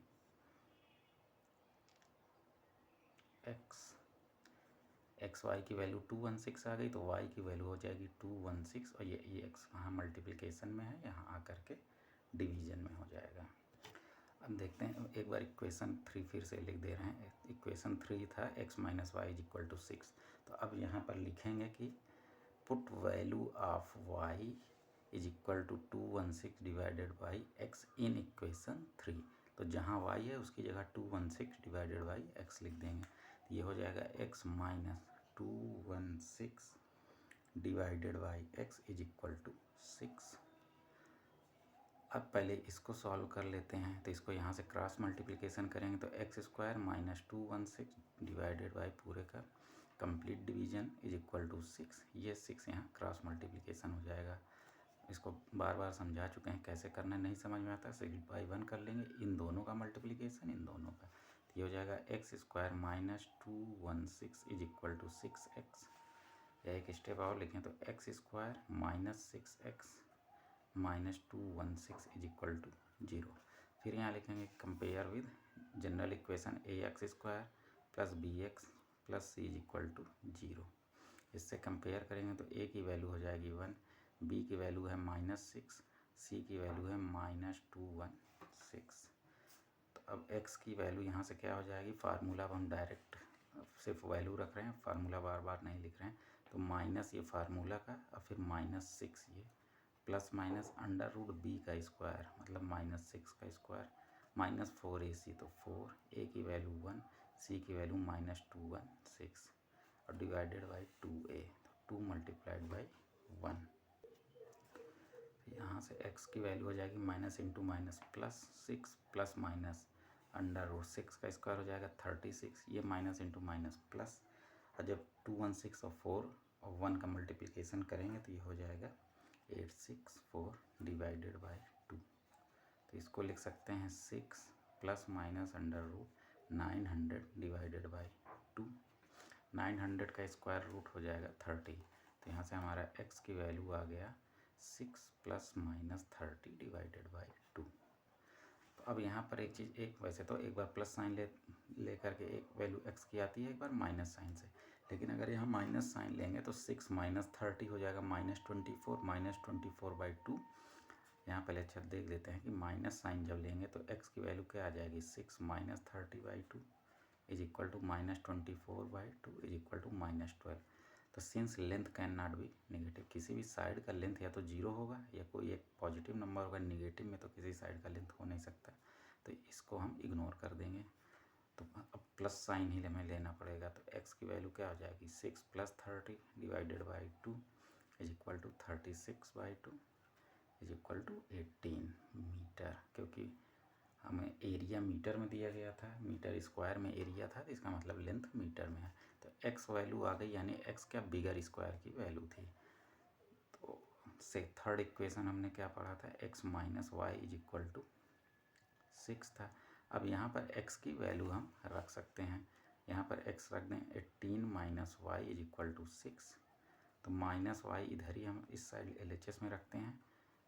एक्स वाई की वैल्यू 216 आ गई। तो y की वैल्यू हो जाएगी 216 और ये x वहाँ मल्टीप्लिकेशन में है, यहाँ आकर के डिवीजन में हो जाएगा। अब देखते हैं एक बार इक्वेशन 3 फिर से लिख दे रहे हैं। इक्वेशन 3 था x minus y is equal to 6। तो अब यहाँ पर लिखेंगे कि put value of y is equal to 216 divided by x in equation 3। तो जहाँ y है उसकी जगह 216 डिवाइडेड बाई x लिख देंगे। तो ये हो जाएगा x minus 216 divided by x is equal to 6। अब पहले इसको सॉल्व कर लेते हैं। तो इसको यहाँ से क्रॉस मल्टीप्लिकेशन करेंगे तो x square minus 216 divided by पूरे का complete division is equal to 6। ये 6 यहाँ क्रॉस मल्टीप्लिकेशन हो जाएगा। इसको बार बार समझा चुके हैं कैसे करना है, नहीं समझ में आता 6/1 कर लेंगे, इन दोनों का मल्टीप्लिकेशन इन दोनों का। तो ये हो जाएगा x square minus 216 is equal to 6x। या एक स्टेप और लिखें तो x square minus 6x -216 is equal to 0। फिर यहाँ लिखेंगे compare with general equation ax² plus bx plus c is equal to 0। इससे कंपेयर करेंगे तो a की वैल्यू हो जाएगी 1, b की वैल्यू है -6, c की वैल्यू है -216। तो अब x की वैल्यू यहाँ से क्या हो जाएगी, फार्मूला अब हम डायरेक्ट सिर्फ वैल्यू रख रहे हैं, फार्मूला बार बार नहीं लिख रहे हैं। तो माइनस ये फार्मूला का और फिर -6 ये प्लस माइनस √b का स्क्वायर मतलब -6 का स्क्वायर -4ac तो 4, a की वैल्यू 1, c की वैल्यू -216 और डिवाइडेड बाई 2a तो 2 मल्टीप्लाइड बाई 1। यहाँ से x की वैल्यू हो जाएगी minus into minus plus 6 plus minus √6 का स्क्वायर हो जाएगा 36, ये माइनस इंटू माइनस प्लस, और जब 216 और 4 और 1 का मल्टीप्लिकेशन करेंगे तो ये हो जाएगा 864 डिवाइडेड बाई 2। तो इसको लिख सकते हैं 6 प्लस माइनस √900 डिवाइडेड बाई 2। 900 का स्क्वायर रूट हो जाएगा 30, तो यहाँ से हमारा x की वैल्यू आ गया 6 प्लस माइनस 30 डिवाइडेड बाई 2। तो अब यहाँ पर एक चीज़, एक वैसे तो एक बार प्लस साइन ले करके एक वैल्यू x की आती है, एक बार माइनस साइन से, लेकिन अगर यहाँ माइनस साइन लेंगे तो 6 माइनस 30 हो जाएगा -24 बाई 2। यहाँ पहले अच्छा देख लेते हैं कि माइनस साइन जब लेंगे तो x की वैल्यू क्या आ जाएगी, 6 minus 30 by 2 is equal to -24 by 2 is equal to -12। तो since length can not be negative, किसी भी साइड का लेंथ या तो जीरो होगा या कोई एक पॉजिटिव नंबर होगा, नेगेटिव में तो किसी साइड का लेंथ हो नहीं सकता, तो इसको हम इग्नोर कर देंगे। तो अब प्लस साइन ही हमें लेना पड़ेगा, तो x की वैल्यू क्या हो जाएगी, 6 plus 30 divided by 2 is equal to 36 by 2 is equal to 18 metre, क्योंकि हमें एरिया मीटर में दिया गया था, मीटर स्क्वायर में एरिया था, तो इसका मतलब लेंथ मीटर में है। तो x वैल्यू आ गई, यानी x क्या बिगर स्क्वायर की वैल्यू थी। तो से थर्ड इक्वेशन हमने क्या पढ़ा था, x minus y is equal to 6 था। अब यहाँ पर x की वैल्यू हम रख सकते हैं, यहाँ पर x रख दें 18 minus y is equal to 6। तो माइनस वाई इधर ही हम इस साइड LHS में रखते हैं,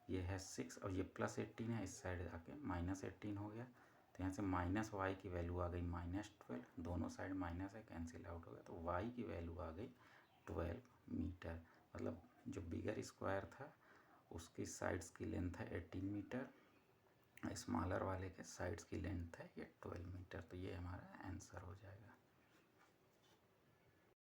ये है 6 और ये प्लस 18 है, इस साइड आके -18 हो गया। तो यहाँ से माइनस वाई की वैल्यू आ गई -12, दोनों साइड माइनस है, कैंसिल आउट हो गया, तो वाई की वैल्यू आ गई 12 मीटर। मतलब जो बिगर स्क्वायर था उसकी साइड्स की लेंथ है 18 मीटर, स्मॉलर वाले के साइड्स की लेंथ है ये 12 मीटर। तो ये हमारा आंसर हो जाएगा।